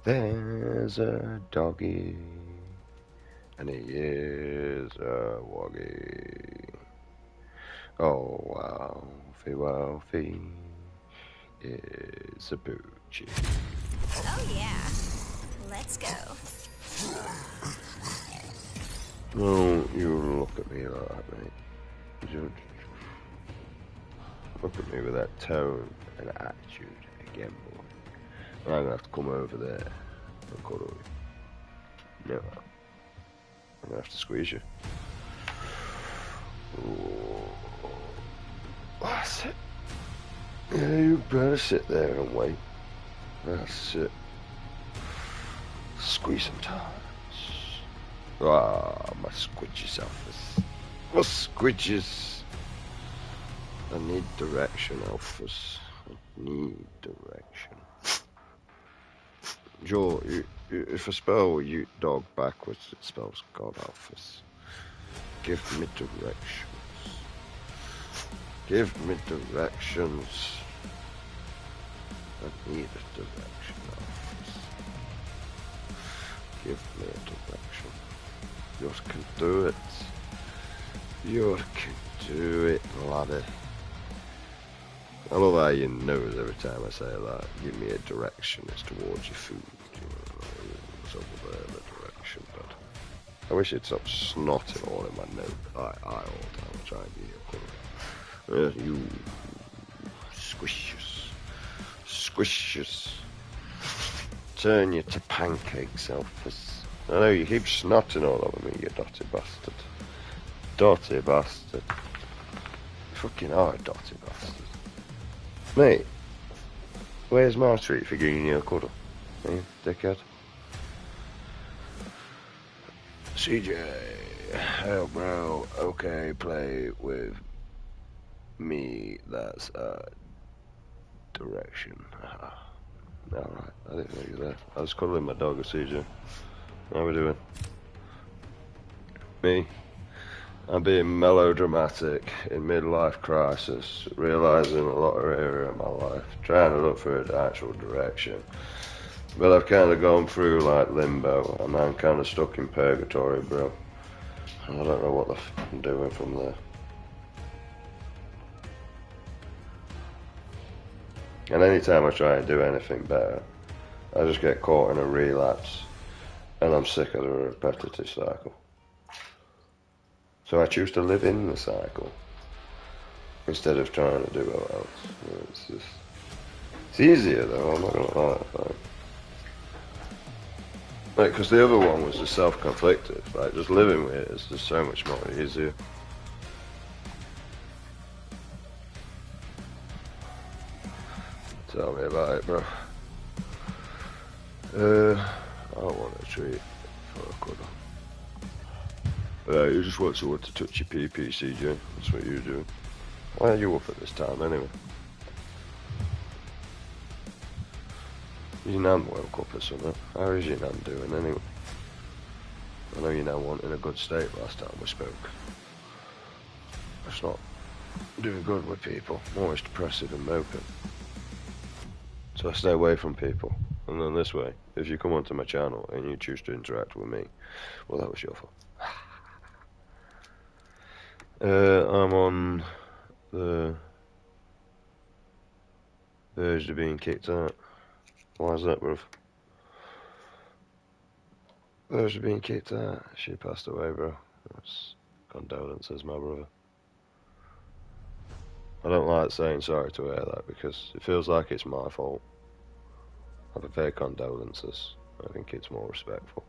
There's a doggy, and he is a woggy. Oh, Wolfie is a poochie. Oh yeah, let's go. Don't you look at me like that, mate. Don't look at me with that tone and attitude again, boy. I'm gonna have to come over there and cuddle you. No, I'm gonna have to squeeze you. Oh, that's it. Yeah, you better sit there and wait. That's it. Squeeze sometimes. Ah, my squidges, Alphas. My squidges. I need direction, Alphas. I need direction. Joe, if I spell you dog backwards, it spells God, Alphas. Give me directions. Give me directions. I need a direction, Alphas. Give me a direction. You can do it. You can do it, laddie. I love how you nose every time I say that. Give me a direction. It's towards your food. It's over there, the direction, but I wish you'd stop snotting all in my nose. I all the time. I try and be a colour. You squishes. Squishes. Turn you to pancakes, Elphas. I know you keep snotting all over me, you dotty bastard. Dotty bastard. You fucking are a dotty bastard. Mate, where's my treat for giving you a cuddle? Eh, dickhead? CJ, oh bro, okay, play with me, that's direction. Alright, I didn't know you were there. I was cuddling my dog with CJ. How we doing? Me? I'm being melodramatic in midlife crisis, realising a lot of area of my life, trying to look for an actual direction. But I've kind of gone through like limbo, and I'm kind of stuck in purgatory, bro. I don't know what the f I'm doing from there. And anytime I try and do anything better, I just get caught in a relapse, and I'm sick of the repetitive cycle. So I choose to live in the cycle instead of trying to do what else. It's easier though, I'm not gonna lie. Like, because the other one was just self-conflicted. Like, just living with it is just so much more easier. Tell me about it, bro. I don't want a treat for a cuddle. You just want someone to touch your pee-pee, CJ. That's what you're doing. Why are you up at this time, anyway? Your nan woke up or something. How is your nan doing, anyway? I know your nan wasn't in a good state last time we spoke. That's not doing good with people. I'm always depressive and moping. So I stay away from people. And then this way, if you come onto my channel and you choose to interact with me, well, that was your fault. I'm on the verge of being kicked out. Why is that, bruv? Verge of being kicked out. She passed away, bro. That's condolences, my brother. I don't like saying sorry to hear that because it feels like it's my fault. I prefer condolences. I think it's more respectful.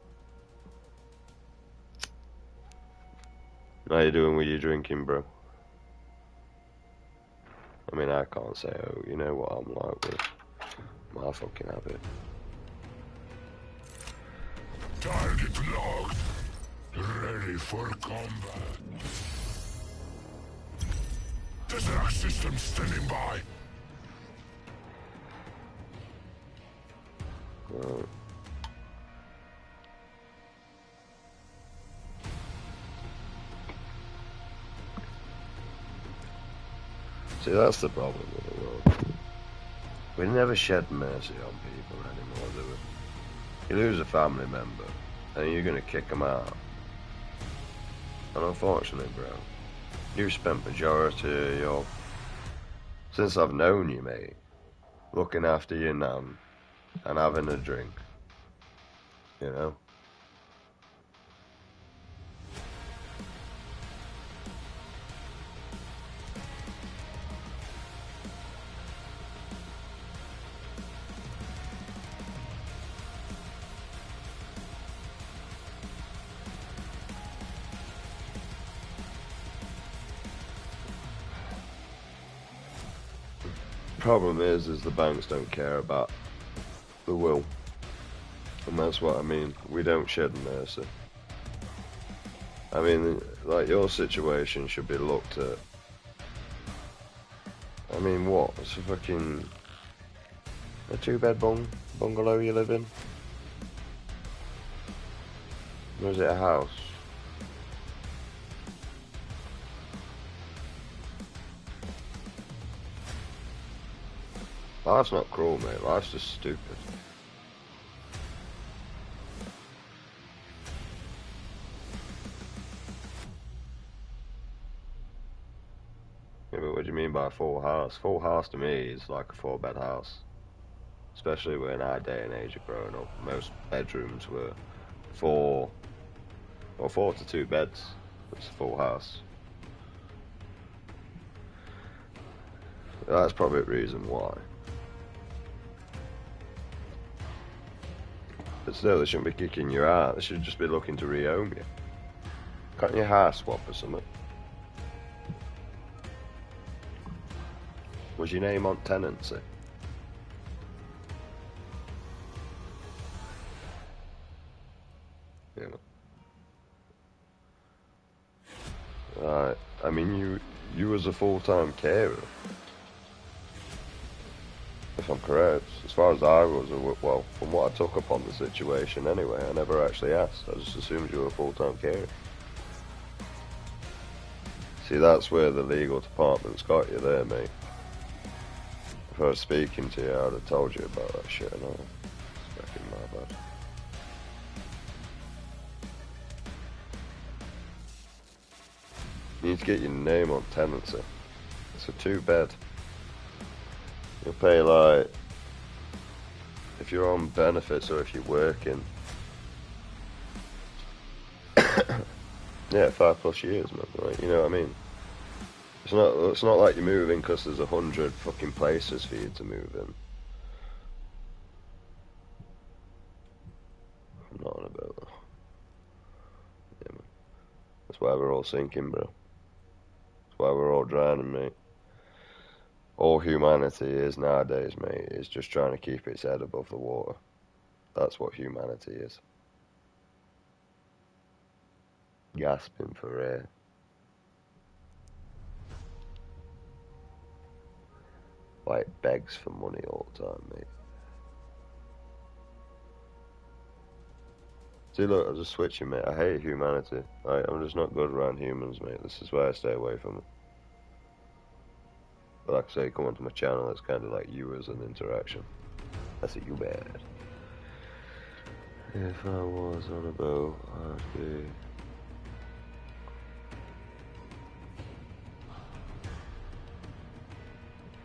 How you doing with your drinking, bro? I mean, I can't say, oh, you know what I'm like with my fucking habit. Target locked. Ready for combat. Distract system standing by. Right. See, that's the problem with the world. We never shed mercy on people anymore, do we? You lose a family member, and you're gonna kick them out. And unfortunately, bro, you've spent majority of your... Since I've known you, mate, looking after your nan and having a drink, you know? Problem is the banks don't care about the will. And that's what I mean. We don't shed mercy. I mean, like, your situation should be looked at. I mean, what? It's a fucking... a two-bed bungalow you live in? Or is it a house? Life's not cruel, mate. Life's just stupid. Yeah, but what do you mean by full house? Full house to me is like a 4-bed house. Especially when our day and age of growing up. Most bedrooms were 4 to 2 beds. It's a full house. That's probably the reason why. But still, they shouldn't be kicking you out. They should just be looking to rehome you. Can't you house swap or something? Was your name on tenancy? Yeah. Right. I mean, you was a full-time carer. If I'm correct, as far as I was, well, from what I took upon the situation anyway, I never actually asked. I just assumed you were a full-time carer. See, that's where the legal department's got you there, mate. If I was speaking to you, I'd have told you about that shit and all. It's fucking my bad. You need to get your name on tenancy. It's a 2-bed. You'll pay, like, if you're on benefits or if you're working, yeah, 5+ years, man. Like, you know what I mean? It's not like you're moving because there's 100 fucking places for you to move in. I'm not on about that. Yeah, man. That's why we're all sinking, bro. That's why we're all drowning, mate. All humanity is nowadays, mate, is just trying to keep its head above the water. That's what humanity is. Gasping for air. Why it begs for money all the time, mate. See, look, I'm just switching, mate. I hate humanity. I'm just not good around humans, mate. This is why I stay away from it. But like I say, come onto my channel, it's kind of like you as an interaction. That's a you bad. If I was on a boat, I'd be...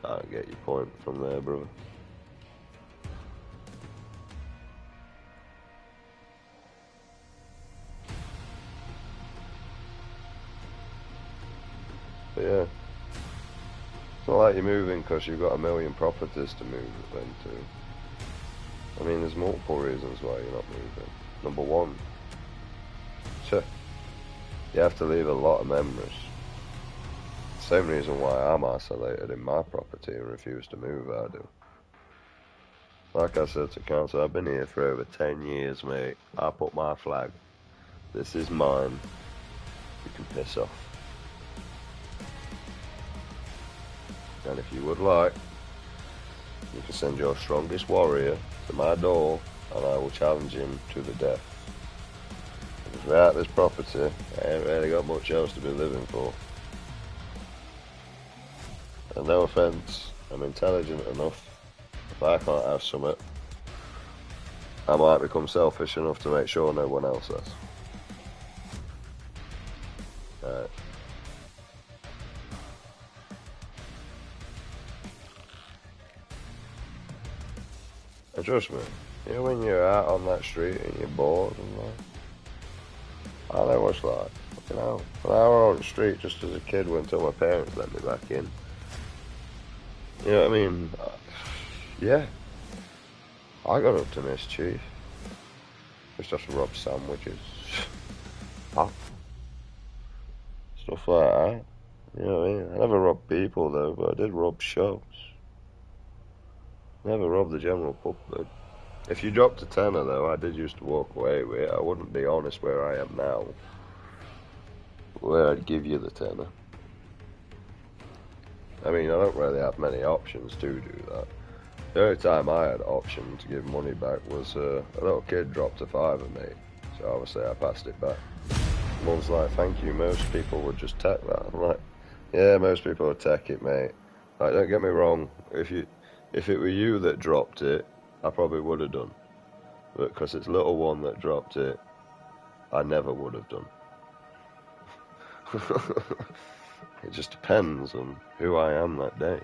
I don't get your point from there, brother. But yeah, it's not like you're moving because you've got a million properties to move into. I mean, there's multiple reasons why you're not moving. Number one, you have to leave a lot of memories. Same reason why I'm isolated in my property and refuse to move, I do. Like I said to council, I've been here for over 10 years, mate. I put my flag. This is mine. You can piss off. And if you would like, you can send your strongest warrior to my door and I will challenge him to the death. Because without this property, I ain't really got much else to be living for. And no offence, I'm intelligent enough. If I can't have something, I might become selfish enough to make sure no one else has. Right. And trust me, you know when you're out on that street and you're bored and like, I know what it's like. You know, when I was on the street just as a kid until my parents let me back in. You know what I mean? Yeah. I got up to mischief. Just have to rob sandwiches. Pop. Stuff like that. You know what I mean? I never robbed people though, but I did rob shops. Never robbed the general public. If you dropped a tenner though, I did used to walk away with it. I wouldn't be honest where I am now. Where I'd give you the tenner. I mean, I don't really have many options to do that. The only time I had option to give money back was a little kid dropped a fiver, mate. So obviously I passed it back. Mum's like, thank you, most people would just take that. I'm like, yeah, most people would take it, mate. Like, don't get me wrong, if it were you that dropped it, I probably would have done. But because it's little one that dropped it, I never would have done. It just depends on who I am that day.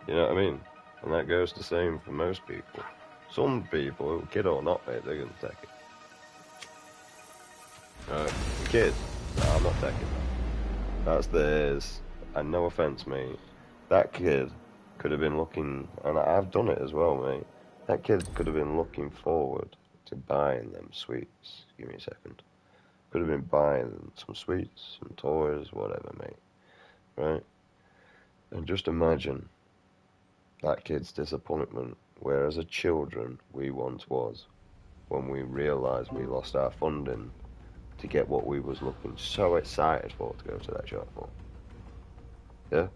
You know what I mean? And that goes the same for most people. Some people, kid or not, mate, they're going to take it. Kid, no, I'm not taking that. That's theirs. And no offence, mate. That kid could have been looking, and I've done it as well, mate. That kid could have been looking forward to buying them sweets. Give me a second. Could have been buying some sweets, some toys, whatever, mate. Right? And just imagine that kid's disappointment, where as a children we once was, when we realised we lost our funding to get what we was looking so excited for to go to that shop for. Yeah?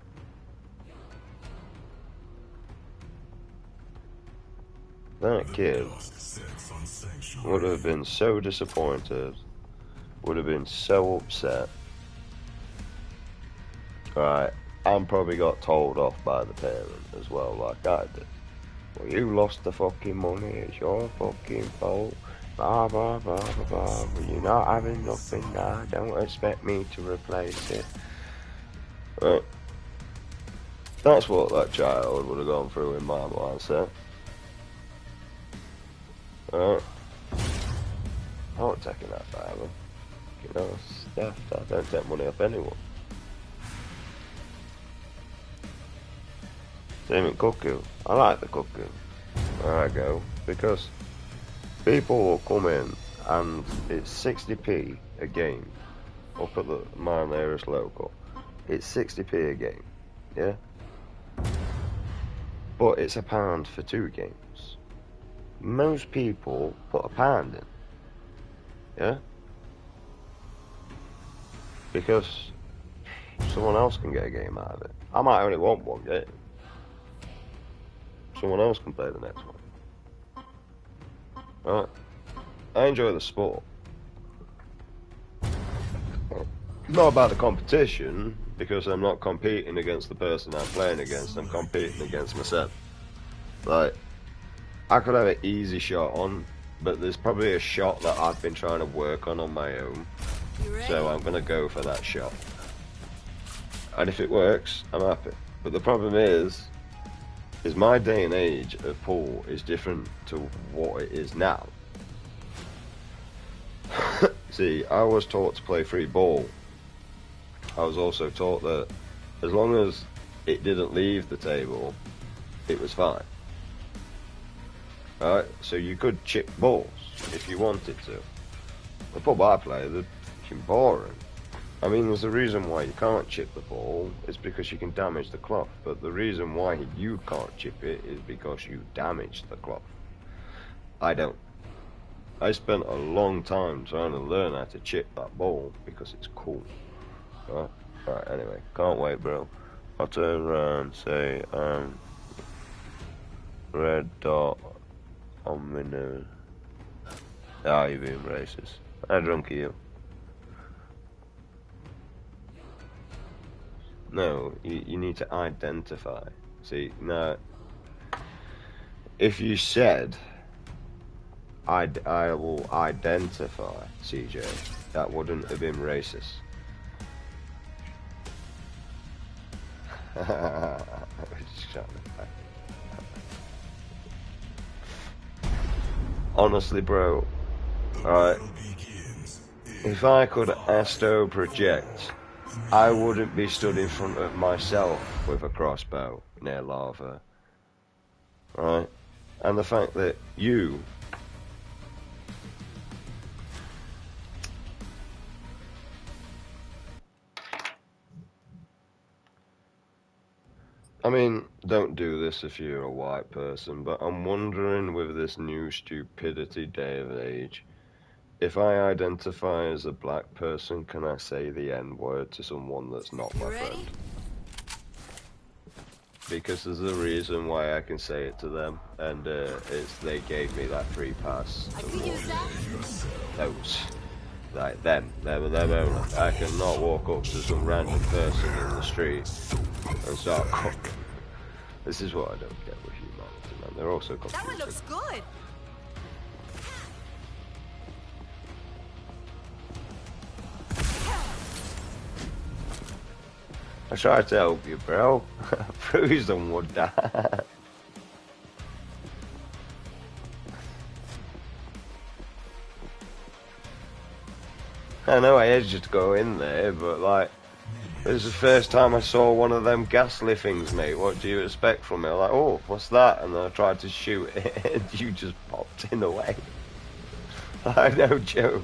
That kid would have been so disappointed, would have been so upset. Right, and probably got told off by the parent as well, like I did. Well, you lost the fucking money, it's your fucking fault. Blah, blah, blah, blah, blah. Well, you're not having nothing now, don't expect me to replace it. Right. That's what that child would have gone through in my mindset. Right. I'm not taking that forever. You know, it's daft. I don't take money off anyone. Same in cooking. I like the cooking where I go because people will come in and it's 60p a game up at my nearest local. It's 60p a game, yeah? But it's £1 for 2 games. Most people put £1 in, yeah? Because someone else can get a game out of it. I might only want one game. Someone else can play the next one. Right? I enjoy the sport. Not about the competition, because I'm not competing against the person I'm playing against, I'm competing against myself. Like, I could have an easy shot on, but there's probably a shot that I've been trying to work on my own. So I'm going to go for that shot. And if it works, I'm happy. But the problem is my day and age of pool is different to what it is now. See, I was taught to play free ball. I was also taught that as long as it didn't leave the table, it was fine. Right? So you could chip balls if you wanted to. The pub I play, they're fucking boring. I mean, there's a reason why you can't chip the ball, it's because you can damage the cloth. But the reason why you can't chip it is because you damaged the cloth. I don't. I spent a long time trying to learn how to chip that ball because it's cool. Right? Right, anyway, can't wait, bro. I'll turn around, say, red dot on my nose. Ah, you're being racist. How drunk are you? No, you need to identify. See, now, if you said, I will identify CJ. That wouldn't have been racist. Honestly, bro. Alright. If I could astro project, I wouldn't be stood in front of myself with a crossbow near lava. Right? And the fact that you... I mean, don't do this if you're a white person, but I'm wondering with this new stupidity day of age, if I identify as a black person, can I say the N-word to someone that's not my friend? Because there's a reason why I can say it to them, and it's they gave me that free pass to walk those. Like them only. I cannot walk up to some random person in the street and start cooking. This is what I don't get with humanity, man. They're also confusing. That one looks good. I tried to help you, bro. Freeze them would die. I know I edged to go in there, but like, this is the first time I saw one of them ghastly things, mate. What do you expect from me? I'm like, oh, what's that? And then I tried to shoot it, and you just popped in the way. Like, no joke.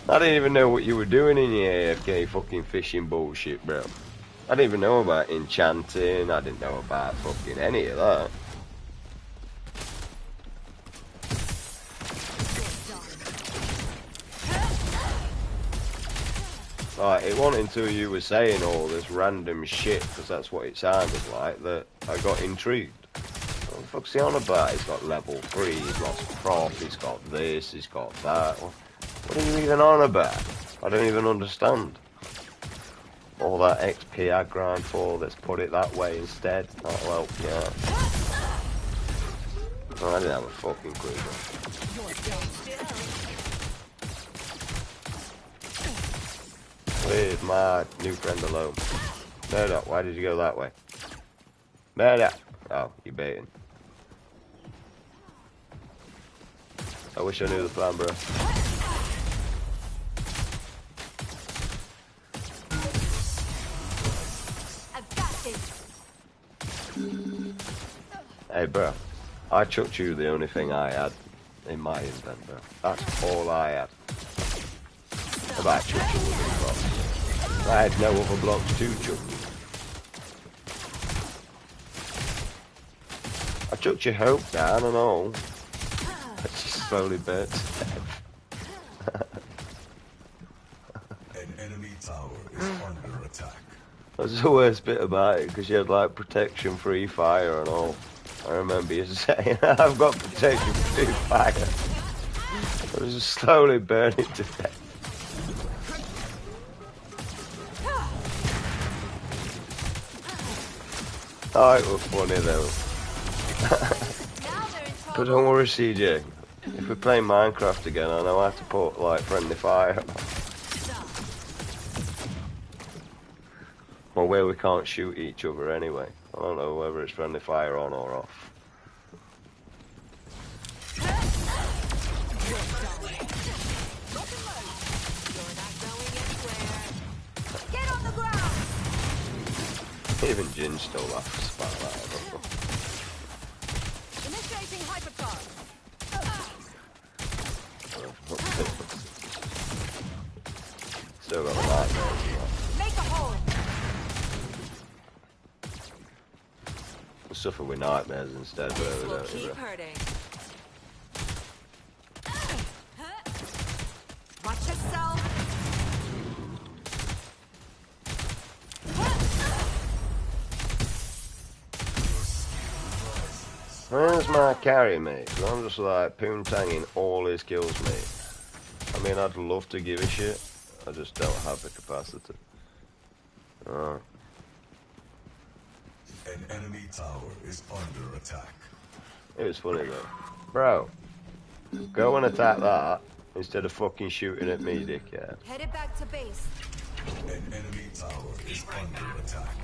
I didn't even know what you were doing in your AFK fucking fishing bullshit, bro. I didn't even know about enchanting. I didn't know about fucking any of that. Like, it wasn't until you were saying all this random shit, because that's what it sounded like, that I got intrigued. What the fuck's he on about? He's got level 3, he's got prop, he's got this, he's got that. What are you even on about? I don't even understand. All that XP I grind for, let's put it that way instead. That'll help you out. Oh, I didn't have a fucking clue. Leave my new friend alone. Murdoch, why did you go that way? Murdoch! Oh, you baiting. I wish I knew the plan, bro. Hey, bro. I chucked you the only thing I had in my invent, bro. That's all I had. But I chucked you with blocks. I had no other blocks to chuck you. I chucked your hope down and all. I just slowly burnt to death. An enemy tower is under attack. That's the worst bit about it, because you had like protection free fire and all. I remember you saying, I've got protection free fire. I was just slowly burning to death. Oh, it was funny though. But don't worry, CJ. If we play Minecraft again, I know how to put like friendly fire. Well, where we can't shoot each other anyway. I don't know whether it's friendly fire on or off. Get on the ground. Even Jin still laughs about that. Initiating hypercharge. Still got a nightmare. Make a hole. We suffer with nightmares instead, really, Will don't we, keep bro? hurting. Watch yourself. Where's my carry, mate? 'Cause I'm just like poontanging all his kills, mate. I mean, I'd love to give a shit. I just don't have the capacity. Alright. An enemy tower is under attack. It was funny though. Bro, Go and attack that instead of fucking shooting at me, dickhead. Headed back to base. An enemy tower is under attack.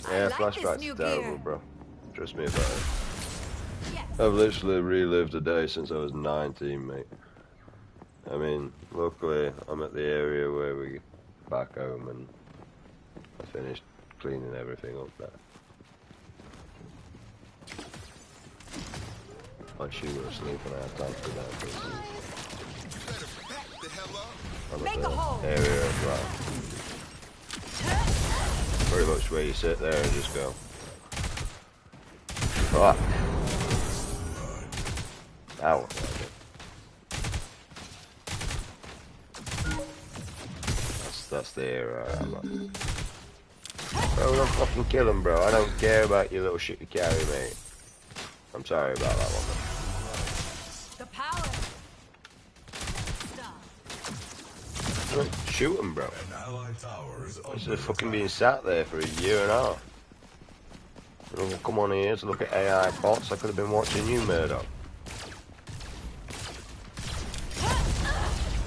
Yeah, like this flashbacks new are terrible, gear. bro. Trust me about it. Yes. I've literally relived a day since I was 19, mate. I mean, luckily, I'm at the area where we back home and I finished cleaning everything up there. My shoe was asleep and I had time to go down for a sleep. I'm Make at a the hole. area of pretty much where you sit there and just go. Fuck. Ow. That's the area I'm at. Bro, don't fucking kill him, bro. I don't care about your little shit you carry, mate. I'm sorry about that one, The power. man. Shoot him, bro. An allied tower is Instead under of fucking attack. being sat there for a year and a half. You know, come on here to look at AI bots. I could have been watching you, Murdoch.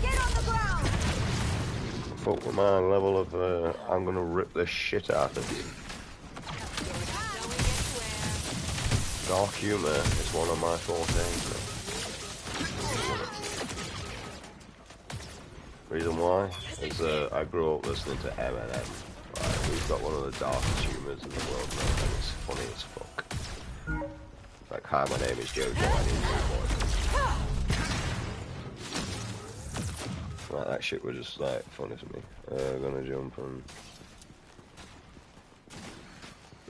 Get on the ground. Fuck with my level of, I'm gonna rip the shit out of you. Dark humour is one of my fortes. Reason why is I grew up listening to Eminem. Right, we've got one of the darkest humours in the world, man, and it's funny as fuck. Like, hi, my name is Jojo, I need your voice. Like, that shit was just, like, funny to me. Gonna jump and...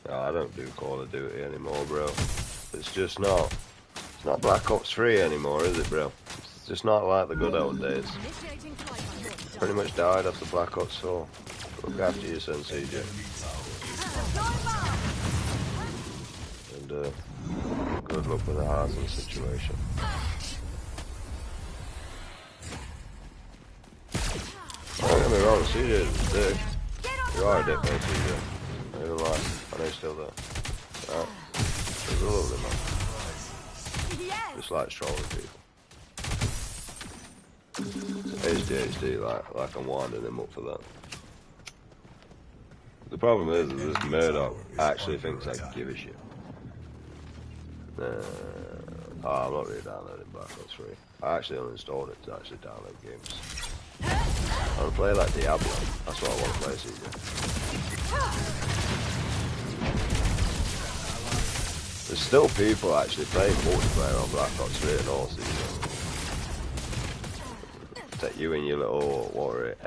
No, I don't do Call of Duty anymore, bro. It's just not... It's not Black Ops 3 anymore, is it, bro? It's just not like the good old days. Initiating flight mode. Pretty much died after Black Ops 4. Look after your son, CJ. And, good luck with the housing situation. Don't get me wrong, CJ is a dick. You are a dick, mate, CJ. I ain't gonna lie. I know you're still there. Alright. He's a lovely man. Yes. Just likes trolling people. HDHD, like I'm winding him up for that. The problem is that this Murdoch actually thinks I give a shit. I'm not really downloading Black Ops 3. I actually uninstalled it to actually download games. I want to play like Diablo. That's what I want to play, CJ. There's still people actually playing multiplayer on Black Ops 3 and all, CJ. Take you and your little, what were it,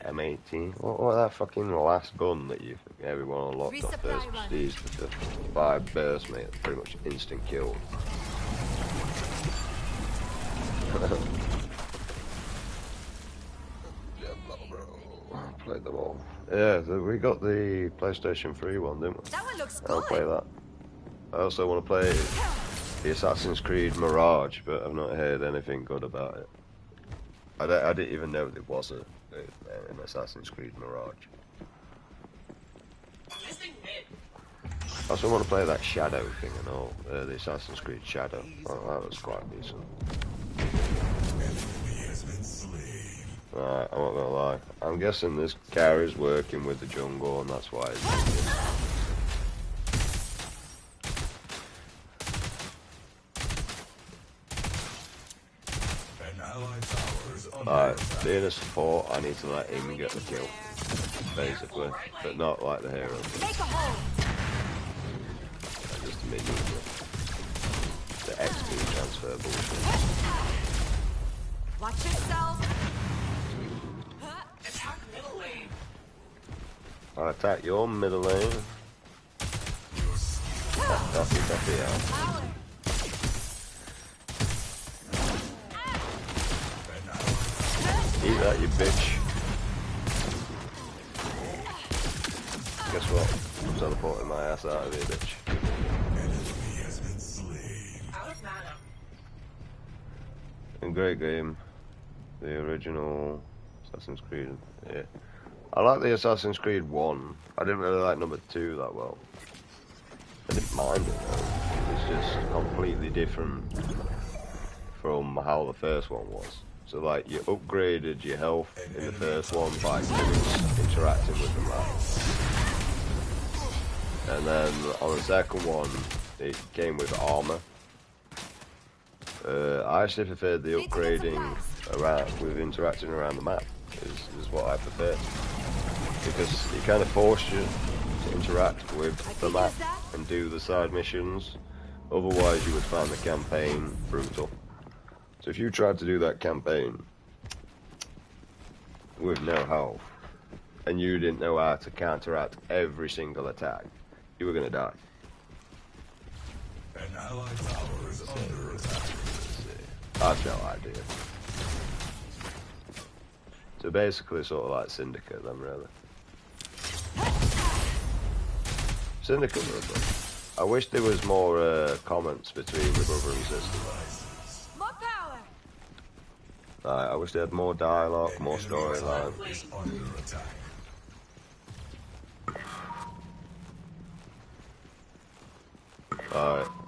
M18? What was that fucking last gun that everyone unlocked off first prestige for 5 bursts, mate? Pretty much instant kill. I played them all. Yeah, we got the PlayStation 3 one, didn't we? That one looks I'll good. play that. I also want to play the Assassin's Creed Mirage, but I've not heard anything good about it. I didn't even know there was an Assassin's Creed Mirage. I also want to play that Shadow thing and all, the Assassin's Creed Shadow. Oh, that was quite decent. Enemy has been slain. Alright, I'm not gonna lie. I'm guessing this car is working with the jungle and that's why it's working. An allied tower is under Alright, attack. being a support, I need to let him get the kill. Basically. But not like the hero. Make a hole. Like just the minion. The XP transfer bullshit. Watch yourself. Attack middle lane. I'll attack your middle lane. Duffy out. Power. Eat that, you bitch. Guess what? I'm teleporting my ass out of here, bitch. Enemy has been slain. Out of mana. And great game. The original Assassin's Creed, yeah. I like the Assassin's Creed 1. I didn't really like number 2 that well. I didn't mind it though. It was just completely different from how the first one was. So like you upgraded your health in the first one by interacting with the map. And then on the second one it came with armor. I actually preferred the upgrading around with interacting around the map is what I prefer. Because it kind of forced you to interact with the map and do the side missions. Otherwise you would find the campaign brutal. So if you tried to do that campaign with no health and you didn't know how to counteract every single attack, you were gonna die. An allied tower is under attack. That's no idea. So basically sort of like Syndicate then really. Syndicate were good. I wish there was more comments between the brother and sister. More power. I wish they had more dialogue, more storyline. Is under attack.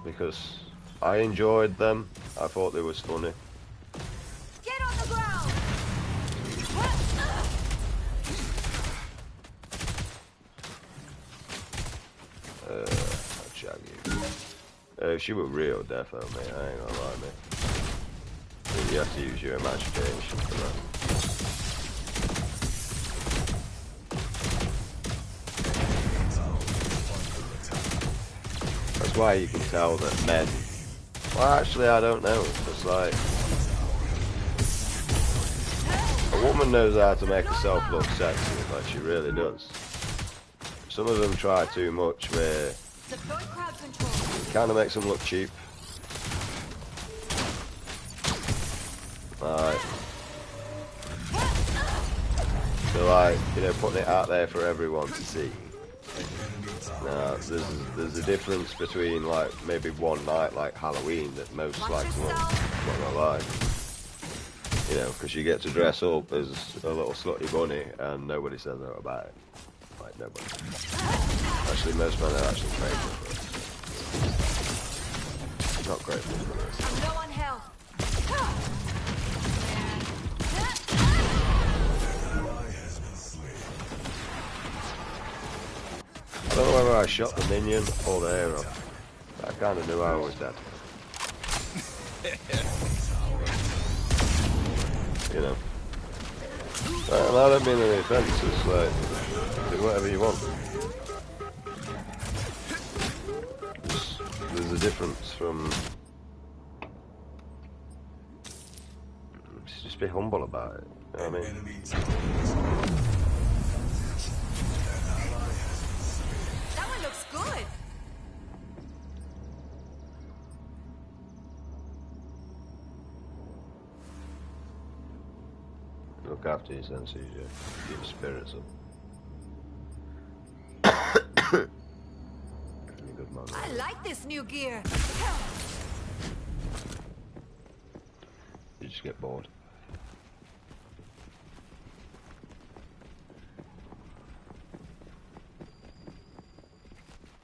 Because I enjoyed them. I thought they was funny. Get on the ground. I'd shag you. She was real defo, mate. I ain't gonna lie, mate. You have to use your imagination for that. That's why you can tell that men. Well, actually, I don't know. It's like a woman knows how to make herself look sexy, like she really does. Some of them try too much, where Deploy crowd control. it kind of makes them look cheap. Like, so like, you know, putting it out there for everyone to see. Now, there's a difference between like maybe one night like Halloween that most like not gonna lie. You know, because you get to dress up as a little slutty bunny and nobody says that about it. Like nobody. Actually, most men are actually grateful for it. Not grateful for this. I'm low on health. I don't know whether I shot the minion or the hero. I kind of knew I was dead. You know. And I don't mean any offense, it's like, do whatever you want. There's a difference from... Just be humble about it, you know what I mean? That one looks good. Look after your senses, yeah. Keep your spirits up. You're a good man. I like this new gear. You just get bored.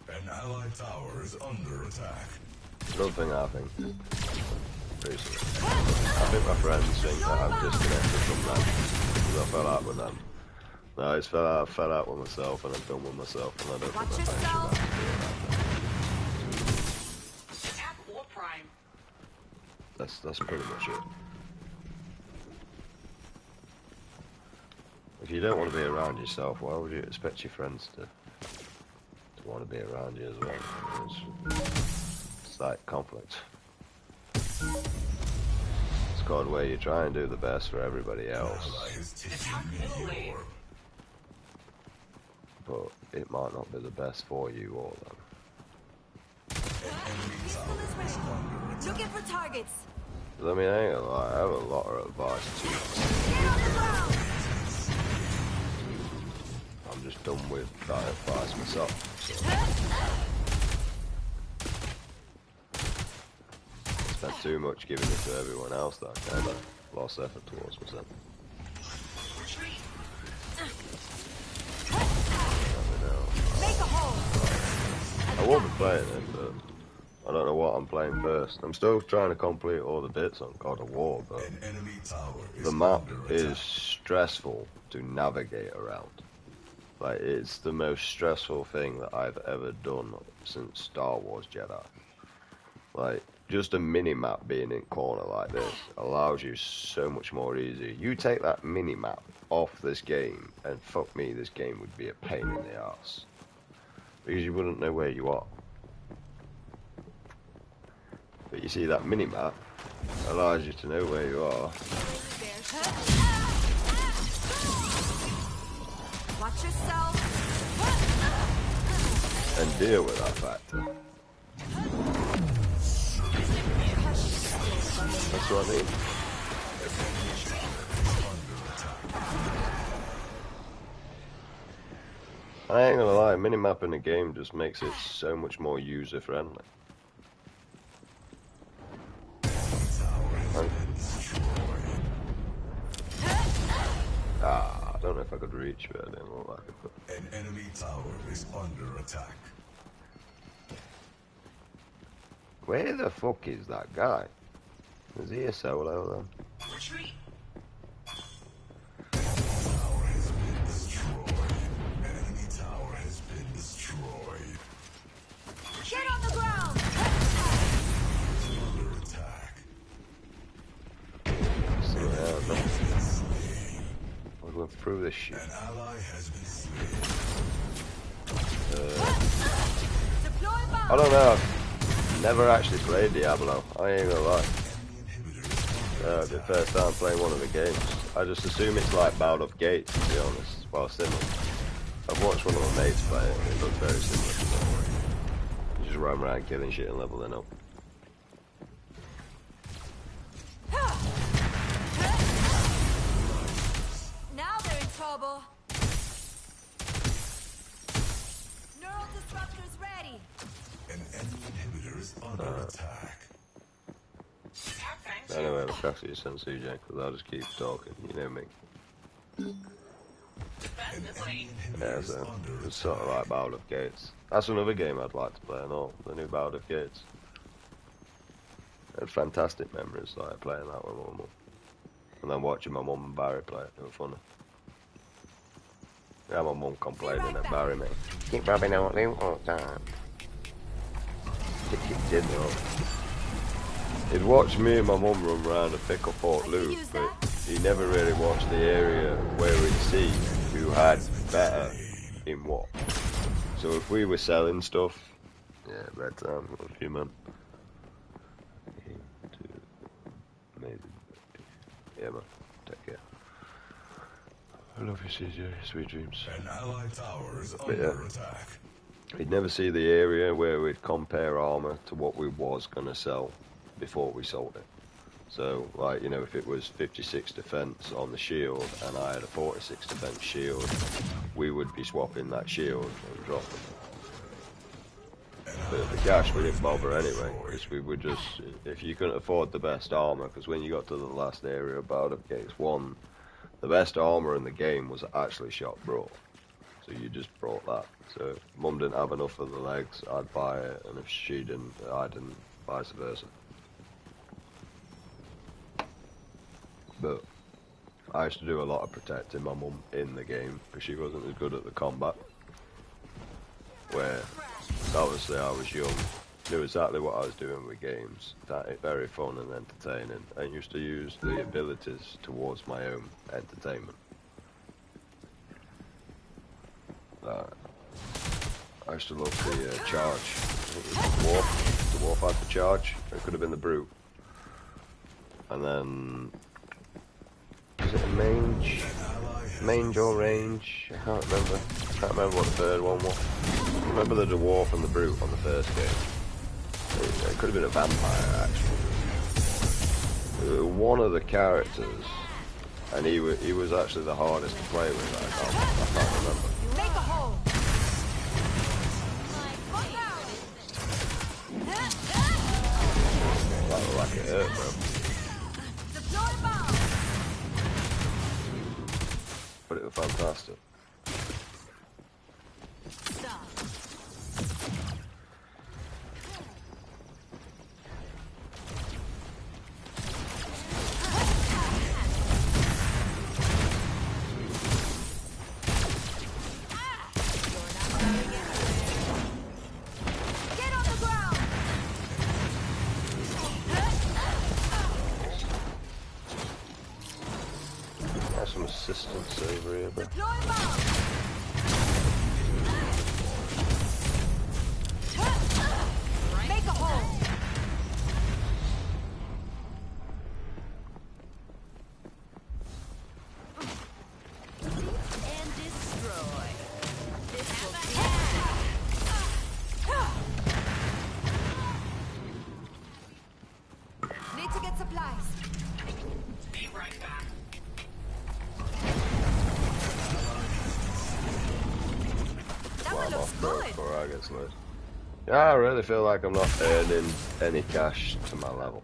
An allied tower is under attack. Another thing I think. Recently. I think my friends think that I'm disconnected from them because I fell out with them. No, I fell out with myself and I'm done with myself and I don't Watch think my friends yourself. should have to Attack or prime. do that. That's pretty much it. If you don't want to be around yourself, why would you expect your friends to want to be around you as well? It's like conflict. It's called where you try and do the best for everybody else, Attack middle lane. but it might not be the best for you or them. Peaceful is ready. Looking for targets. I mean, I ain't gonna lie, I have a lot of advice too. Get on the ground. I'm just done with that advice myself. So. I spent too much giving it to everyone else that I kind of lost effort towards myself. Make a hole. I will be playing it, but I don't know what I'm playing first. I'm still trying to complete all the bits on God of War, but An enemy tower is the map under is attack. stressful to navigate around. Like, it's the most stressful thing that I've ever done since Star Wars Jedi. Like, just a mini-map being in a corner like this allows you so much more easy. You take that mini-map off this game, and fuck me, this game would be a pain in the ass. Because you wouldn't know where you are. But you see, that mini-map allows you to know where you are. Watch yourself. And deal with that factor. That's what I mean. I ain't gonna lie, minimap in the game just makes it so much more user friendly. I don't know if I could reach, but I didn't look like I could. An enemy tower is under attack. Where the fuck is that guy? Is he a solo then? Retreat. Tower has been destroyed. An enemy tower has been destroyed. Get on the ground. Under attack. So, yeah, no. We're going through this shit. An ally has been slain. Deploy bomb. I don't know. I've never actually played Diablo. I ain't gonna lie. It's the first time playing one of the games. I just assume it's like Bound of Gates, to be honest. Well, similar. I've watched one of my mates play it, and it looks very similar. You just run around killing shit and leveling up. Now they're in trouble. Neural disruptors ready. An enemy inhibitor is under attack. Anyway, look after your son, CJ, because I'll just keep talking. You know me. Yeah, so it's sort of like Bound of Gates. That's another game I'd like to play and all. The new Bound of Gates. I had fantastic memories like playing that with my mum. And then watching my mum and Barry play it. It was funny. Yeah, my mum complaining at Barry, mate. Keep rubbing out Luke all the time. Keep did though. He'd watch me and my mum run around and pick up Fort Luke, but he never really watched the area where we'd see who had better in what. So if we were selling stuff, yeah, bedtime, love you, man. Amazing. Yeah, man. Take care. I love you, CJ. Sweet dreams. An allied tower is under attack. He'd never see the area where we'd compare armor to what we was gonna sell before we sold it. So, like, you know, if it was 56 defense on the shield and I had a 46 defense shield, we would be swapping that shield and dropping it. But the cash we didn't bother anyway, because we would just, if you couldn't afford the best armor, because when you got to the last area of Bound of Gates 1, the best armor in the game was actually shot brought. So you just brought that. So if Mum didn't have enough of the legs, I'd buy it, and if she didn't, I didn't, vice versa. But I used to do a lot of protecting my mum in the game because she wasn't as good at the combat. Where obviously I was young, knew exactly what I was doing with games, that it very fun and entertaining, and used to use the abilities towards my own entertainment. I used to love the charge. It was the dwarf had the charge. It could have been the brute, and then. Is it a mange? Mange or range? I can't remember. Can't remember what the third one was. I remember the dwarf and the brute on the first game. It could have been a vampire, actually. One of the characters, and he was actually the hardest to play with. I can't remember. Make a hole. That looked like it hurt, bro. Deploy bomb. You're fantastic. Stop. Get on the ground. Nice some assistance over here, bro. Deploy bomb. Make a hole. And destroy. This will be. Need to get supplies. Be right back. That one looks good. Before I get slowed. Yeah, I really feel like I'm not earning any cash to my level.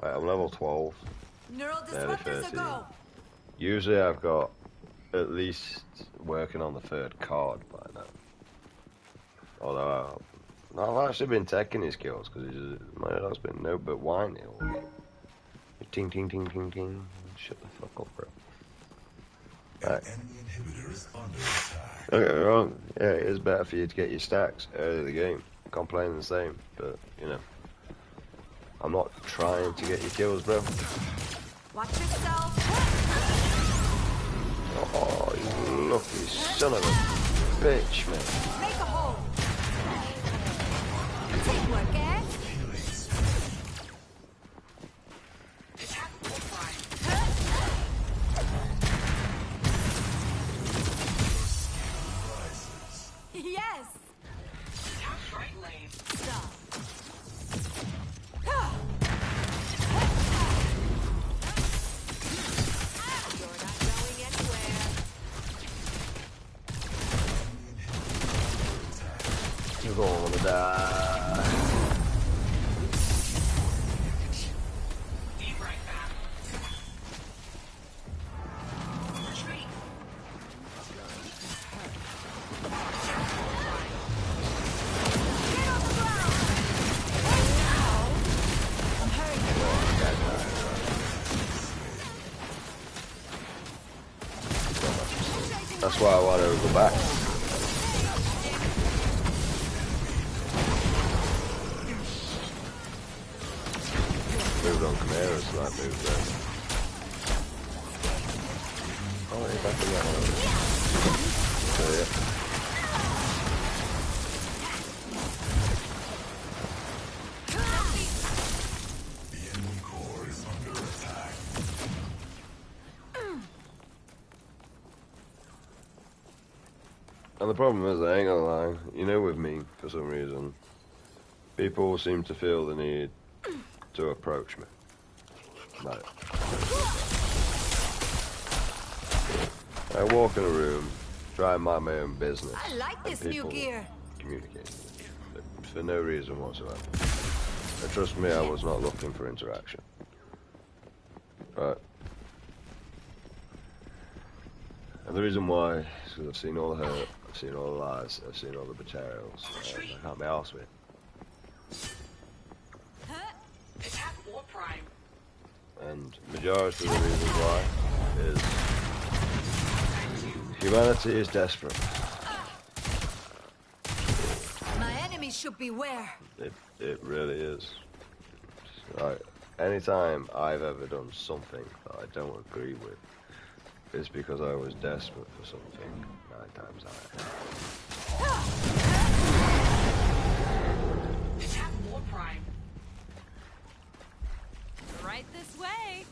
Right, I'm level 12. Neural Nearly disruptors 13. a go. Usually I've got at least working on the 3rd card by now. Although I've actually been taking his kills because my dog's been no but whiny all game. Ting ting ting ting ting. Shut the fuck up, bro. Right. Enemy inhibitor is under attack. Don't get me wrong, yeah, it is better for you to get your stacks early in the game. Can't play the same, but you know, I'm not trying to get your kills, bro. Watch yourself. Oh, you lucky son of a bitch, man. Make a hole. Teamwork, eh? Attack or prime. Yes. Attack right lane. Stop. You're not going anywhere. You're gonna die. Be right back. Retreat. Get on the ground. Ow. I'm hurting. That's why I want to go back. Moved on Chimera, so that moved there. Oh, he's back in that one. So, yeah. The enemy core is under attack. And the problem is, I ain't gonna lie, you know, with me, for some reason, people seem to feel the need to approach me. Like, I walk in a room, try and mind my own business. I like and this new people gear. communicate for no reason whatsoever. And trust me, I was not looking for interaction. Right. And the reason why is because I've seen all the hurt, I've seen all the lies, I've seen all the betrayals, and I can't be arsed with it. Attack or prime. And majority of the reason why is humanity is desperate. My enemies should beware. It really is. Like, anytime I've ever done something that I don't agree with, it's because I was desperate for something 9 times out of 10. Attack or prime. Right this way.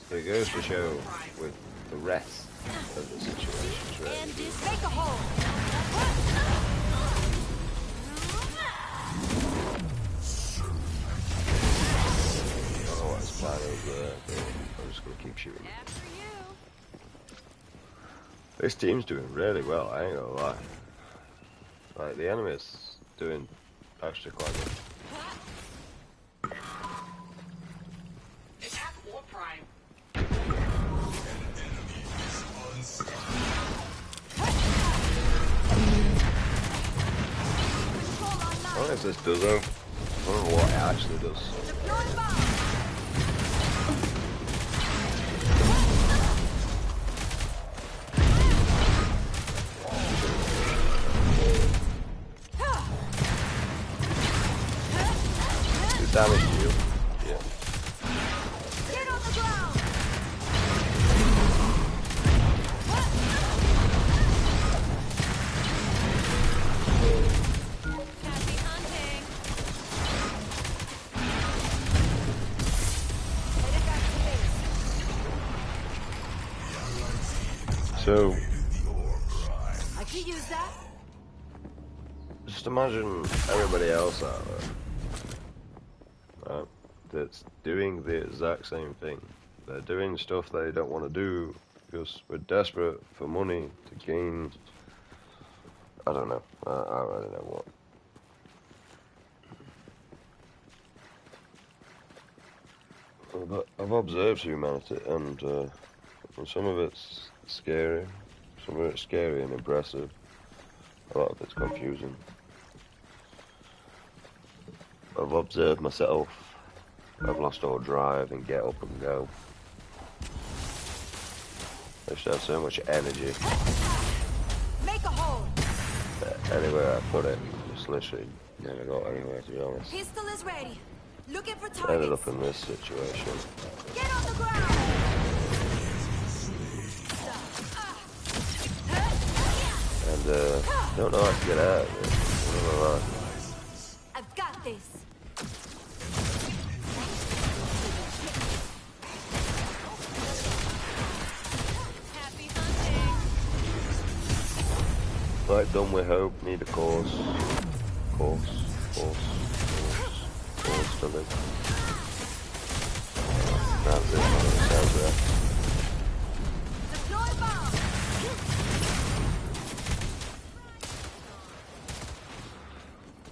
So it goes to show with the rest of the situations, really. And just make a hole. I don't know what his plan is there, but I'm just going to keep shooting. After you. This team's doing really well, I ain't gonna lie. Like, the enemy's doing actually quite good. Attack or prime. Enemy is guess this does though. I don't know what it actually does. Deploy bomb. Do damage to you. Yeah. Get on the ground. Happy hunting. Headed back to base. So, I could use that. just imagine everybody else out there, right, that's doing the exact same thing. They're doing stuff they don't want to do because we're desperate for money to gain. I don't know. I don't really know what. But I've observed humanity, and some of it's scary, some of it's scary and impressive. A lot of it's confusing. I've observed myself. I've lost all drive and get up and go. I used to have so much energy. Make a hole. That anywhere I put it, just literally never got anywhere, to be honest. Pistol is ready. Looking for I ended targets. up in this situation. Get on the ground. And don't know how to get out of it. I'm not gonna lie. I've got this. Happy hunting. Right, done with hope, need a course to live. That's it, sounds right. Deploy bomb.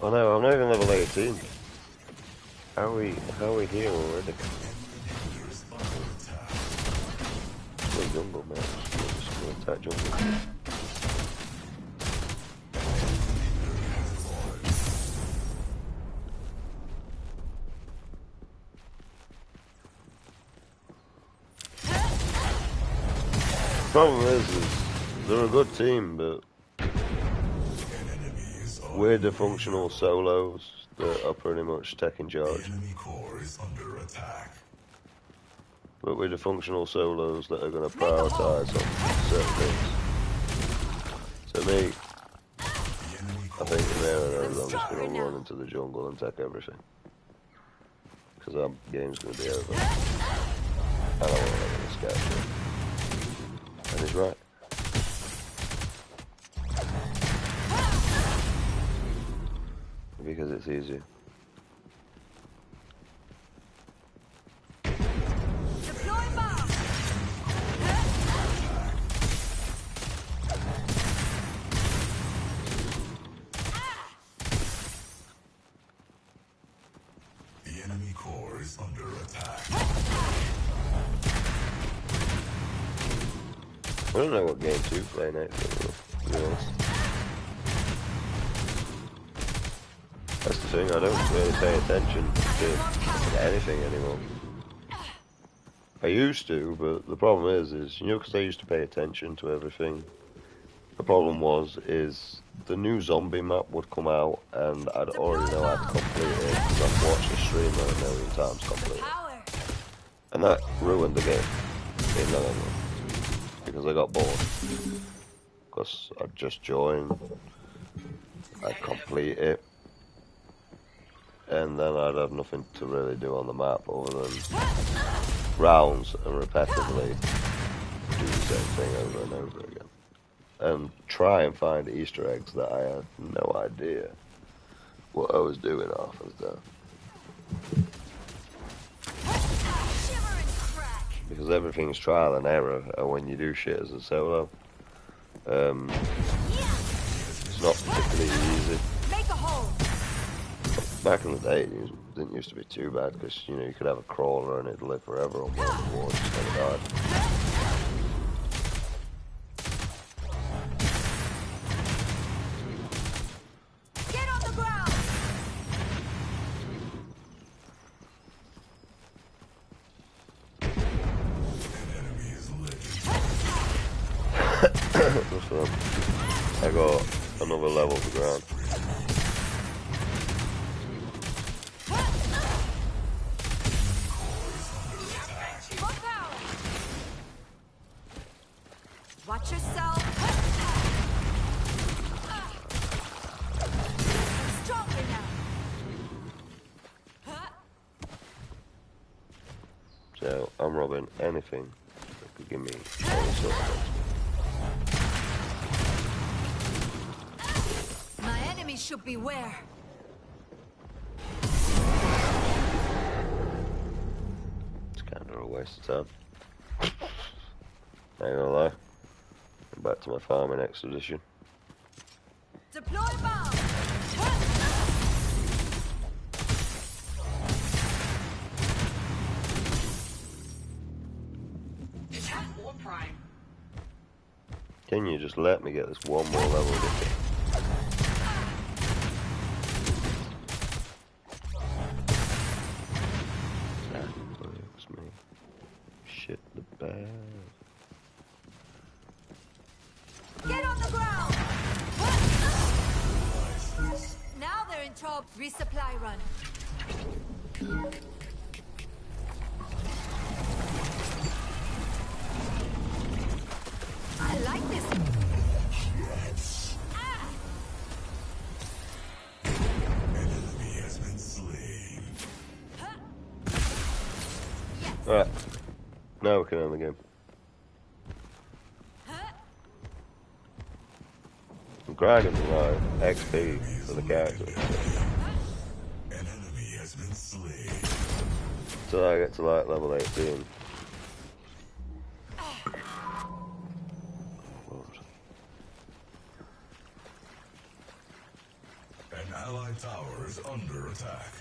Oh no, I'm not even level 18. How are we here already? It's a jungle, man. Just go attack jungle. Problem is they're a good team, but we're dysfunctional solos that are pretty much taking charge. Enemy core is under attack. But we're dysfunctional solos that are going to prioritize on certain things. To me, I think they're just going to run into the jungle and take everything. Because our game's going to be over. I don't want to let this guy shit. And he's right. Because it's easy. Deploy bomb. The enemy core is under attack. I don't know what game to play next, to be honest. That's the thing, I don't really pay attention to anything anymore. I used to, but the problem is you know, because I used to pay attention to everything, the problem is the new zombie map would come out and I'd already know how to complete it because I've watched the streamer a million times complete it. Power. And that ruined the game in the long run. Because I got bored. Because I'd just join, I'd complete it, and then I'd have nothing to really do on the map other than rounds and repetitively do the same thing over and over again. And try and find Easter eggs that I had no idea what I was doing half of the time. Shiver and crack. Because everything's trial and error, and when you do shit as a solo, it's not particularly easy. Make a hole. Back in the day, it didn't used to be too bad, because, you know, you could have a crawler and it'd live forever on one of the wards, just never died. Get on the ground. Just for them. I got another level to ground. Look out! Watch yourself. I'm stronger now. So I'm robbing anything that could give me any sort of My enemy should beware. It's kind of a waste of time. Ain't gonna lie. I'm back to my farming expedition. Deploy bomb. Attack or prime. Can you just let me get this one more level with it? That was me. Shit the bed. Get on the ground. Now they're in trouble. Resupply run. I like this. Ah! An enemy has been slain. Alright. Now we can end the game. I'm grinding for my XP for the character. An enemy has been slain. Till I get to like level 18. An allied tower is under attack.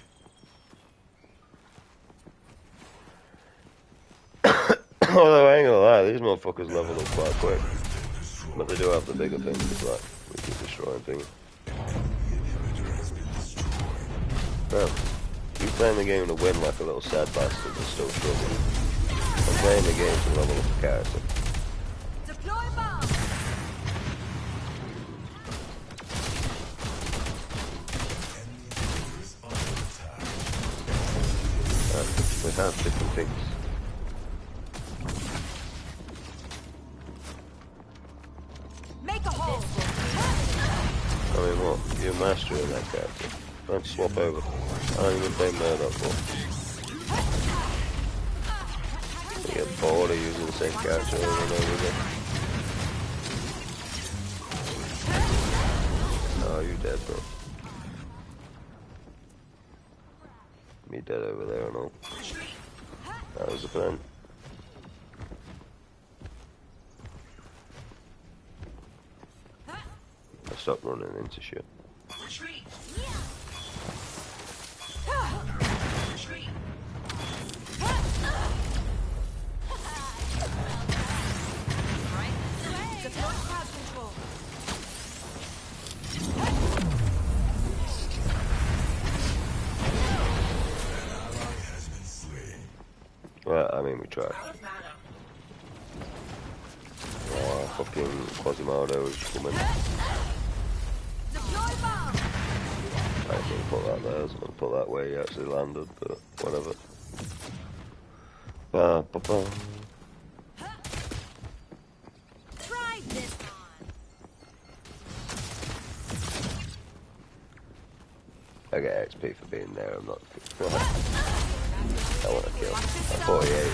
Although I ain't gonna lie, these motherfuckers level up quite quick. But they do have the bigger things, like we keep destroying things. Inhibitor has been destroyed. Well, you playing the game to win like a little sad bastard and still struggling. I'm playing the game to level up the character. Deploy bomb. Enemy inhibitor is under attack. We have different things. Make a hole. I mean, what? You're mastering that character. Don't swap over. I don't even play Murdoch for. You get bored of using the same character over and over again. Oh, you dead, bro. Me dead over there and all. That was the plan. I stopped running into shit. Retreat. Retreat. Deploy crowd control. Ally has been slain. Well, I mean, we tried. Out of mana. Oh, fucking Quasimodo is coming. Deploy bomb. I didn't mean to put that there, I was going to put that where he actually landed, but whatever. Ba, ba, ba. Try this on. I get XP for being there, I'm not... I want to kill. I'm 48.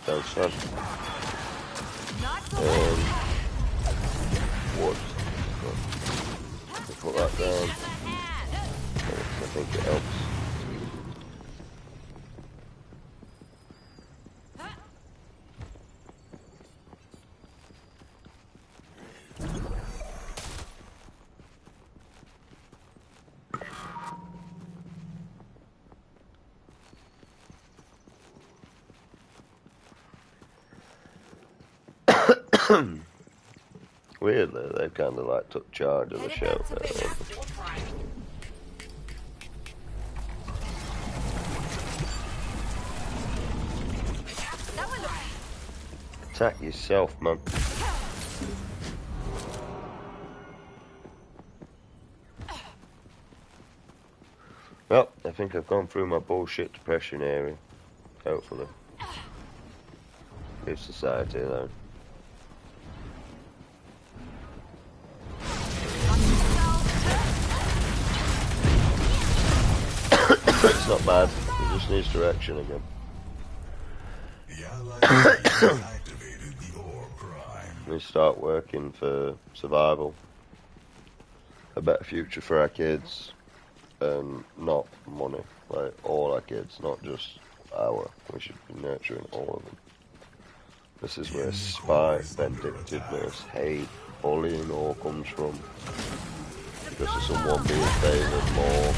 Don't stop. Not so Wood. Put that down. I think it helps. Weirdly, they kind of like took charge of the show. Attack or prime. Attack yourself, man. Well, I think I've gone through my bullshit depression area. Hopefully. Leave society alone. It's not bad. It just needs direction again. The Allied team has activated the ore prime. We start working for survival, a better future for our kids, and not money. Like all our kids, not just our. We should be nurturing all of them. This is where spite, vindictiveness, hate, bullying all comes from. Because of someone being favoured more,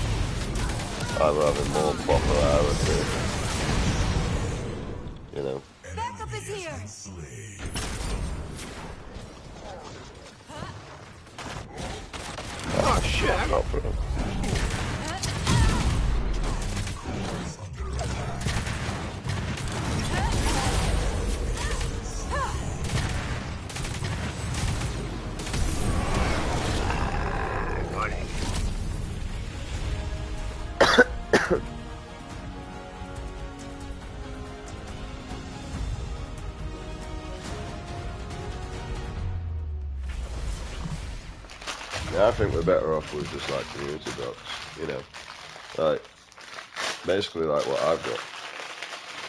either having more popularity, you know. Backup is here. Oh shit, I got through. Yeah, I think we're better off with just like community blocks, you know, like basically like what I've got.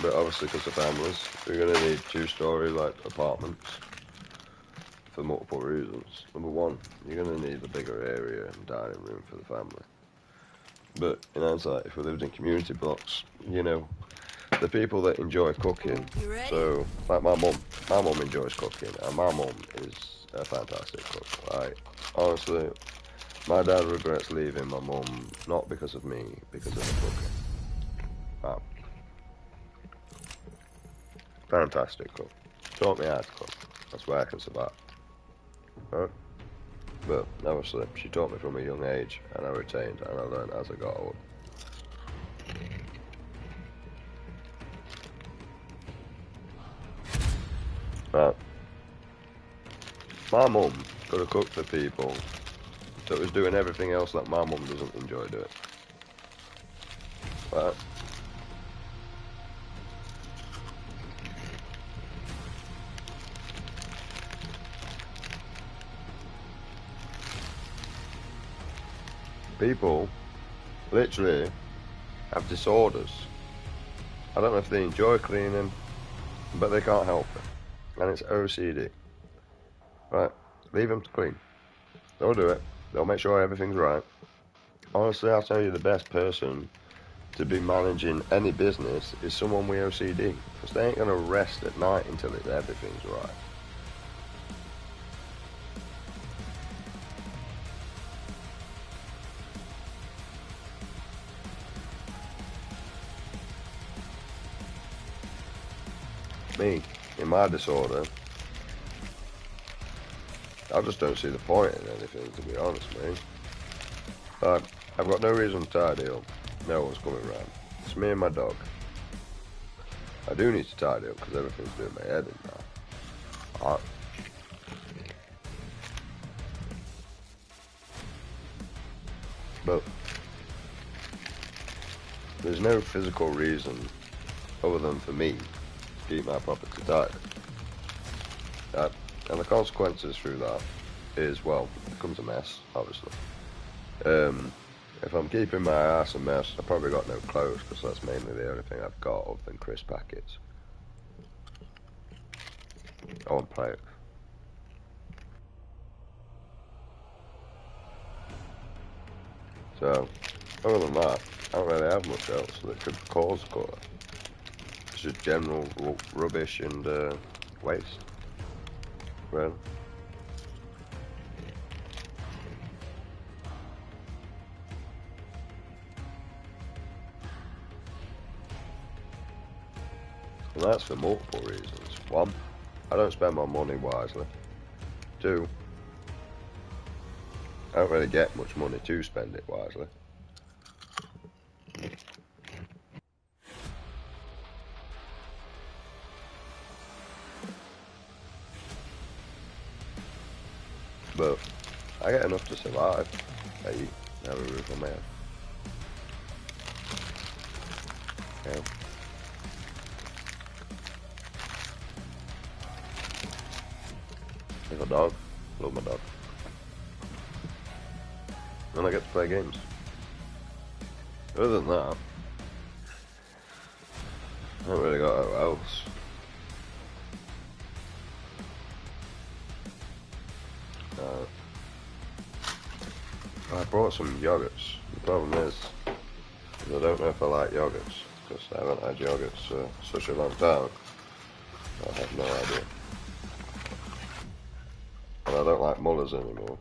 But obviously, because of families, we're gonna need 2-story like apartments for multiple reasons. Number one, you're gonna need a bigger area and dining room for the family. But in hindsight, if we lived in community blocks, you know, the people that enjoy cooking. You ready? So, like my mum enjoys cooking, and my mum is a fantastic cook. Like, honestly, my dad regrets leaving my mum, not because of me, because of the cooking. Wow. Fantastic cook. Taught me how to cook. That's why I can survive. Right? But, obviously, she taught me from a young age, and I retained, and I learned as I got old. Right. My mum could have cooked for people that was doing everything else that my mum doesn't enjoy doing. Right? People literally have disorders. I don't know if they enjoy cleaning, but they can't help it. And it's OCD. Right? Leave them to clean. They'll do it. They'll make sure everything's right. Honestly, I'll tell you the best person to be managing any business is someone with OCD. Because they ain't going to rest at night until everything's right. Me, in my disorder, I just don't see the point in anything, to be honest, mate. I've got no reason to tidy up. No one's coming round. It's me and my dog. I do need to tidy up because everything's doing my head in now. Alright. But there's no physical reason other than for me to keep my property tidy. And the consequences through that is, well, it becomes a mess, obviously. If I'm keeping my ass a mess, I've probably got no clothes, because that's mainly the only thing I've got other than crisp packets. Oh, and plates. So, other than that, I don't really have much else that could cause clutter. It's just general rubbish and waste. Really. And that's for multiple reasons. One, I don't spend my money wisely. Two, I don't really get much money to spend it wisely. But I get enough to survive. I eat, have a roof on my head. Yeah. I have a dog. Love my dog. And I get to play games. Other than that, I haven't really got out else. I brought some yogurts. The problem is, I don't know if I like yogurts, because I haven't had yogurts for such a long time. I have no idea. And I don't like Muller's anymore.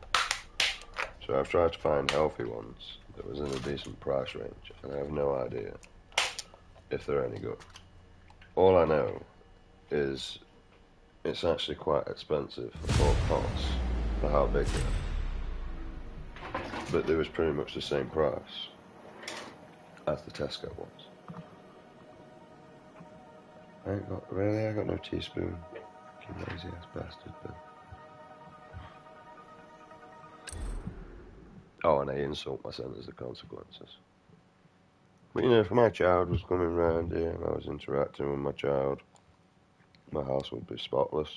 So I've tried to find healthy ones that was in a decent price range, and I have no idea if they're any good. All I know is it's actually quite expensive for pots for how big they are. But they was pretty much the same price as the Tesco ones. I got no teaspoon. You lazy ass bastard, but. Oh, and I insult my son as the consequences. But you know, if my child was coming round here and I was interacting with my child, my house would be spotless.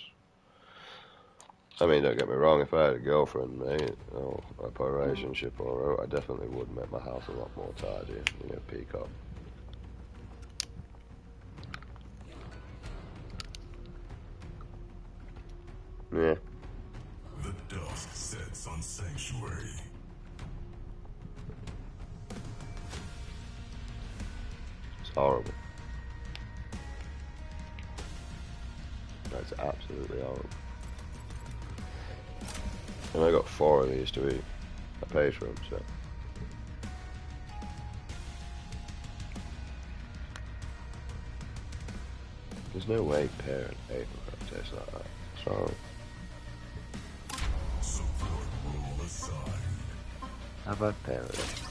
I mean, don't get me wrong, if I had a girlfriend, mate, or a relationship or I definitely would make my house a lot more tidy, you know, peacock. Yeah. The dust sets on Sanctuary. It's horrible. That's absolutely horrible. And I got 4 of these to eat. I paid for them, so. There's no way pear and apricot taste like that. It's horrible. Support rule assigned. I've had pear and apricot.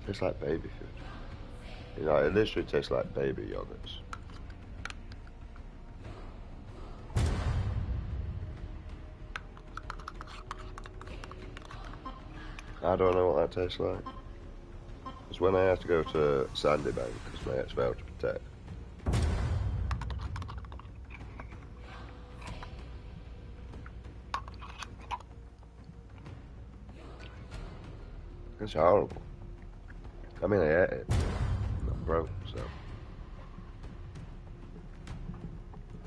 It's like baby food. You know, it literally tastes like baby yogurts. I don't know what that tastes like. It's when I had to go to Sandy Bank because my ex failed to protect. It's horrible. I mean, I ate it. I'm broke, so.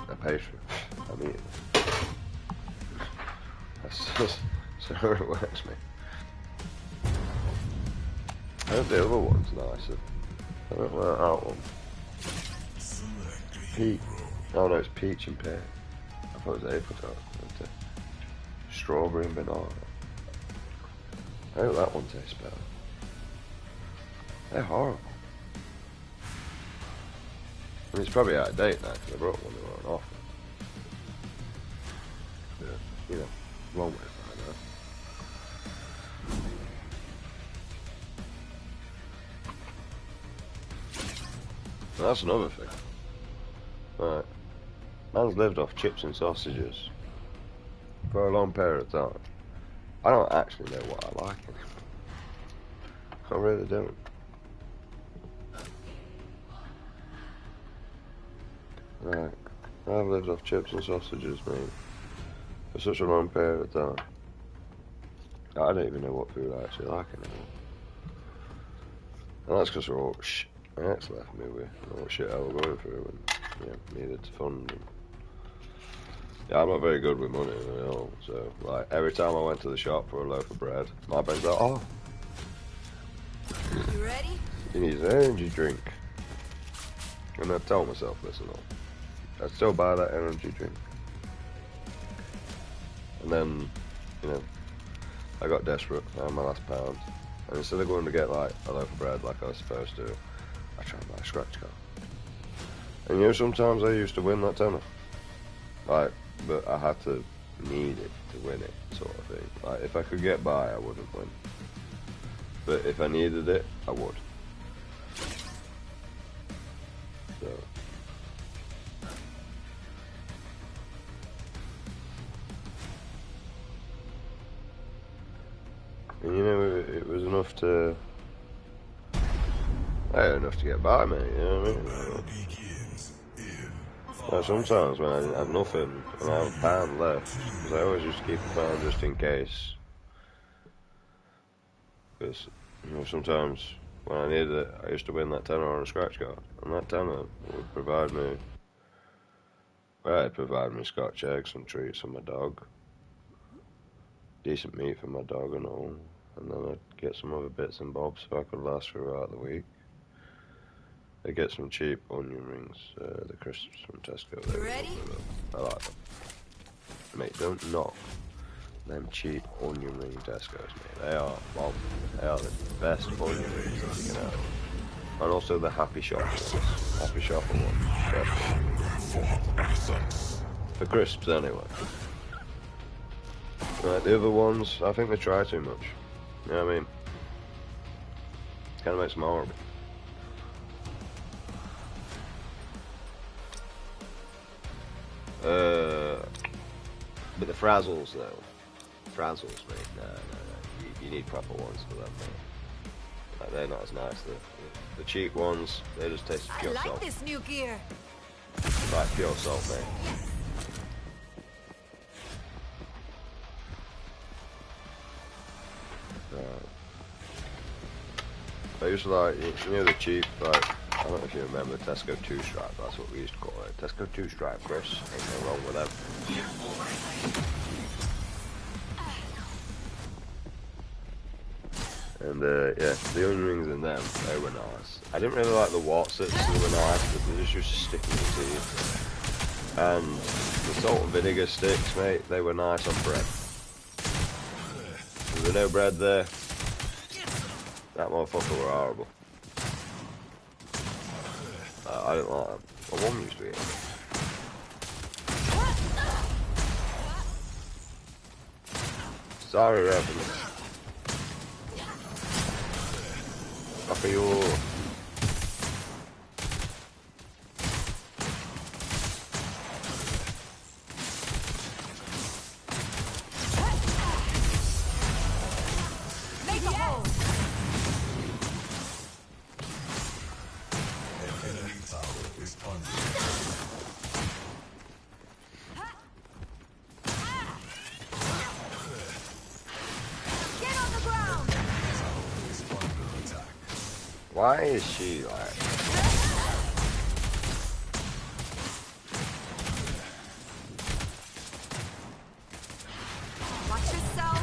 I paid for it. I mean, that's just so it works, me. I hope the other one's nicer. I don't like that one. Peach. Oh no, it's peach and pear. I thought it was apricot. Strawberry and banana. I hope that one tastes better. They're horrible. I mean, it's probably out of date now because I brought one that were on offer. Yeah, you know, long way from now. And that's another thing. Right. Man's lived off chips and sausages for a long period of time. I don't actually know what I like anymore. I really don't. Right. I've lived off chips and sausages, mate, for such a long period of time. I don't even know what food I actually like anymore. And that's because of all shit my ex left me with, all the shit I was going through and, you know, needed to fund. And yeah, I'm not very good with money at all, so, like, every time I went to the shop for a loaf of bread, my brain's like, oh, You ready? you need an energy drink. And I tell myself this and all. I'd still buy that energy drink. And then, you know, I got desperate. I had my last pound. And instead of going to get, like, a loaf of bread like I was supposed to, I tried to buy a scratch card. And, you know, sometimes I used to win that tenner. Like, but I had to need it to win it, sort of thing. Like, if I could get by, I wouldn't win. But if I needed it, I would. So. And you know, it was enough to... I had enough to get by, mate, you know what I mean? Like, sometimes when I have nothing and I have a pound left, because I always used to keep a pound just in case. Because, you know, sometimes when I needed it, I used to win that tenner on a scratch card, and that tenner would provide me, well, it'd provide me scotch eggs, some treats for my dog, decent meat for my dog and all, and then I'd get some other bits and bobs so I could last throughout the week. I get some cheap onion rings, the crisps from Tesco. You ready? I like them. Mate, don't knock them cheap onion ring Tesco's, mate. They are bomb. They are the best onion rings that you can have. And also the Happy Shopper ones. Happy Shopper ones. For crisps, anyway. Right, the other ones, I think they try too much. You know what I mean? Kind of makes them horrible. But the Frazzles though, Frazzles, mate, no, you need proper ones for them, mate. Like, they're not as nice. The cheap ones, they just taste I pure like salt. this new gear. Like pure salt, mate. I used to like, you know, the cheap, like, I don't know if you remember Tesco 2-stripe, that's what we used to call it. Tesco 2-stripe, Chris, ain't no wrong with them. And yeah, the onion rings in them, they were nice. I didn't really like the Watsits, they were nice, but they just used to stick in the teeth. And the salt and vinegar sticks, mate, they were nice on bread. There was no bread there. That motherfucker were horrible. I didn't like them. My mum used to eat them. Sorry, Reverend. Fuck you. Make a hole. Get on the ground. Why is she like... Watch yourself.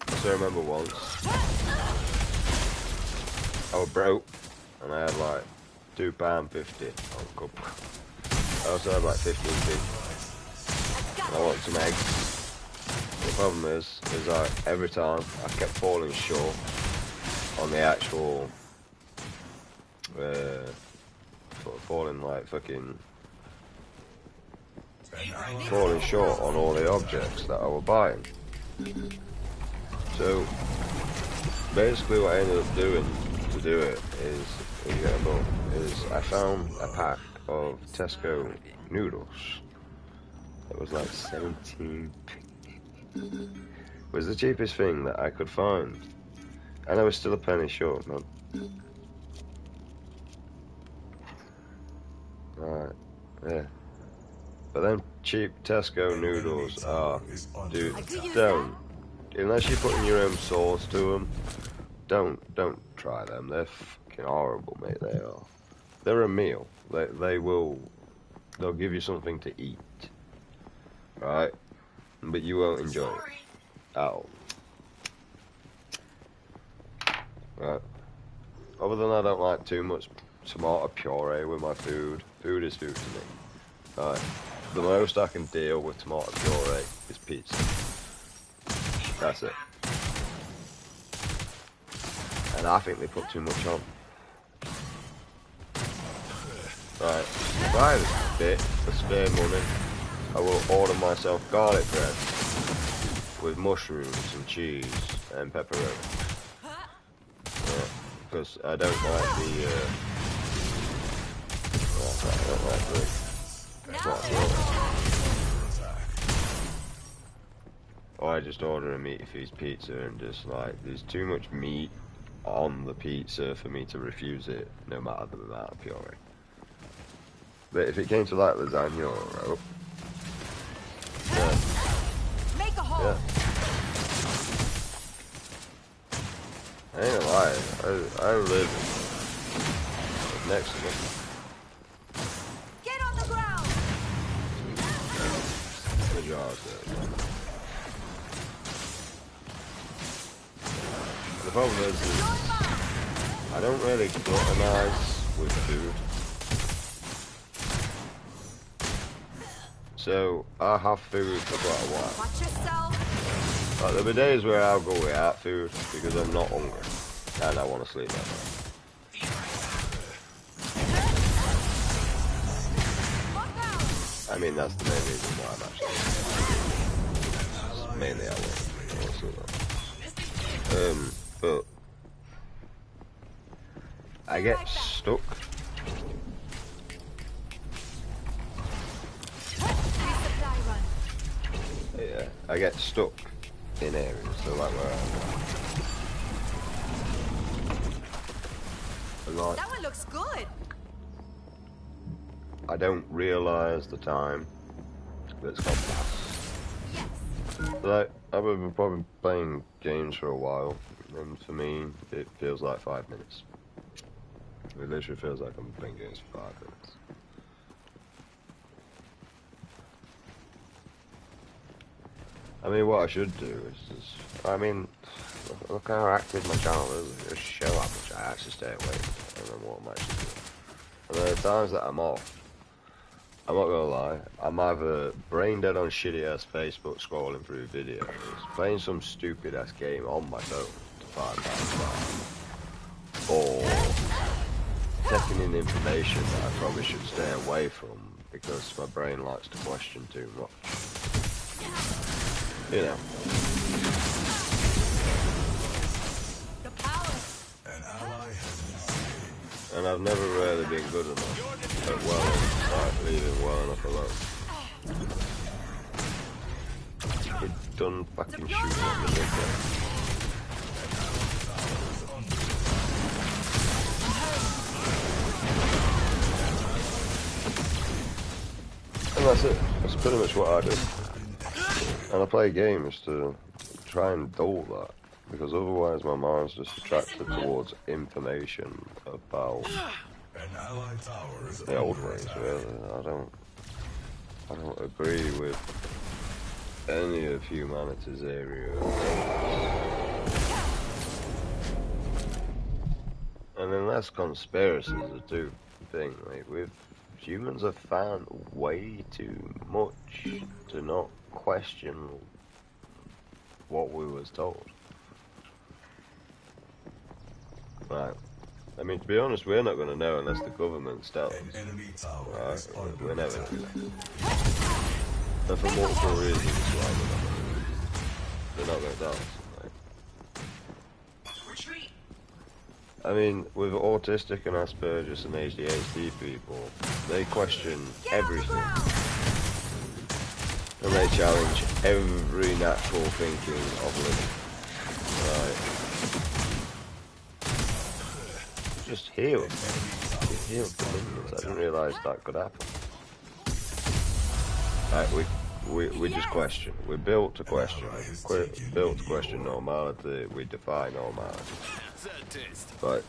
I still remember once I was broke and I had like £2.50 on cup. I also had like 15p. And I wanted some eggs. The problem is like every time I kept falling short on the actual falling like fucking falling short on all the objects that I was buying. So basically what I ended up doing to do it is, you get a book, is I found a pack of Tesco noodles. It was like 17p. It was the cheapest thing that I could find. And I was still a penny short, man. Right, yeah. But them cheap Tesco noodles are, dude, don't. Unless you're putting your own sauce to them, don't try them. They're fucking horrible, mate. They are. They're a meal. They'll give you something to eat, right? But you won't enjoy it at all. Right. Other than I don't like too much tomato puree with my food. Food is food to me. Right. The most I can deal with tomato puree is pizza. That's it. And I think they put too much on. Right, if I have a bit of spare money, I will order myself garlic bread with mushrooms and cheese and pepperoni. Because I don't like the I don't like the or I just order a meaty feast pizza and just like there's too much meat on the pizza for me to refuse it, no matter the amount of puree. But if it came to like lasagna or rope, Make a hole. yeah. I ain't gonna lie, I live next to them. Get on the ground. The jars there. The problem is I don't really gluttonize with food. So I have food for quite a while. Watch yourself. Like, there'll be days where I'll go without food because I'm not hungry and I want to sleep that night. I mean, that's the main reason why I'm actually mainly I want to sleep that. But I get stuck. Resupply run. Yeah, I get stuck in areas, so like where I'm like, That one looks good. I don't realise the time that's gone past. Yes. Like, I've been probably playing games for a while, and for me, it feels like 5 minutes. It literally feels like I'm playing games for 5 minutes. I mean, what I should do is just, I mean, look how active my channel is. Just show how much I actually stay awake and then what I'm actually doing. And there are times that I'm off. I'm not gonna lie, I'm either brain dead on shitty ass Facebook scrolling through videos, playing some stupid ass game on my phone to find out, or taking in information that I probably should stay away from because my brain likes to question too much. You know. The power. An ally has been slain. And I've never really been good enough at leaving well enough alone. You're done fucking shooting at me, okay? And that's it. That's pretty much what I do. And I play games to try and dull that. Because otherwise my mind's just attracted towards information about An allied tower is the old under ways, attack. really. I don't agree with any of humanity's area. And unless conspiracies are too thing, like humans have found way too much to not question what we was told. Right. I mean, to be honest, we're not going to know unless the government tells us. An enemy tower Right? is under We're never attack. going to know. And for multiple reasons, why they're not going to tell us. Right? Retreat. I mean, with autistic and Asperger's and ADHD people, they question everything. And they challenge every natural thinking of living. Right. Just healed. You healed the minions. I didn't realise that could happen. Right, we just question. We're built to question. We're built to question normality. We defy normality. Right.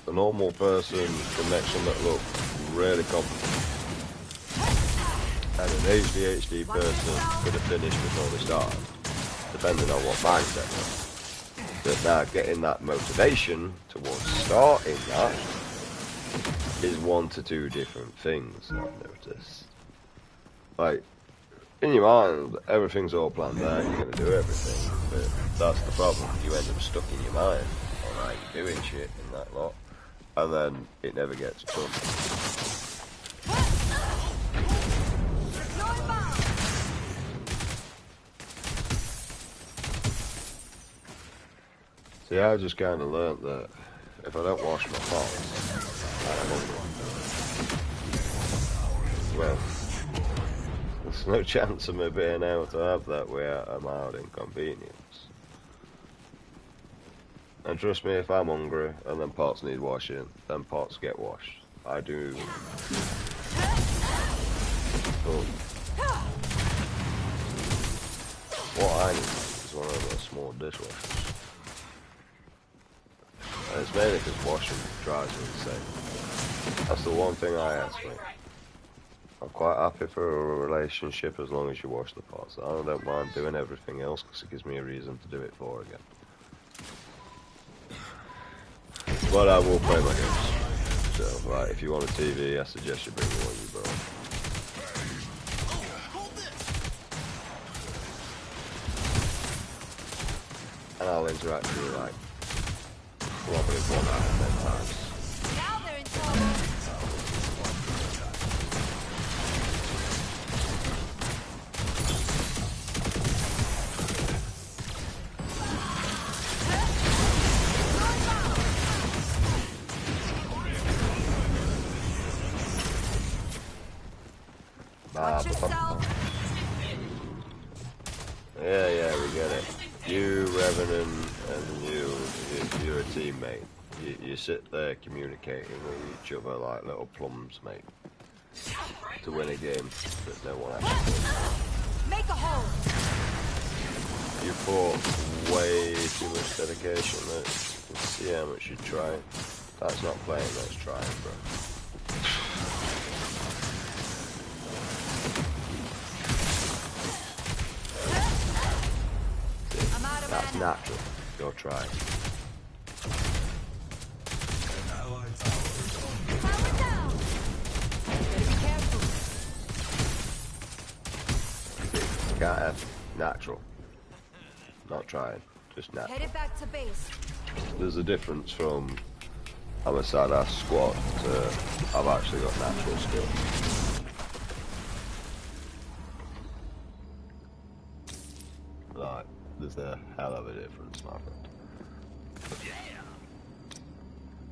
A normal person can make something look really complicated. And an ADHD person could have finished before they started, depending on what mindset they're in. But now getting that motivation towards starting that is 1 to 2 different things, I've noticed. Like, In your mind, everything's all planned out, you're going to do everything, but that's the problem. You end up stuck in your mind. Alright, you're doing shit and that lot, and then it never gets done. See, I just kind of learnt that if I don't wash my pots, I'm hungry. Well, there's no chance of me being able to have that without a mild inconvenience. And trust me, if I'm hungry and then pots need washing, then pots get washed. I do. But what I need is one of those small dishwashers. And it's mainly because washing drives me insane. That's the one thing I ask for. I'm quite happy for a relationship as long as you wash the pots. I don't mind doing everything else because it gives me a reason to do it for again. But I will play my games. So, right, if you want a TV, I suggest you bring the one you brought. And I'll interact with you like probably 1 out of 10 times. Now they're in trouble. Watch yourself. Yeah, we get it. You, Revenant, and you're a teammate. You sit there communicating with each other like little plums, mate. To win a game that no one actually wins. Make a hole. You put way too much dedication, mate. You can see how much you try. That's not playing, that's trying, bro. That's natural. You're trying. Power down. Better be careful. You can't have natural. Not trying. Just natural. Headed back to base. There's a difference from I'm a sad ass squad to I've actually got natural skill. Like, there's a hell of a difference, my friend.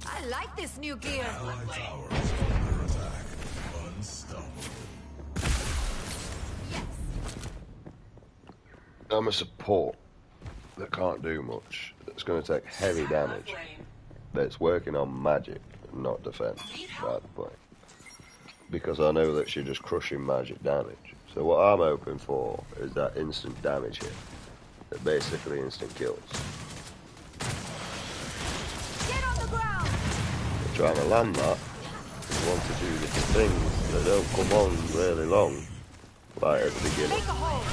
I like this new gear. Allied tower is under attack. Unstoppable. Yes. I'm a support that can't do much. It's going to take heavy damage. That's working on magic, not defense, by the point. Because I know that she's just crushing magic damage. So what I'm hoping for is that instant damage hit. That basically instant kills. Get on the ground. You're trying to land that. You want to do different things that don't come on really long. Like at the beginning. Make a hole.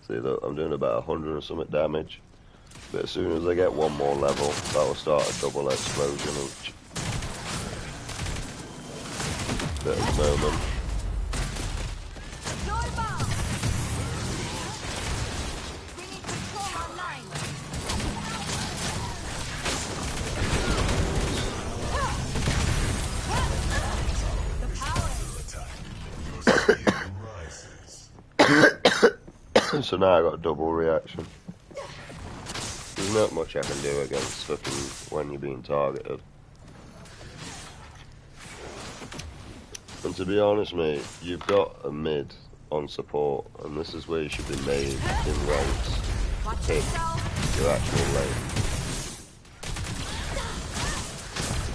See, look, I'm doing about 100 and something damage. But as soon as I get one more level, that will start a double explosion each. But at the moment, Deploy bomb. Bringing control online. The power. so now I got a double reaction. There's not much I can do against fucking when you're being targeted. And to be honest, mate, you've got a mid on support, and this is where you should be made in ranks to pick your actual lane.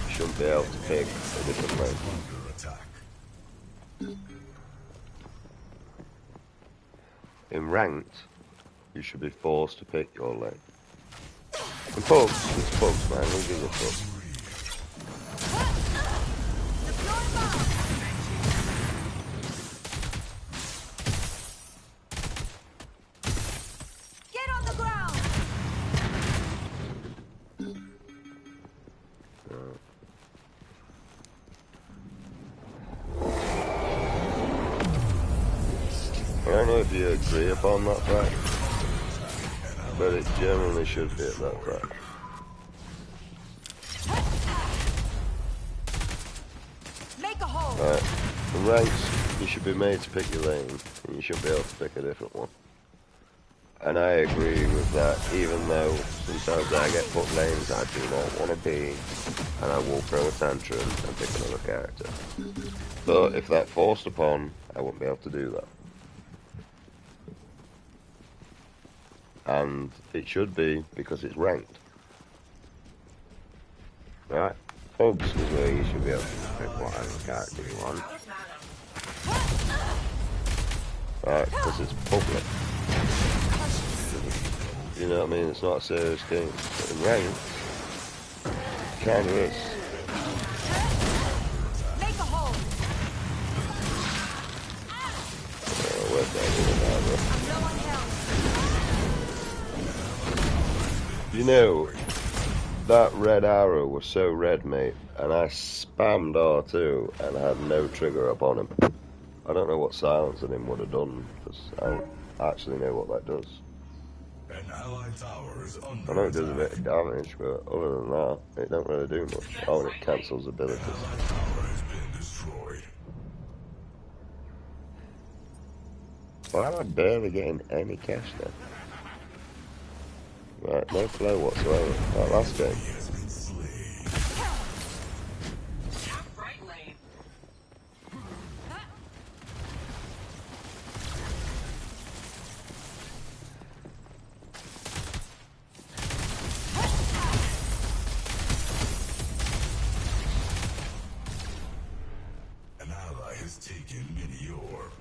You shouldn't be able to pick a different lane. Under attack. In ranked, you should be forced to pick your lane. And pugs, it's pugs, man, who gives a fuck? Deploy bomb. Get on the ground. if you agree upon that fact, but it generally should be at that fact. Make a hole. Right. In ranks, you should be made to pick your lane, and you should be able to pick a different one. And I agree with that, even though sometimes I get put lanes I do not want to be, and I will throw a tantrum and pick another character. But if that's forced upon, I won't be able to do that. And it should be because it's ranked. Right? Hubs is where you should be able to pick whatever character you want. Right, because it's public. You know what I mean? It's not a serious game. But in ranked, it kind of is. Make a hole. Where's that doing now, bro? I'm low on health. You know, that red arrow was so red, mate, and I spammed R2 and I had no trigger upon him. I don't know what silencing him would have done, because I don't actually know what that does. An allied tower is under I know it does a bit of damage, but other than that, it don't really do much. Oh, and it cancels abilities. allied tower has been destroyed. Why am I barely getting any cash then? Right, no flow whatsoever. Like last game. He has been slain. Attack right lane. An ally has taken mini orb.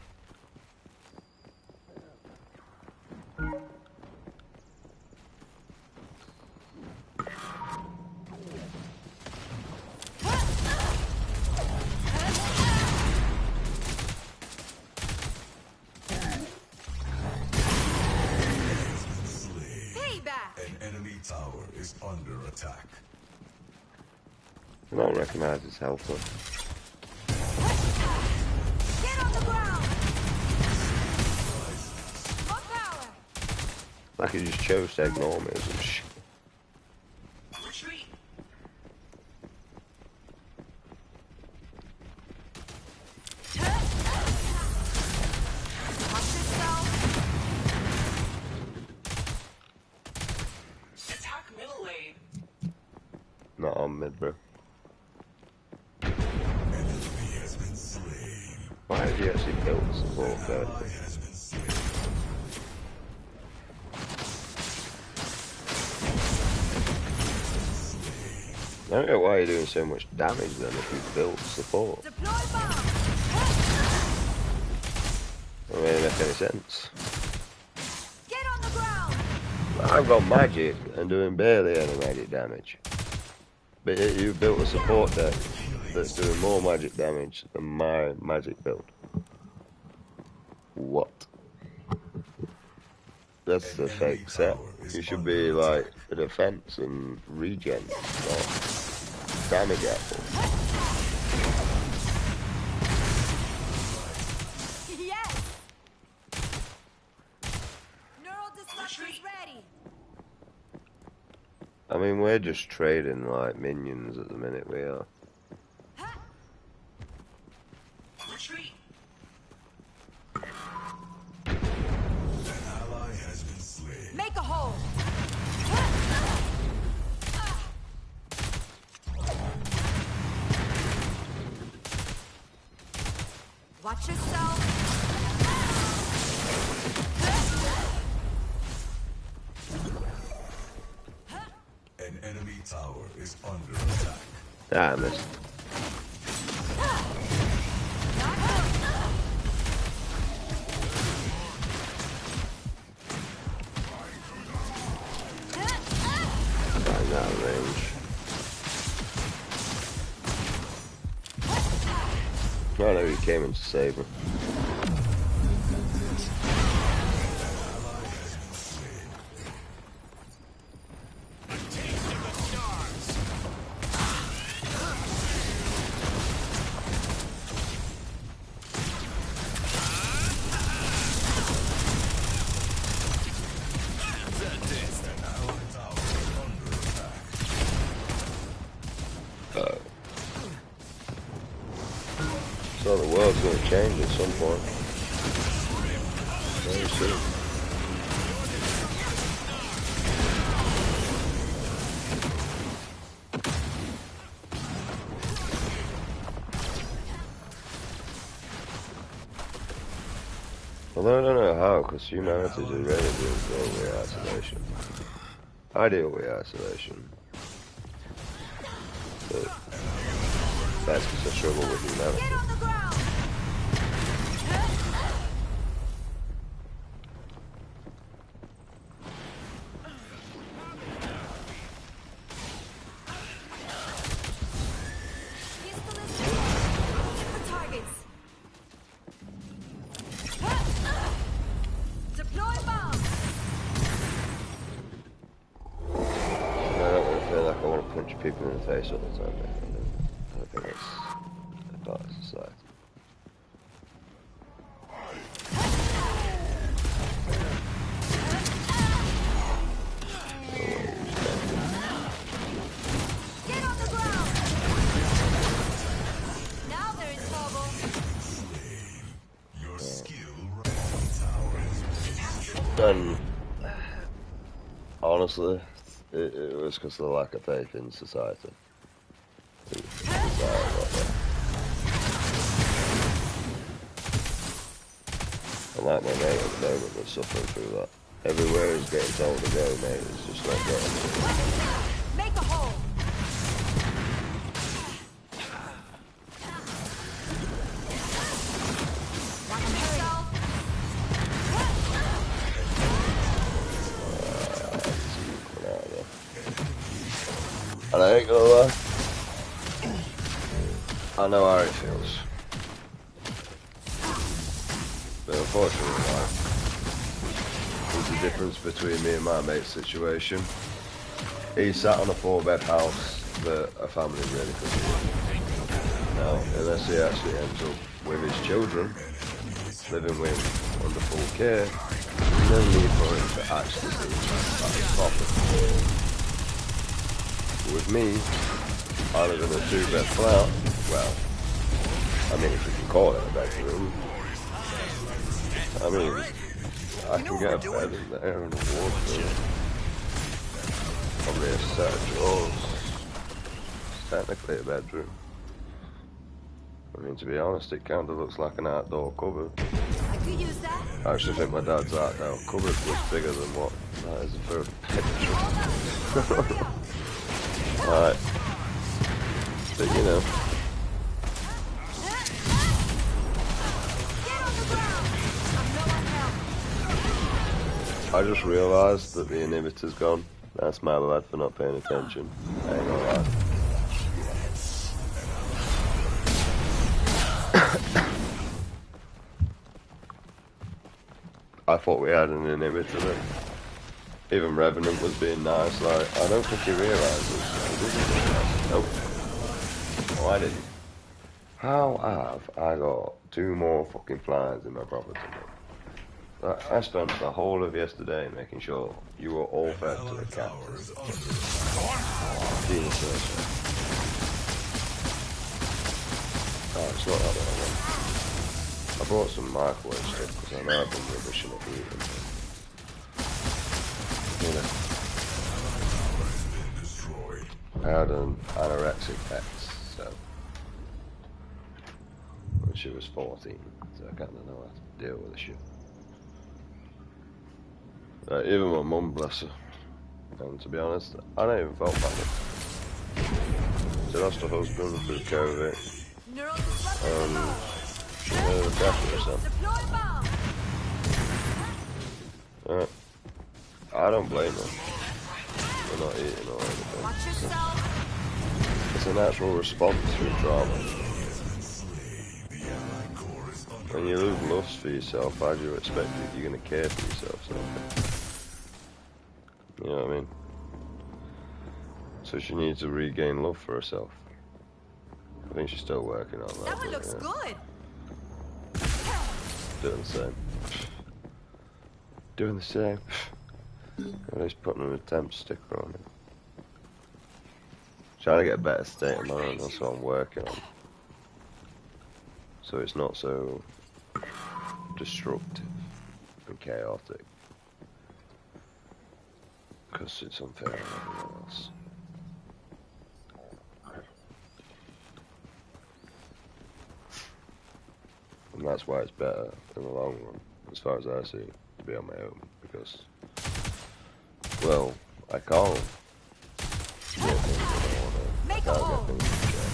Payback. An enemy tower is under attack. I don't recognise his health though. Get on the ground. More power. Like he just chose to ignore me or some shit. Retreat. Watch yourself. Attack middle lane. Not on mid, bro. An enemy has been slain. Why have you actually built the support An there? ally has been slain. I don't know why you're doing so much damage then if you built support. Deploy bomb. Doesn't really make any sense. Get on the ground. I've got magic and doing barely any magic damage. But yet you built a support deck that's doing more magic damage than my magic build. What? That's the fake set. You should be like a defense and regen, not damage apple. Yes. Neural disruptor's ready. I mean, we're just trading like minions at the minute, we are. Retreat. An ally has been slain. Make a hole. Watch yourself. An enemy tower is under attack. Ah, I missed. Find that range. Oh no, he came in to save me. So the world's going to change at some point. Very soon. Although I don't know how, because humanity is really doing deal with isolation. I deal with isolation. But that's because I struggle with Get humanity. on the ground! Pistol is ready. Hit the targets. Deploy bomb! I don't really feel like I want to punch people in the face all the time, mate. I don't think that's a part of society. Get on the ground! Now they're in trouble. Your skill tower has been And honestly, it was because of the lack of faith in society. It's all about that. And like my mate at the moment that's suffering through that. Everywhere he's getting told to go, mate, it's just not going. Make a hole! Watch yourself! Coming out of there. And I ain't gonna lie, I know how it feels. But unfortunately, like, there's a difference between me and my mate's situation. He sat on a 4-bed house that a family really couldn't do. Now, unless he actually ends up with his children, living with under full care, there's no need for him to actually do that properly. With me, I live in a 2-bed flat. Well, I mean, if you can call it a bedroom. I mean, I can get a bed in there and a wardrobe. Probably a set of drawers. It's technically a bedroom. I mean, to be honest, it kind of looks like an outdoor cupboard. I could use that. I actually think my dad's outdoor cupboard was bigger than what that is for a bedroom. Alright. But you know. Get on the ground! I'm low on health. I just realised that the inhibitor's gone. That's my bad for not paying attention. I ain't gonna lie. I thought we had an inhibitor then. Even Revenant was being nice, like, I don't think he realises. Nope. Why did he? How have I got 2 more fucking flies in my property? I spent the whole of yesterday making sure you were all fed to the cat. Jesus. Oh, it's not that bad. I brought some microwave stuff because I know I've been rubbishing at eating. You know. I had an anorexic ex, so when she was 14, so I kind of know how to deal with the shit. Even my mum, bless her, and to be honest, I don't even felt panic. She lost her husband through COVID. Neural disruption. She had a death of herself. Deploy bomb. I don't blame her. We're not eating or anything. Watch yourself. It's a natural response to trauma. When you lose lust for yourself, how do you expect that you're going to care for yourself? So, you know what I mean? So she needs to regain love for herself. I think she's still working on that. That one looks good. Doing the same. Doing the same. At least putting an attempt sticker on it. Trying to get a better state of mind, that's what I'm working on. so it's not so destructive and chaotic. Because it's unfair on everyone else. And that's why it's better in the long run, as far as I see it, to be on my own. Because, well, I can't get things that I want to. I can't get things in check.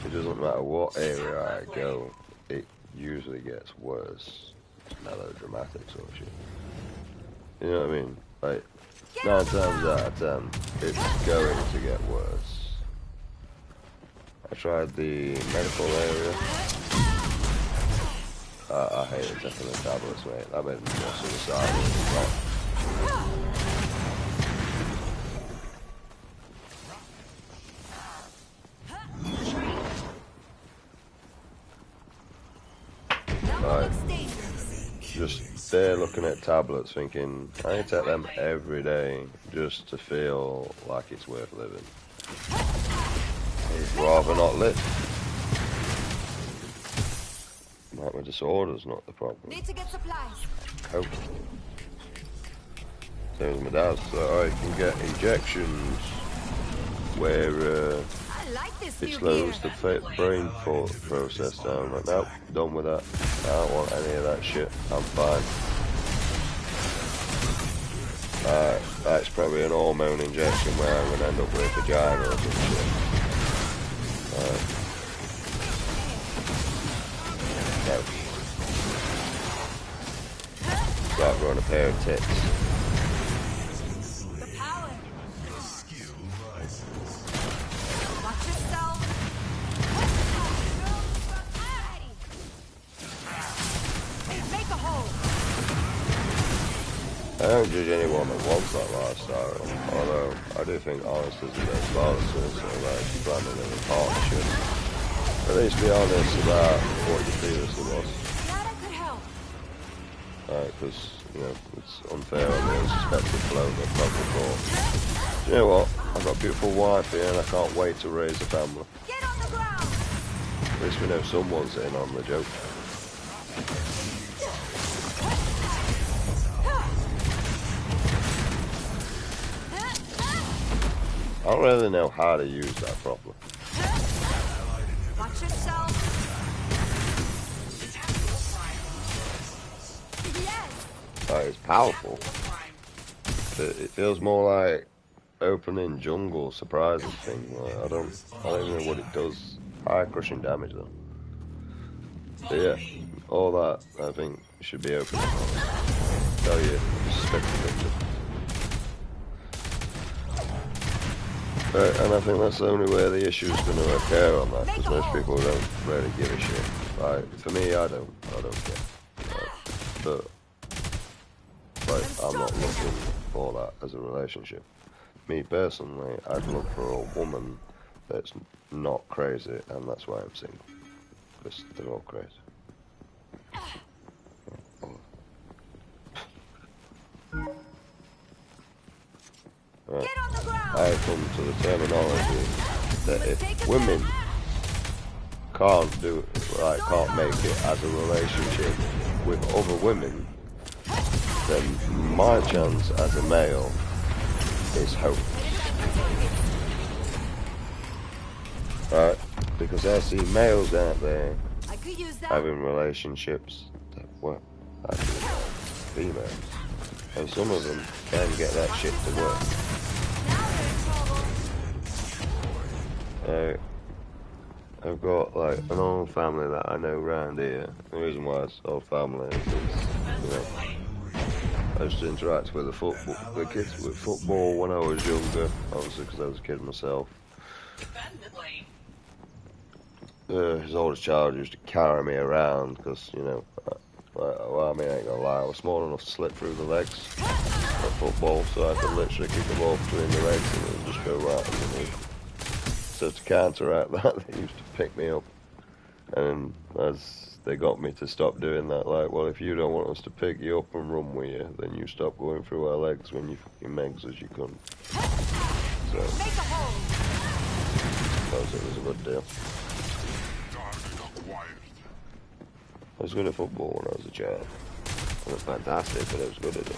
It doesn't matter what area I go, it usually gets worse. It's melodramatic sort of shit. You know what I mean? Like, 9 times out of 10, it's going to get worse. I tried the medical area. I hated taking the tablets, mate. That made me more suicidal. Right. Just there looking at tablets thinking, I need to take them every day just to feel like it's worth living. I'd rather not live. Like my disorder's not the problem. Need to get supplies. Coke. Same as my dad's. So I can get injections where I like this it new slows gear. the brain process down. Like, nope, done with that. I don't want any of that shit. I'm fine. That's probably an hormone injection where I'm going to end up with a vagina or some shit. No. Got growing a pair of tits. The power. Skill rises. Watch yourself. Make a hole. I don't judge anyone that wants that lifestyle, although I do think honest is the best policy, so like planning in a partnership. At least be honest about what you previously was. Glad I could help. Because, you know, it's unfair on the unsuspected bloke that probably thought, you know what, I've got a beautiful wife here and I can't wait to raise a family. Get on the ground. At least we know someone's in on the joke. I don't really know how to use that properly. Watch yourself. Yes. It's powerful. It feels more like opening jungle surprises thing. Like, I don't even know what it does. High crushing damage though. But yeah, all that I think should be open. Tell you, suspected victim. And I think that's the only way the issue is going to occur on that, because most people don't really give a shit. Like, for me, I don't care. But, like, I'm not looking for that as a relationship. Me personally, I'd look for a woman that's not crazy, and that's why I'm single. Because they're all crazy. Right. Get on the ground. I come to the terminology that if women can't make it as a relationship with other women, then my chance as a male is hope. Right? Because I see males out there I could use that. having relationships that were actually females. And some of them can get that shit to work. Now we're in trouble. I've got like an old family that I know around here. The reason why it's old family is, you know, I used to interact with the kids with football when I was younger, obviously because I was a kid myself. His oldest child used to carry me around because, you know, well, I mean, I ain't gonna lie, I was small enough to slip through the legs at football, so I could literally kick the ball between the legs and it would just go right underneath. So to counteract that, they used to pick me up, and as they got me to stop doing that, like, well, if you don't want us to pick you up and run with you, then you stop going through our legs when you fucking megs as you couldn't. So, Make a hole. suppose it was a good deal. Target acquired. I was good at football when I was a child. I wasn't fantastic, but I was good at it.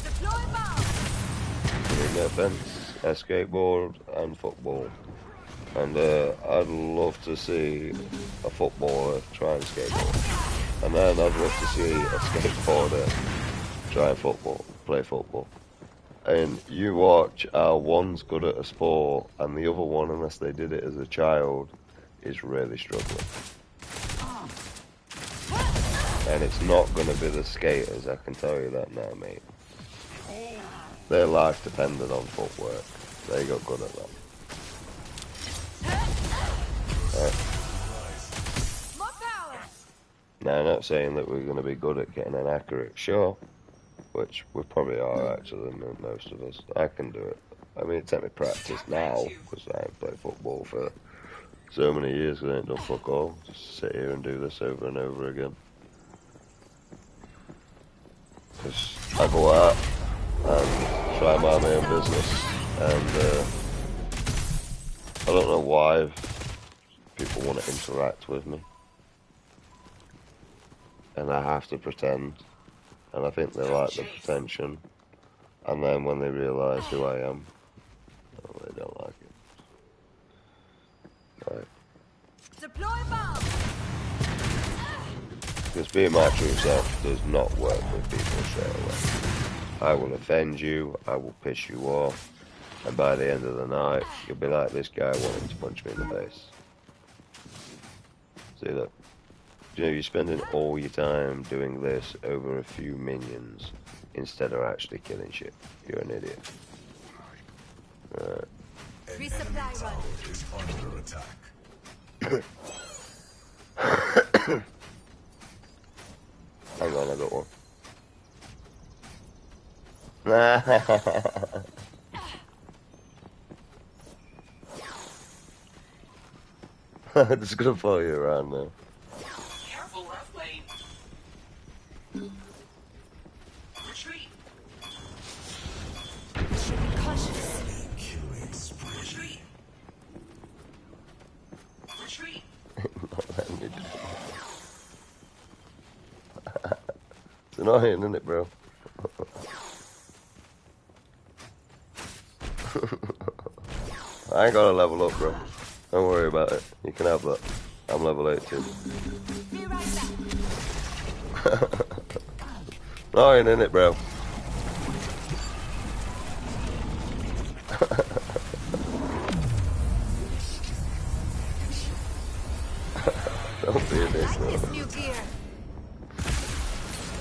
Deploy bomb. I mean, no offense, I skateboard and football. And I'd love to see a footballer try and skateboard. And then I'd love to see a skateboarder try and play football. And you watch how one's good at a sport and the other one, unless they did it as a child, is really struggling. And it's not going to be the skaters, I can tell you that now, mate. Their life depended on footwork. They got good at that. More power. Now, I'm not saying that we're going to be good at getting an accurate shot, which we probably are actually, most of us. I can do it. I mean, it takes me practice now, because I haven't played football for so many years, because I ain't done fuck all. Just sit here and do this over and over again. Because I go out and try my own business, and I don't know why people want to interact with me, and I have to pretend, and I think they like the pretension, and then when they realise who I am, oh, they don't like it. Right. Deploy bomb. Because being my true self does not work with people straight away. I will offend you, I will piss you off, and by the end of the night, you'll be like this guy wanting to punch me in the face. See that? You know, you're spending all your time doing this over a few minions instead of actually killing shit. You're an idiot. Right. Resupply run. Is under attack. Hang on, I got one. I'm just gonna follow you around now. Careful left lane. Retreat. Cautious. Killing spree. Retreat. Retreat. Not letting me do it. It's annoying, isn't it, bro? I ain't gotta level up, bro. Don't worry about it. You can have that. I'm level 18. Be right back. Annoying, isn't it, bro? Don't be a dick, Like bro. this new gear.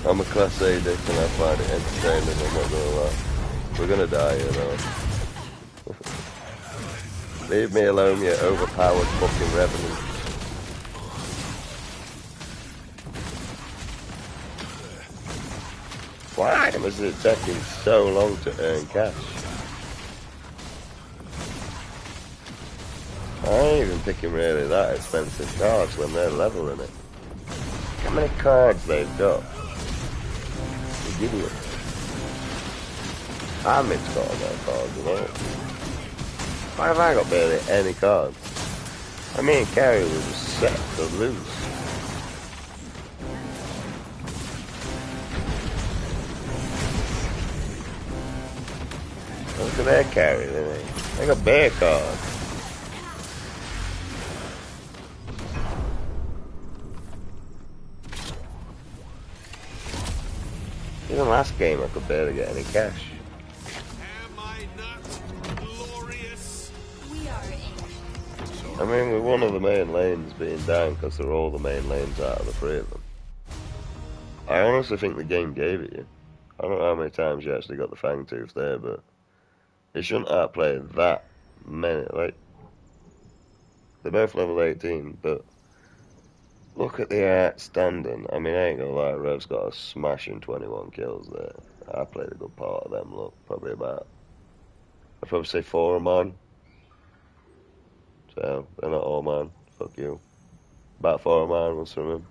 I'm a class A dick and I find it entertaining, I'm not gonna lie. We're gonna die, you know. Leave me alone, you overpowered fucking revenant. Why was it taking so long to earn cash? I ain't even picking really that expensive cards when they're leveling it. Look how many cards they've got. You idiot. Ahmed's got all their cards, you know. Why have I got barely any cards? I mean, Carrie was set to lose. Look at their carry, they got bare cards. Even last game I could barely get any cash. Am I not glorious? We are in. I mean, with one of the main lanes being down because they're all the main lanes out of the three of them. I honestly think the game gave it you. I don't know how many times you actually got the fang tooth there, but it shouldn't outplay that many. Like, they're both level 18, but look at the outstanding. I mean, I ain't gonna lie, Rev's got a smashing 21 kills there. I played a good part of them, look. Probably about, I'd probably say 4 of mine. So, they're not all mine. Fuck you. About 4 of mine was from him.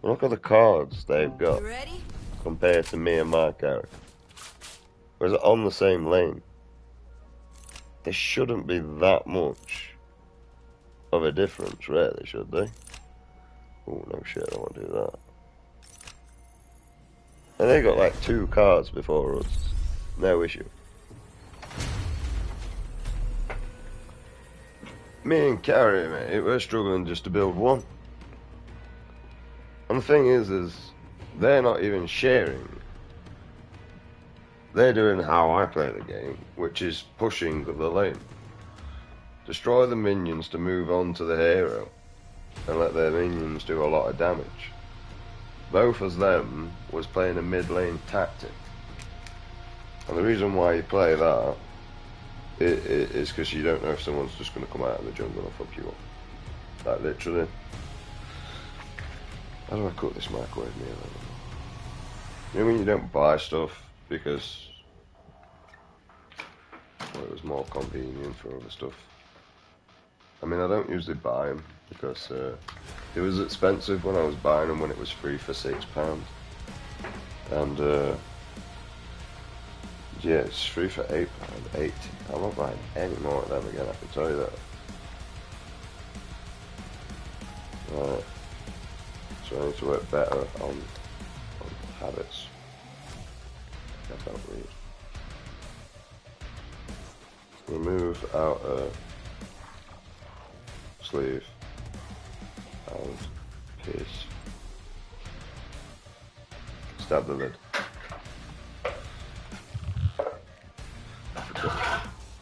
Look at the cards they've got You ready? compared to me and my character. Whereas on the same lane, there shouldn't be that much of a difference, really, should they? Oh no shit, I don't want to do that. And they got like 2 cards before us. No issue. Me and Carrie, mate, we're struggling just to build one. And the thing is they're not even sharing. They're doing how I play the game, which is pushing the lane. Destroy the minions to move on to the hero, and let their minions do a lot of damage. Both of them was playing a mid lane tactic. And the reason why you play that is because you don't know if someone's just going to come out of the jungle and fuck you up. Like literally. How do I cook this microwave meal? You know when you don't buy stuff because it was more convenient for other stuff. I mean, I don't usually buy them because it was expensive when I was buying them when it was free for £6. And yeah, it's free for £8. 8. I'm not buying any more of them again, I can tell you that. Right. So I need to work better on habits. I can't read. Remove outer sleeve and pierce. Stab the lid.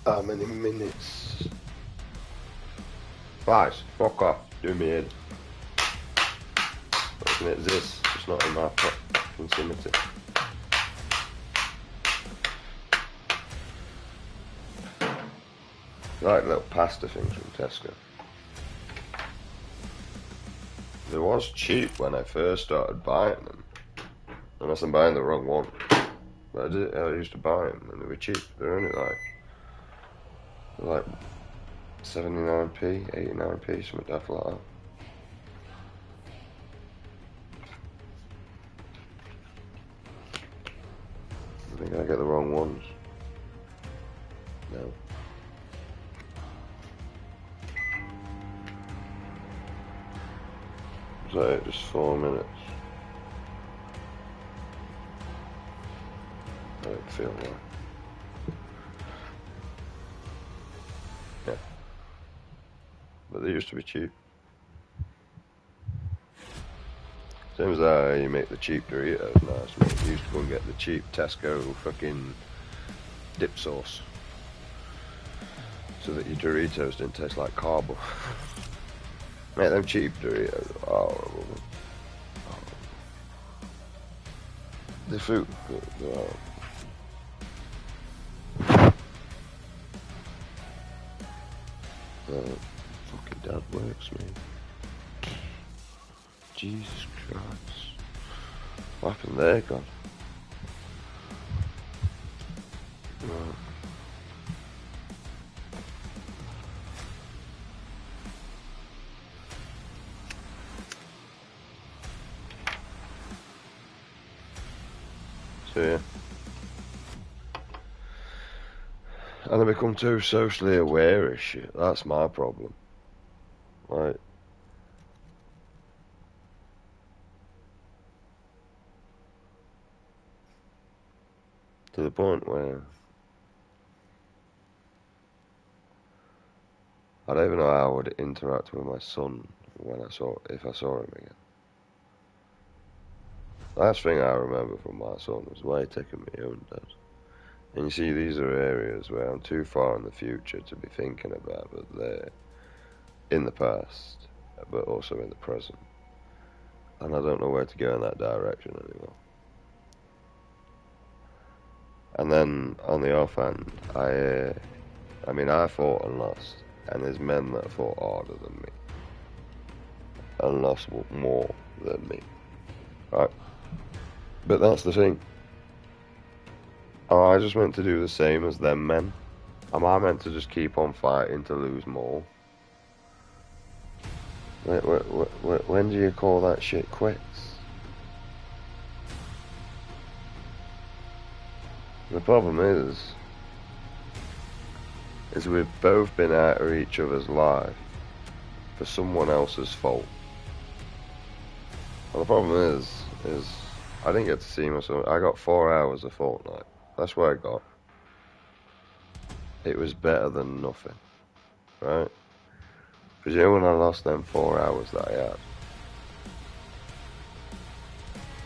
How many minutes? Guys, fuck off. Do me in. Looking at this, it's not in my proximity. Like little pasta things from Tesco. They was cheap when I first started buying them. Unless I'm buying the wrong one. But I used to buy them and they were cheap. They're only like 79p, 89p, something daft like that. I think I get the wrong ones. No. So just 4 minutes. I don't feel like. Yeah. But they used to be cheap. Same as how you make the cheap Doritos nice, mate. You used to go and get the cheap Tesco fucking dip sauce. So that your Doritos didn't taste like cardboard. Mate, them cheap Doritos are horrible. The fruit, they're horrible. Fucking dad works, man. Jesus Christ. What happened there, God? Right. So yeah. And I become too socially aware of shit. That's my problem. Like, to the point where I don't even know how I would interact with my son if I saw him again. Last thing I remember from my son was why he taking me home, Dad. And you see, these are areas where I'm too far in the future to be thinking about, but they're in the past, but also in the present. And I don't know where to go in that direction anymore. And then, on the off hand, I mean, I fought and lost, and there's men that fought harder than me, and lost more than me, right? But that's the thing. Am I just meant to do the same as them men? Am I meant to just keep on fighting to lose more? When do you call that shit quits? The problem is we've both been out of each other's life for someone else's fault. Well, the problem is I didn't get to see myself. I got 4 hours of Fortnite. That's what I got. It was better than nothing, right? Because you know when I lost them 4 hours that I had,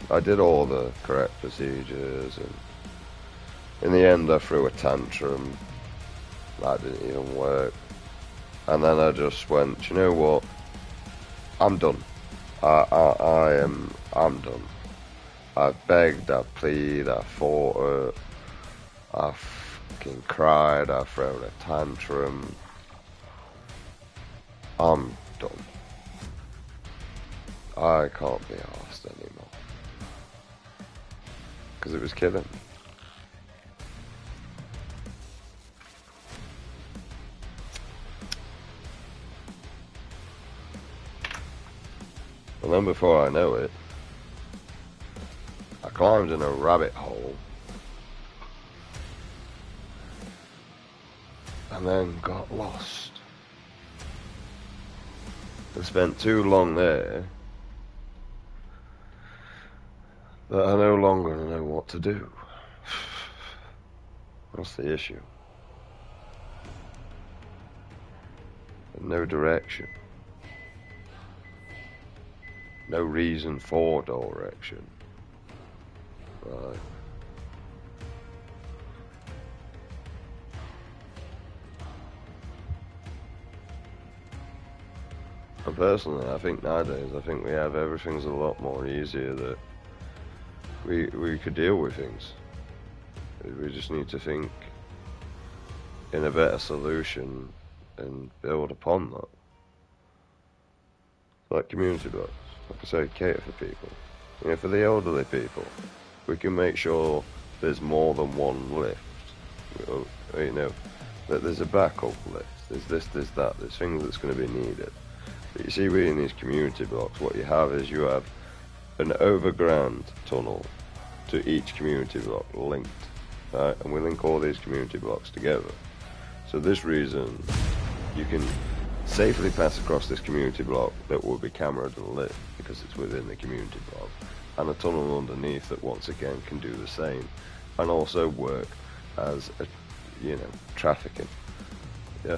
I did all the correct procedures, and in the end I threw a tantrum. That didn't even work. And then I just went, you know what? I'm done. I'm done. I've begged, I've pleaded, I've fought it, I've fucking cried, I've thrown a tantrum. I'm done. I can't be arsed anymore. Because it was killing me. And then before I know it, I climbed in a rabbit hole and then got lost. I spent too long there that I no longer know what to do. That's the issue. No direction. No reason for direction. Right. And personally, I think nowadays, I think we have everything's a lot more easier that we could deal with things. We just need to think in a better solution and build upon that. Like community blocks, like I say, cater for people. You know, for the elderly people, we can make sure there's more than one lift. You know, that there's a backup lift. There's this, there's that. There's things that's going to be needed. But you see, in these community blocks, what you have is you have an overground tunnel to each community block linked, right? And we link all these community blocks together. So this reason, you can safely pass across this community block that will be cameraed and lit because it's within the community block, and a tunnel underneath that once again can do the same, and also work as a, you know, trafficking. Yeah.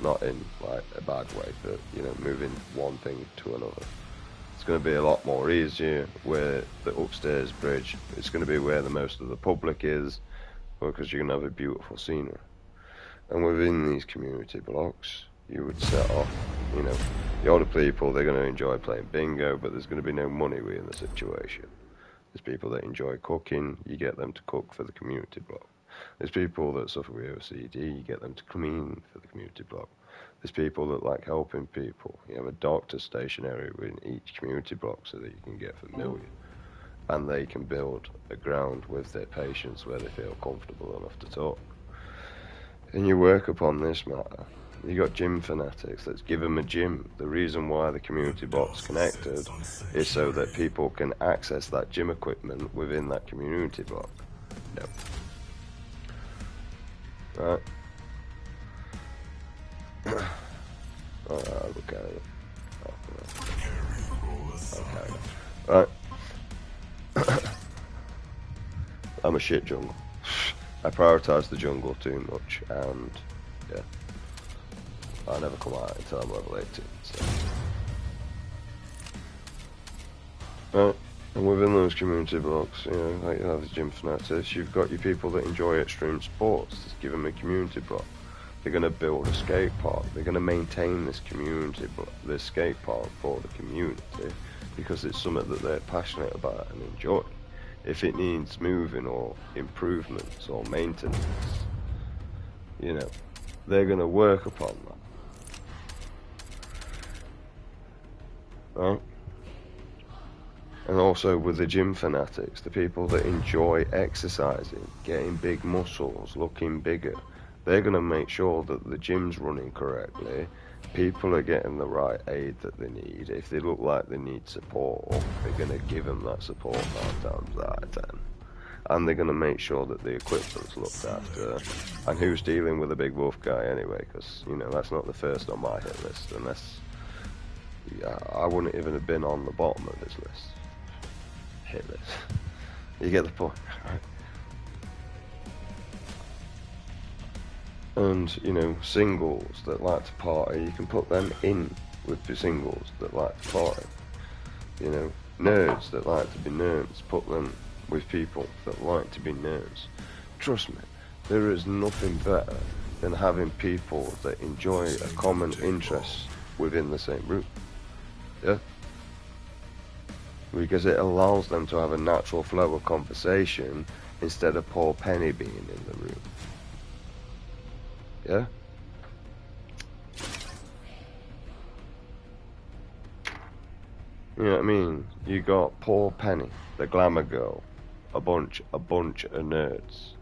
Not in like a bad way, but you know, moving one thing to another. It's going to be a lot more easier where the upstairs bridge, it's going to be where the most of the public is, because you're going to have a beautiful scenery. And within these community blocks, you would set off, you know, the older people, they're going to enjoy playing bingo, but there's going to be no money in the situation. There's people that enjoy cooking, you get them to cook for the community block. There's people that suffer with OCD, you get them to clean for the community block. There's people that like helping people. You have a doctor stationary within each community block so that you can get familiar. And they can build a ground with their patients where they feel comfortable enough to talk. And you work upon this matter. You got gym fanatics, let's give them a gym. The reason why the community block's connected is so that people can access that gym equipment within that community block. Yep. Right. Alright, look at it. Okay. Right. I'm a shit jungle. I prioritise the jungle too much, and yeah, I never come out until I'm level 18. So. Right. And within those community blocks, you know, like you have the gym fanatics, you've got your people that enjoy extreme sports. Just give them a community block. They're going to build a skate park. They're going to maintain this community block, this skate park for the community, because it's something that they're passionate about and enjoy. If it needs moving or improvements or maintenance, you know, they're going to work upon that. Right? And also with the gym fanatics, the people that enjoy exercising, getting big muscles, looking bigger, they're going to make sure that the gym's running correctly, people are getting the right aid that they need. If they look like they need support, they're going to give them that support 9 times out of 10. And they're going to make sure that the equipment's looked after. And who's dealing with a big wolf guy anyway, because, you know, that's not the first on my hit list, unless I wouldn't even have been on the bottom of his list. Hit list. You get the point, right? And, you know, singles that like to party, you can put them in with the singles that like to party. You know, nerds that like to be nerds, put them with people that like to be nerds. Trust me, there is nothing better than having people that enjoy a common interest within the same group. Yeah? Because it allows them to have a natural flow of conversation instead of poor Penny being in the room. Yeah? You know what I mean? You got poor Penny, the glamour girl, a bunch of nerds.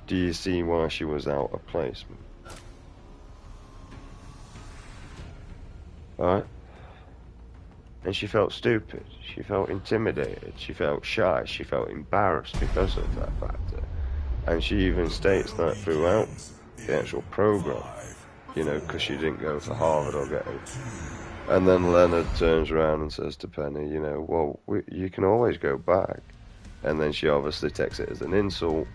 Do you see why she was out of place? Right? And she felt stupid, she felt intimidated, she felt shy, she felt embarrassed because of that factor. And she even states that throughout the actual program, you know, because she didn't go to Harvard or get it. And then Leonard turns around and says to Penny, you know, well, you can always go back. And then she obviously takes it as an insult.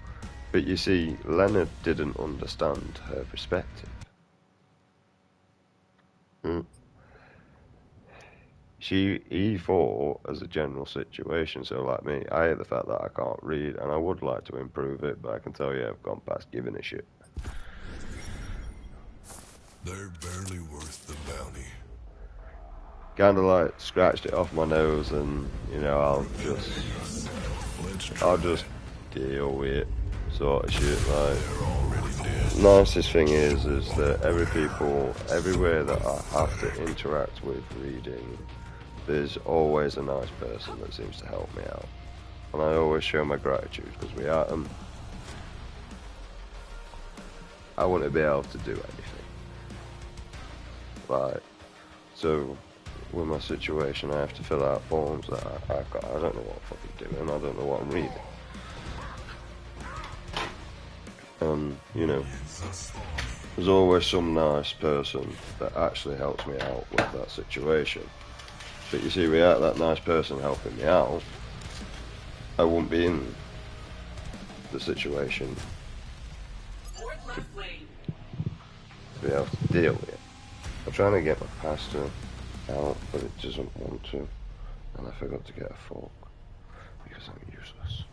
But you see, Leonard didn't understand her perspective. He thought as a general situation, so like me, I hate the fact that I can't read, and I would like to improve it, but I can tell you I've gone past giving a shit. They're barely worth the bounty. Kind of like scratched it off my nose, and you know, I'll just deal with it, sort of shit. Like, nicest thing is that everywhere that I have to interact with reading, there's always a nice person that seems to help me out, and I always show my gratitude because without them, I wouldn't be able to do anything. Like, so with my situation, I have to fill out forms that I don't know what I'm fucking doing. I don't know what I'm reading. You know, there's always some nice person that actually helps me out with that situation. But you see, without that nice person helping me out, I wouldn't be in the situation to be able to deal with it. I'm trying to get my pasta out, but it doesn't want to, and I forgot to get a fork because I'm useless.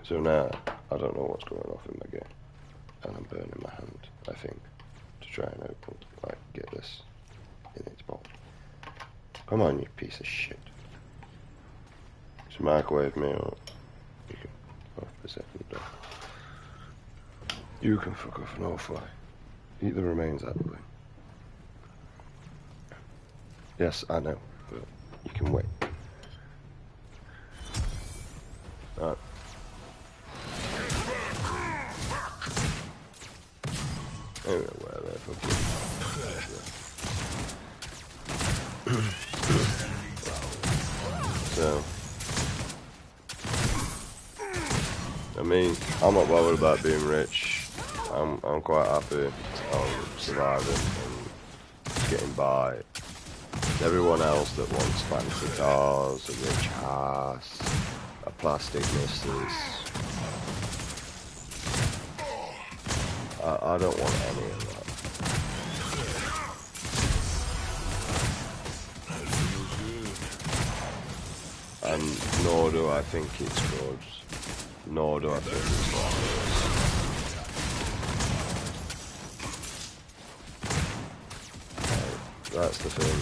So now I don't know what's going off in my game, and I'm burning my hand, I think, to try and open, like, get this in its bowl. Come on, you piece of shit. Just microwave me, or you can off the second door. You can fuck off, no fly. Eat the remains happily. Yes, I know, but you can wait. Alright. Anyway, whatever, fuck you. So, I mean, I'm not bothered about being rich. I'm quite happy surviving and getting by. Everyone else that wants fancy cars, a rich house, a plastic missus, I don't want any of that. And nor do I think it's good. Nor do I think it's right. That's the thing.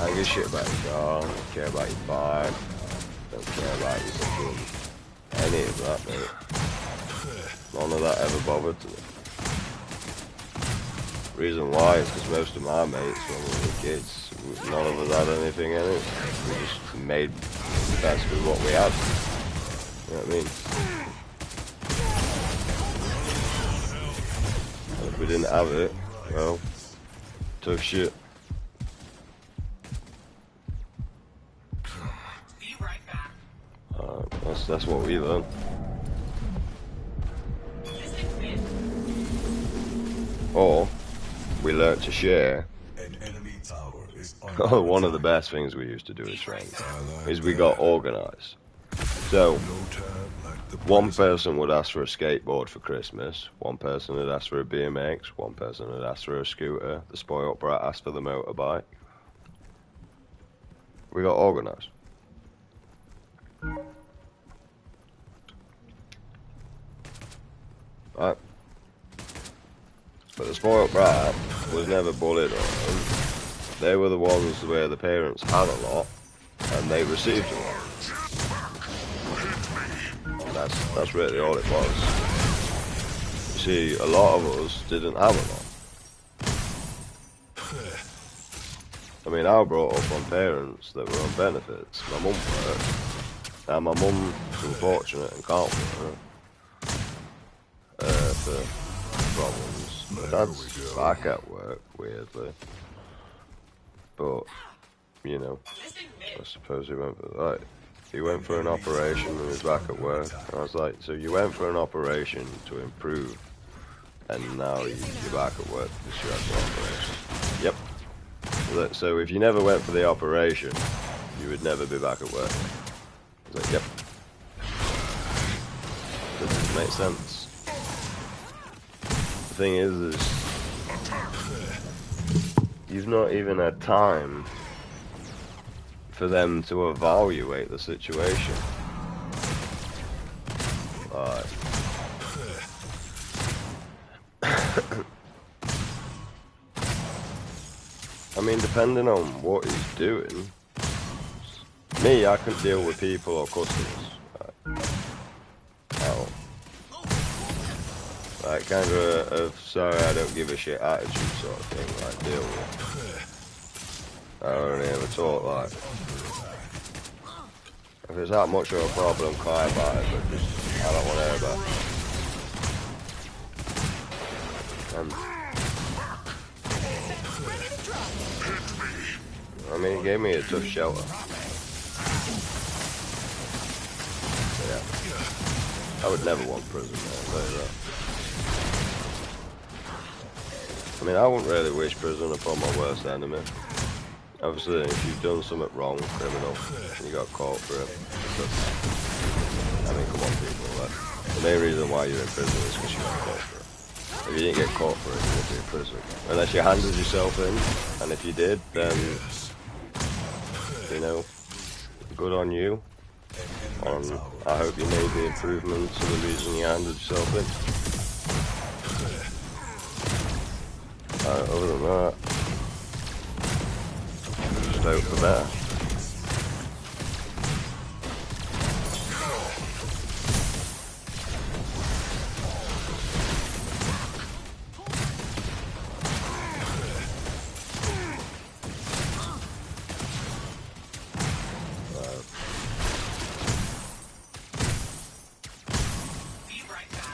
I don't give a shit about your car, I don't care about your bike, I don't care about your fucking any of that, mate. None of that ever bothered to me. Reason why is because most of my mates, when we were kids, none of us had anything in it. We just made the best with what we had. You know what I mean? And if we didn't have it, well, tough shit. Be right back. That's what we learned. Or we learn to share. An enemy tower is under Oh, one of the attack. best things we used to do as friends I like is we got that. organised. So, No time like the one present. person would ask for a skateboard for Christmas, one person would ask for a BMX, one person would ask for a scooter, the spoiled brat asked for the motorbike. We got organised. Right. But the spoiled brat was never bullied on them. They were the ones where the parents had a lot and they received a lot. That's really all it was. You see, a lot of us didn't have a lot. I mean, I was brought up on parents that were on benefits. My mum worked, and my mum's unfortunate and can't work for problems. My dad's back at work, weirdly. But, you know, I suppose he went for that. He went for an operation and was back at work. And I was like, so you went for an operation to improve, and now you're back at work because you had the operation. Yep. So if you never went for the operation, you would never be back at work. I was like, yep. Doesn't make sense. The thing is you've not even had time for them to evaluate the situation. I mean, depending on what he's doing, me, I can deal with people or customers. Like, kind of sorry, I don't give a shit attitude sort of thing, like, deal with. I don't ever talk like. If it's that much of a problem, cry about it, but just, I don't want to hear about it. I mean, he gave me a tough shelter. So, yeah. I would never want prison, man, I'll tell you that. I mean, I wouldn't really wish prison upon my worst enemy. Obviously, if you've done something wrong, criminal, and you got caught for it, I mean, come on, people. Like, the main reason why you're in prison is because you got caught for it. If you didn't get caught for it, you wouldn't be in prison. Unless you handed yourself in, and if you did, then, you know, good on you. I hope you made the improvements to the reason you handed yourself in. Other than that, just hope for better. Be right back.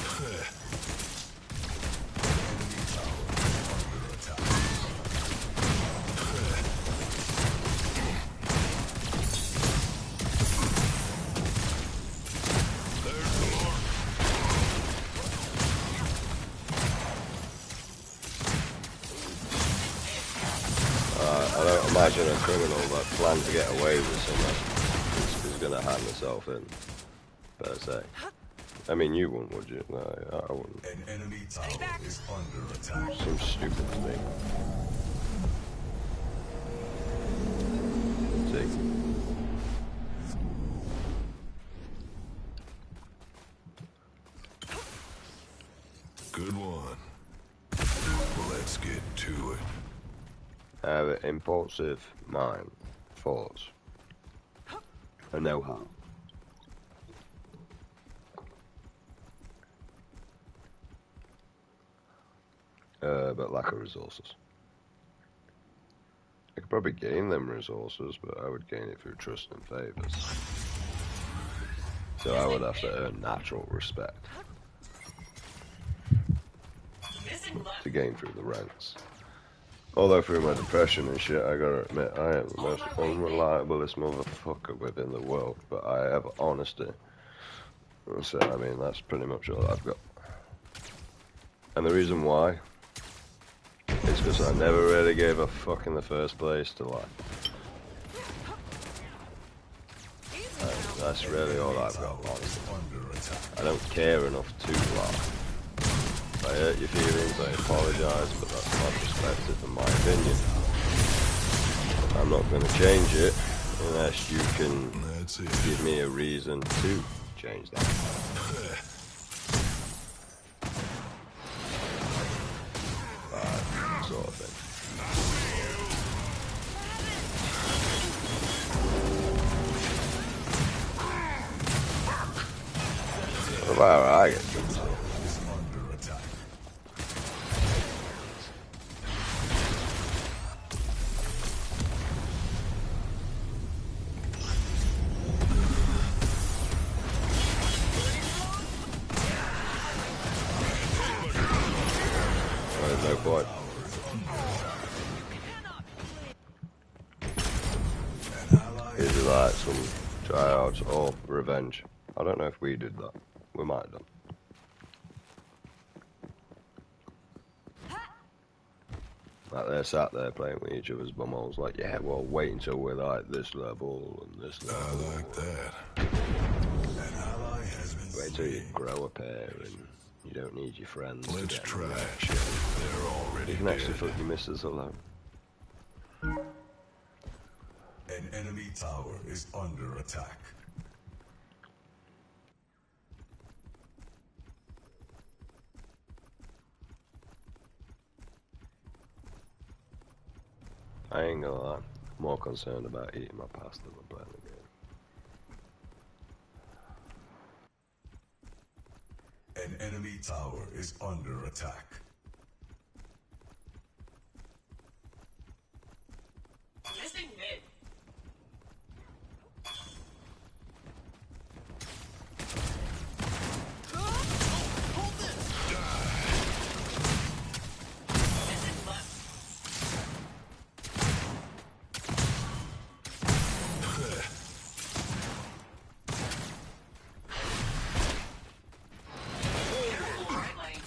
I don't imagine a criminal that planned to get away with something is going to hand himself in, per se. I mean, you wouldn't, would you? No, I wouldn't. An enemy tower is under attack. Seems stupid to me. See? Good one. Let's get to it. I have an impulsive mind, thoughts, a know-how. But lack of resources. I could probably gain them resources, but I would gain it through trust and favors. So I would have to earn natural respect Missing left. to gain through the ranks. Although through my depression and shit, I gotta admit, I am the most unreliablest motherfucker within the world, but I have honesty. So, I mean, that's pretty much all I've got. And the reason why It's because I never really gave a fuck in the first place to like. That's really all I've got on. I don't care enough to like. If I hurt your feelings, I apologise, but that's my perspective and my opinion. I'm not going to change it unless you can give me a reason to change that. Sort of thing. What about how I get jumped to? There's no point. These are like some tryouts or revenge. I don't know if we did that. We might have done. Like they're sat there playing with each other's bumholes like, yeah, well, wait until we're like this level and this level. I like that. Wait till you grow a pair and you don't need your friends. Let's to get try. in the action. They're already You can actually dead. fuck your missus alone. An enemy tower is under attack. I ain't gonna lie. I'm more concerned about eating my pasta than playing the game. An enemy tower is under attack. Missing mid. Missing left. Careful, right lane.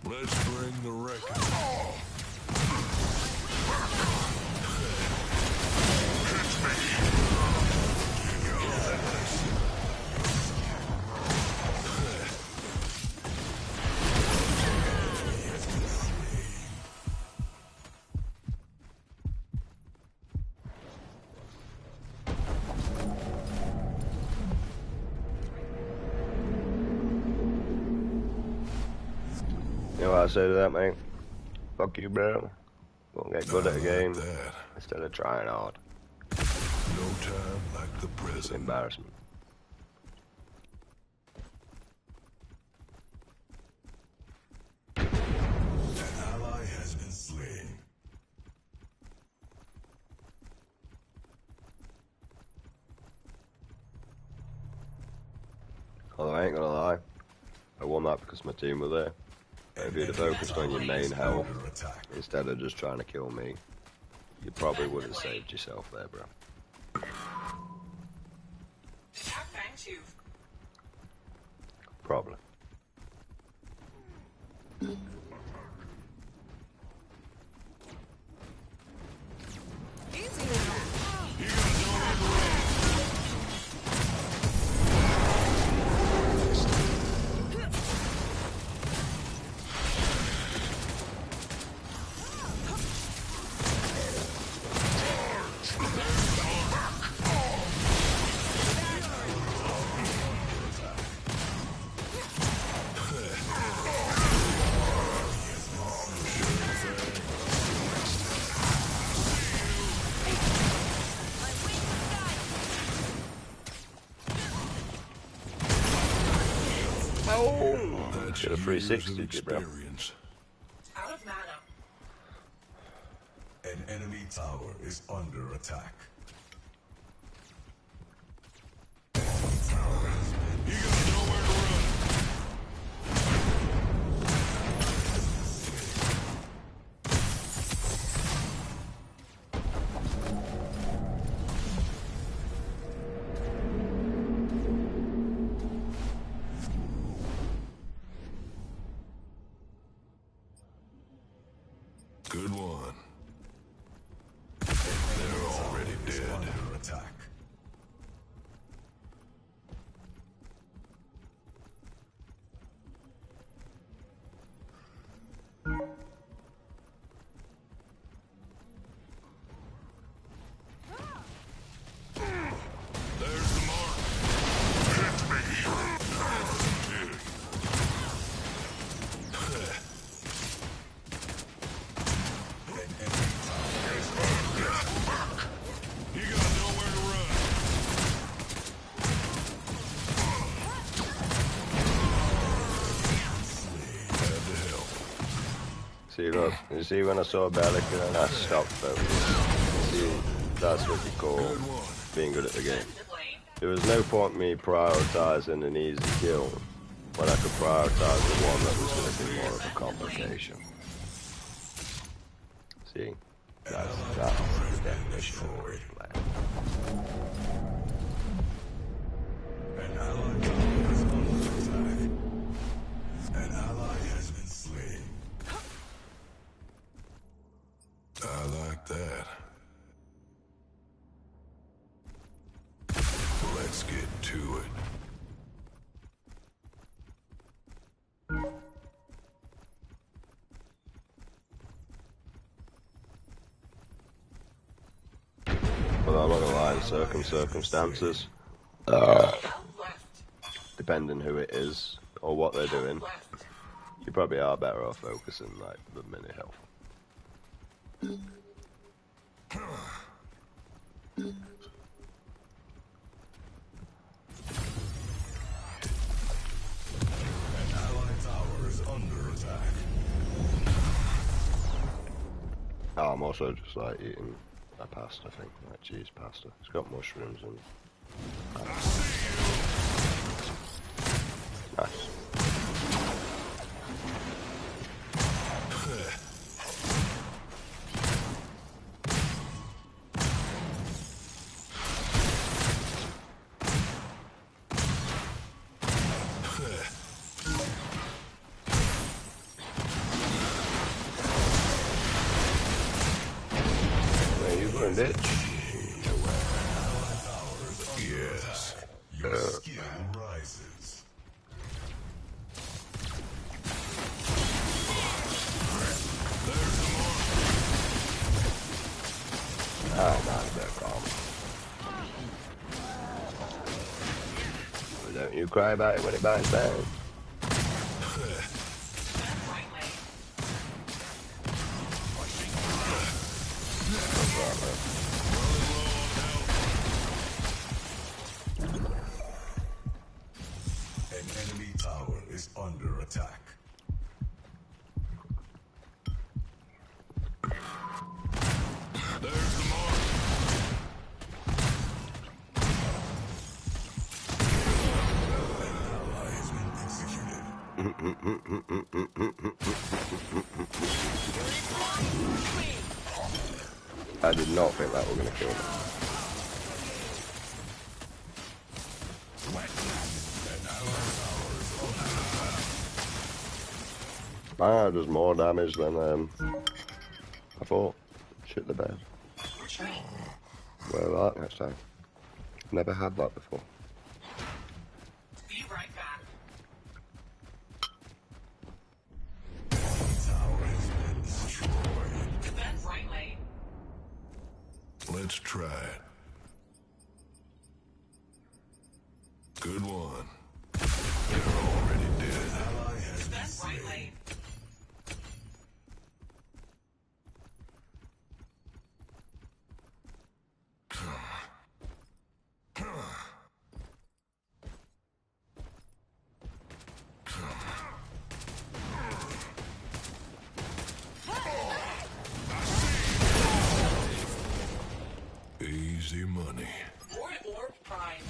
Let's bring the wreckage. You know what I say to that, mate? Fuck you, bro. Won't get good at a game That. instead of trying hard. No time like the It's present. an embarrassment. An ally has been slain. Although I ain't gonna lie, I won that because my team were there. If you'd have focused on your main health Under attack. instead of just trying to kill me, you probably would have saved yourself there, bro. Attack Fang Tooth. Probably. Easy now. That's Get a years 360, of did you, bro? experience. Out of mana. An An enemy tower is under attack. You got nowhere to run. Good one. They're already dead. Under attack. There's the mark. Hit me. You got nowhere to run. Had to help. See, look, you see when I saw Bellica and I stopped focus. See, that's what you call Good one. being good at the game. Defensive lane. There was no point me prioritizing an easy kill when I could prioritize the one that was going to be more of a complication. See, that's the definition of great play. An allied tower is under attack. An ally has been slain. I like that. Let's get to it. Well, I'm not gonna lie, in certain circumstances, Left. depending who it is or what they're doing, Left. you probably are better off focusing like the mini health. An allied tower is under attack. Oh, I'm also just like eating a pasta thing, like cheese pasta. It's got mushrooms and nice. Where you going, bitch? Yes. Your skill rises. There's the mark. Ah, not a bit calm. But don't you cry about it when it bites down. Defend right lane. An enemy tower is under attack. There's the mark. An ally has been executed. I did not think that was going to kill me. Ah, does more damage than I thought. Shit the bed. Retreat. Well, that next time. Never had that before. Be right back. Tower has been destroyed. Defend right lane. Let's try it. Good one. They're already dead. Ally has been Defend right slain. lane. Easy money. Orb prime.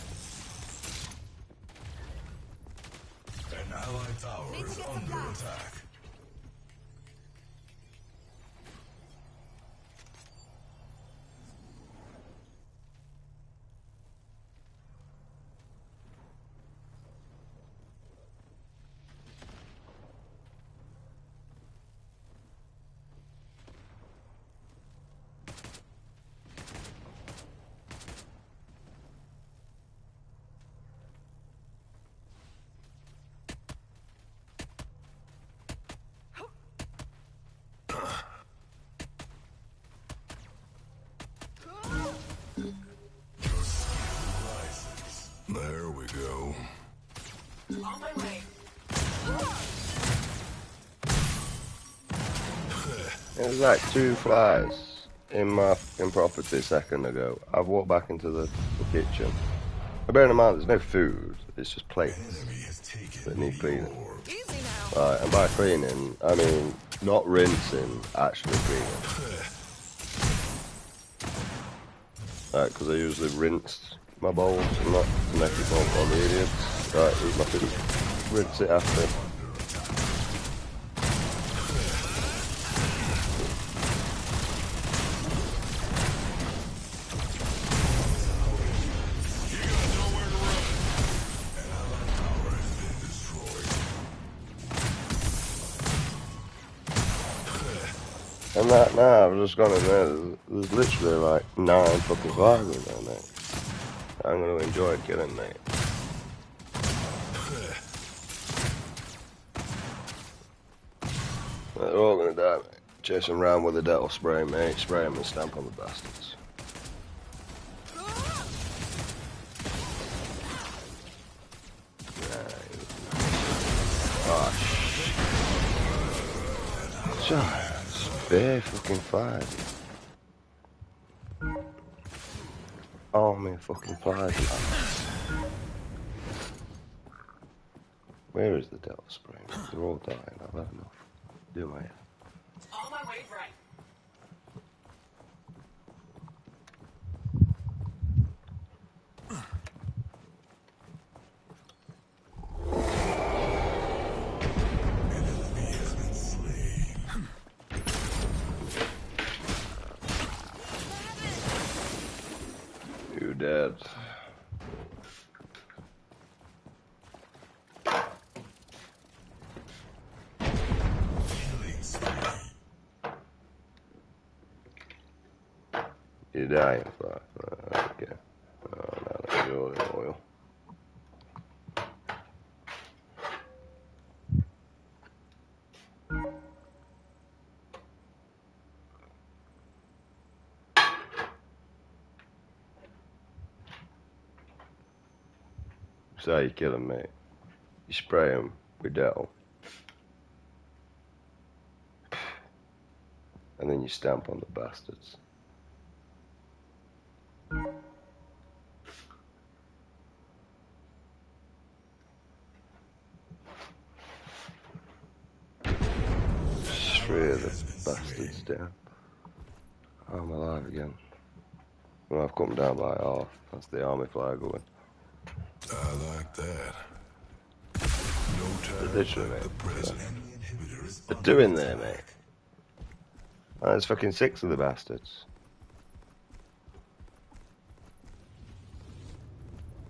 An allied tower Need to is get some under blast. attack. There we go. On my way. There's like 2 flies in my fucking property a second ago. I've walked back into the kitchen. But bearing in mind, there's no food. It's just plates Enemy has taken that need cleaning. the orb. Easy now. Right, and by cleaning, I mean not rinsing, actually cleaning. Right, because I usually rinse my bowls and that to make it more convenient. Right, eat my food. Rinse it after. And that now, I've just gone in there, there's literally like 9 fucking flies in there, mate. I'm going to enjoy killing, mate. They're all going to die, mate. Chase them round with a Dettol spray, mate. Spray them and stamp on the bastards. Oh, shit. Bare fucking flies. Oh, my fucking flies. Where is the Dettol spray? They're all dying. I've had enough. Do my head. On my way, right. An enemy has been slain. You dead. Killing spree. You're dying, fuck. Okay. Oh, now let me go the oil. So you kill them, mate. You spray them with Dettol. And then you stamp on the bastards. Spray the bastards down. I'm alive again. Well, I've come down by half. That's the army flag going. I like that. No time Literally, like mate. the present. Enemy inhibitor is They're under doing there, attack. mate. Oh, there's fucking 6 of the bastards.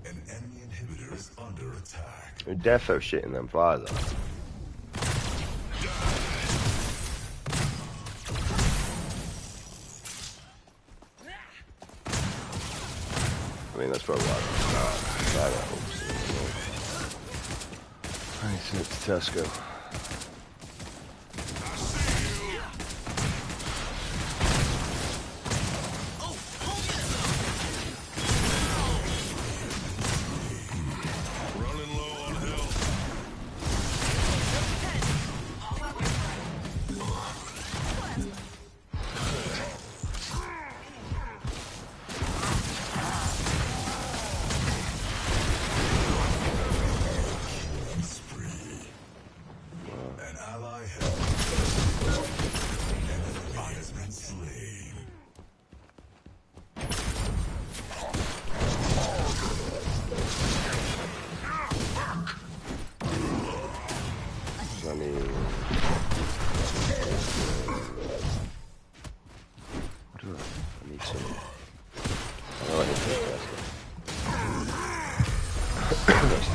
An enemy inhibitor is under attack. They're defo shitting them flies out. I mean, that's probably why I got 26 Tesco. Running low on health. Spree. An ally has an enemy has been slain.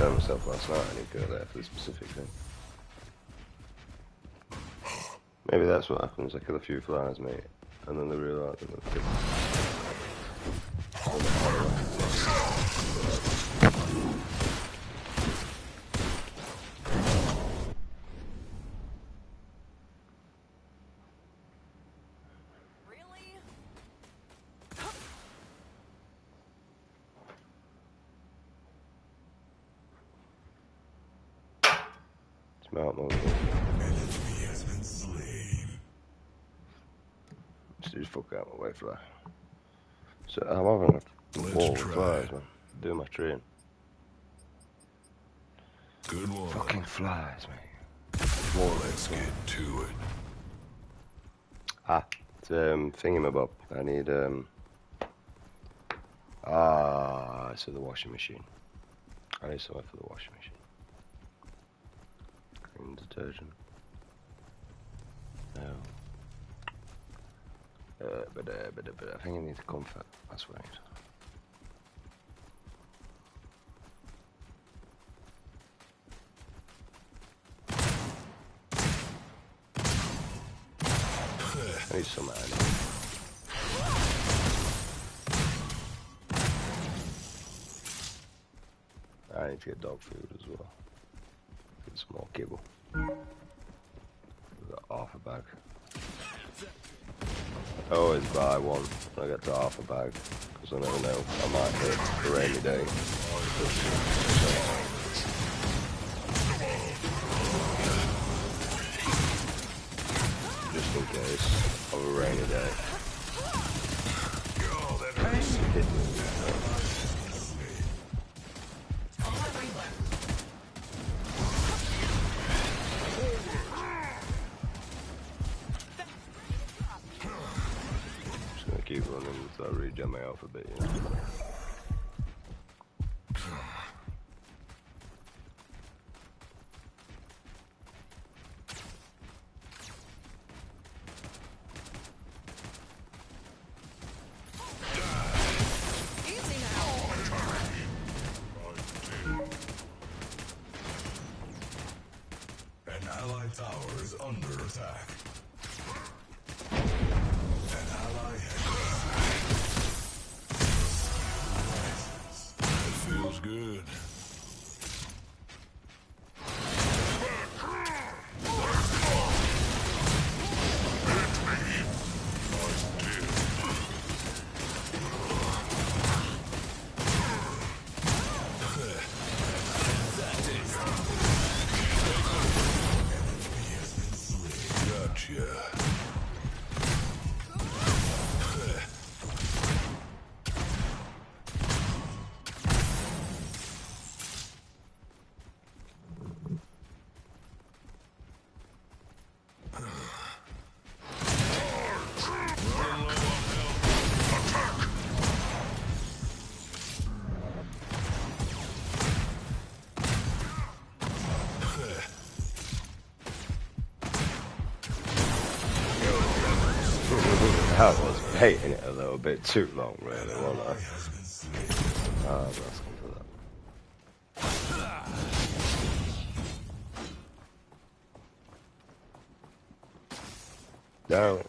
tell myself last night I need to go there for the specific thing. Maybe that's what happens. I kill a few flies, mate, and then they realise that they've killed. Really? Smart mode. An enemy has been slain. Just fuck out my way, fly. So I'm having a Let's wall of try. flies, man. Doing my train. Good one. Fucking flies, mate. Let's get to it. It's thingamabob. I need so the washing machine. I need something for the washing machine. Clean detergent. No. But I think I need the comfort. That's what I need. I need some anyway. I need to get dog food as well. Get some more kibble. We've got half a bag. I always buy one when I get to half a bag, because I never know, I might hit a rainy day. Just in case of a rainy day. Hit me. On my way left. Just gonna keep running until I regen my health a bit, you know. Easy now. An allied tower is under attack. An ally has That feels good. Gotcha. I was baiting it a little bit too long, really, wasn't I? has been slain. Let's come for that. No.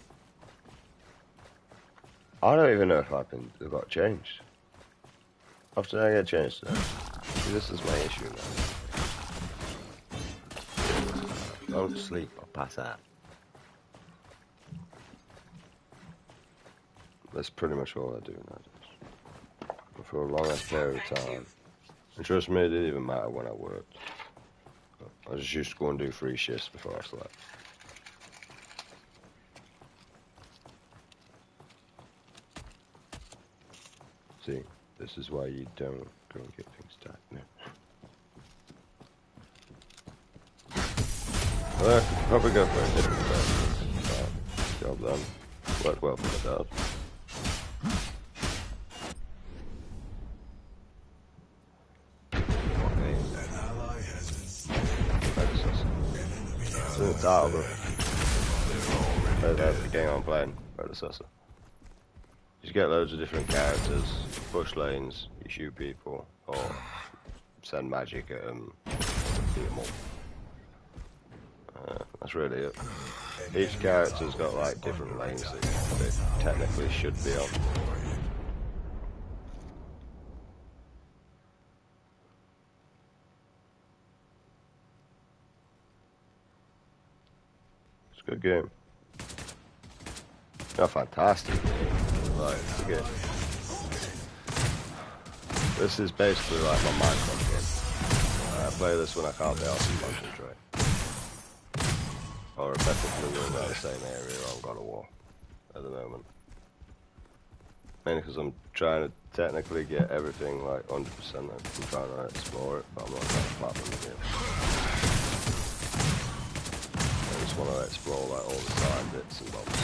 I don't even know if it got changed. After I get changed today. See, this is my issue now. Don't sleep or pass out. That's pretty much all I do nowadays. For a long ass period of time. And trust me, it didn't even matter when I worked. I just used to go and do 3 shifts before I slept. See, this is why you don't go and get things done. No. Well, I could probably go for a different time. Job done. Worked well for my dad. An ally has been slain. Predecessor. An enemy has It's in the title, bro. That's the game I'm playing. Predecessor. You get loads of different characters, push lanes, you shoot people, or send magic at them, beat them up. That's really it. Each character's got like different lanes that they technically should be on. It's a good game. Not fantastic game. Like, it's a good. This is basically like my Minecraft game. I play this when I can't be asked to concentrate. Or effectively we're in the same area on God of War at the moment. Mainly because I'm trying to technically get everything like 100%. I'm trying to explore it, but I'm not trying to platform the game. I just want to explore like all the side bits and bobs.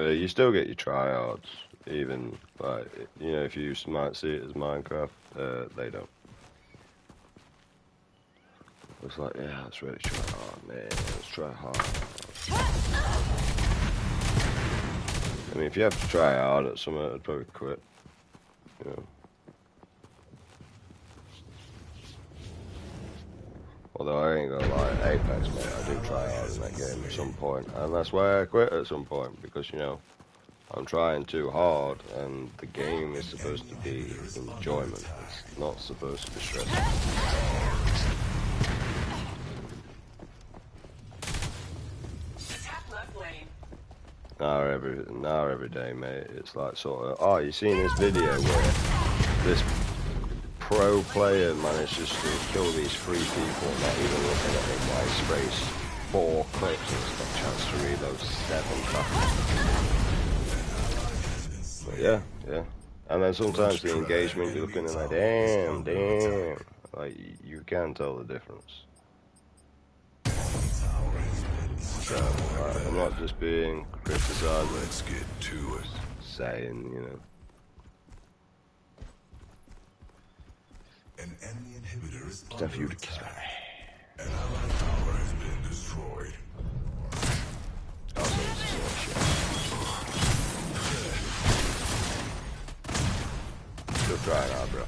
You still get your tryhards, even like you know if you might see it as Minecraft, they don't. It's like, yeah, let's really try hard, man. Let's try hard. I mean, if you have to try hard at something, I'd probably quit. You know. Although I ain't gonna lie, Apex, mate, I do try hard in that game at some point, and that's why I quit at some point because you know I'm trying too hard, and the game is supposed to be enjoyment. It's not supposed to be stressful. Now every day, mate, it's like sort of, oh, you seen this video where this pro player manages to kill these 3 people, not even looking at him while he sprays 4 clips and has got a chance to reload 7 times. But yeah. And then sometimes the engagement, you're looking at like, damn, like you can tell the difference. So, I'm not just being criticized. Let's get to it. Saying, you know. An enemy inhibitor is Stuff you under to kiss my attack. An allied tower has been destroyed. Also, this is all shit. Still trying out, bro.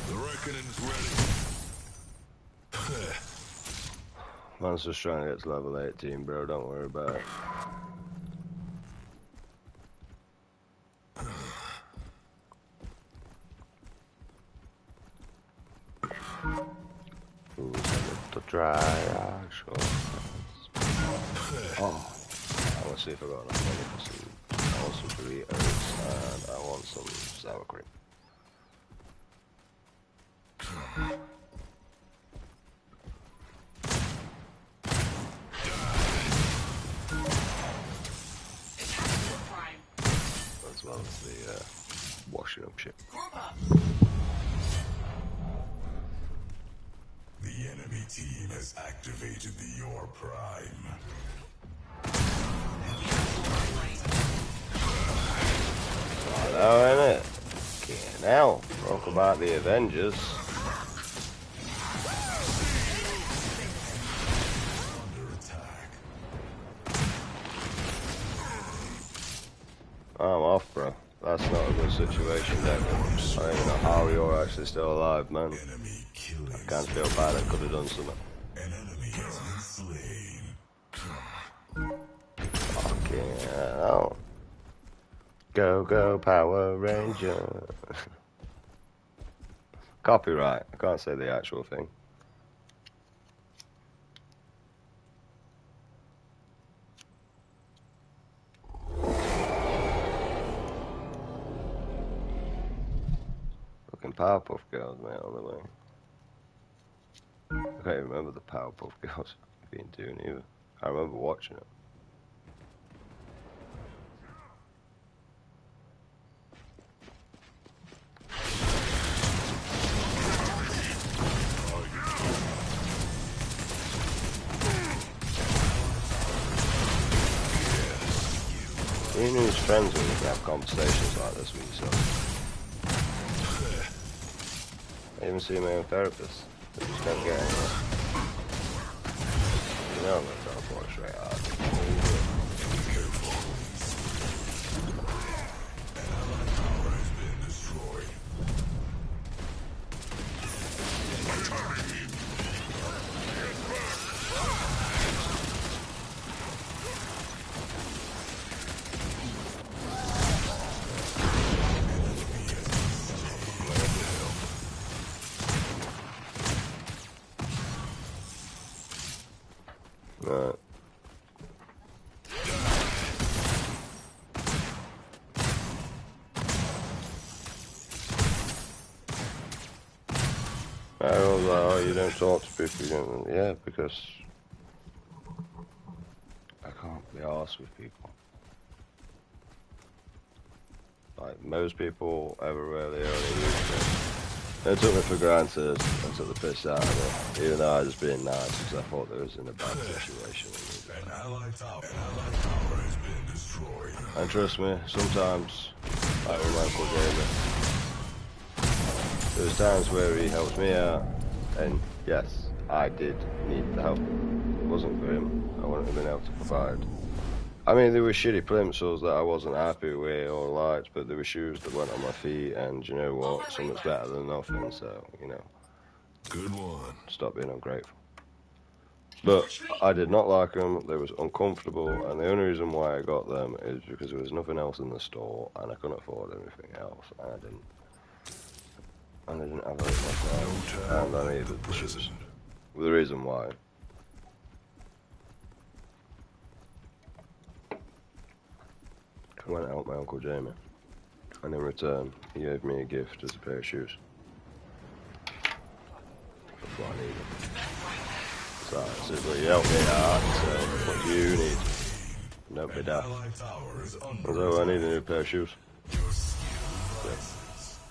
The reckoning's ready. Man's just trying to get to level 18, bro. Don't worry about it. Ooh, to try. Sure. Oh, I want to see if I got enough money for some. I want some Doritos and I want some sour cream. As well as the washing up shit. The enemy team has activated the Your Prime. I know, innit? Fucking hell. Talk about the Avengers. Under attack. I'm off, bro. That's not a good situation, David. I don't even know how you're actually still alive, man. Enemy killing. I can't feel bad. I could have done something. An enemy has been slain. Fucking hell. Go, Power Ranger. Copyright. I can't say the actual thing. Fucking Powerpuff Girls, mate, on the way. can't even remember the Powerpuff Girls being doing either. I remember watching it. You know his friends when you can have conversations like this with yourself. I even see my own therapist. They just don't get anywhere. You know I'm gonna teleport straight out. Be careful. An allied tower has been destroyed. Right. I was like, oh, you don't talk to people, you don't. Yeah, because I can't be arsed with people. Like, most people ever really only used to. They took me for granted and took the piss out of me, even though I was just being nice because I thought they was in a bad situation. An allied tower has been destroyed. And trust me, sometimes, like when my uncle Jamie, there was times where he helped me out, and yes, I did need the help. If it wasn't for him, I wouldn't have been able to provide. I mean, there were shitty plimsolls that I wasn't happy with or liked, but there were shoes that went on my feet, and you know what, something's better than nothing, so, you know, Good one. stop being ungrateful. But I did not like them, they was uncomfortable, and the only reason why I got them is because there was nothing else in the store, and I couldn't afford anything else, and I didn't have it myself, and I needed the shoes. The reason why. I went out with my Uncle Jamie, and in return, he gave me a gift as a pair of shoes. That's what I needed. So I said, well, you helped me out, so what do you need? Don't be daft. Although I need a new pair of shoes.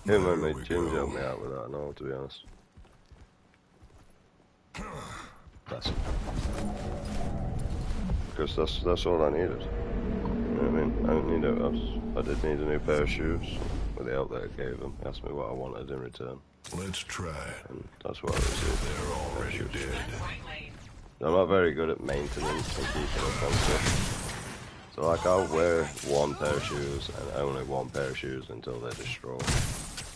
Yeah. Him and my Jim's helped me out with that, no, to be honest. That's it. Because that's all I needed. You know what I mean? I didn't need it else. I did need a new pair of shoes. With the help that I gave him, he asked me what I wanted in return. Let's try it. And that's what I received. They're already dead. I'm not very good at maintenance and keeping up on stuff. So like I'll wear one pair of shoes and only one pair of shoes until they're destroyed.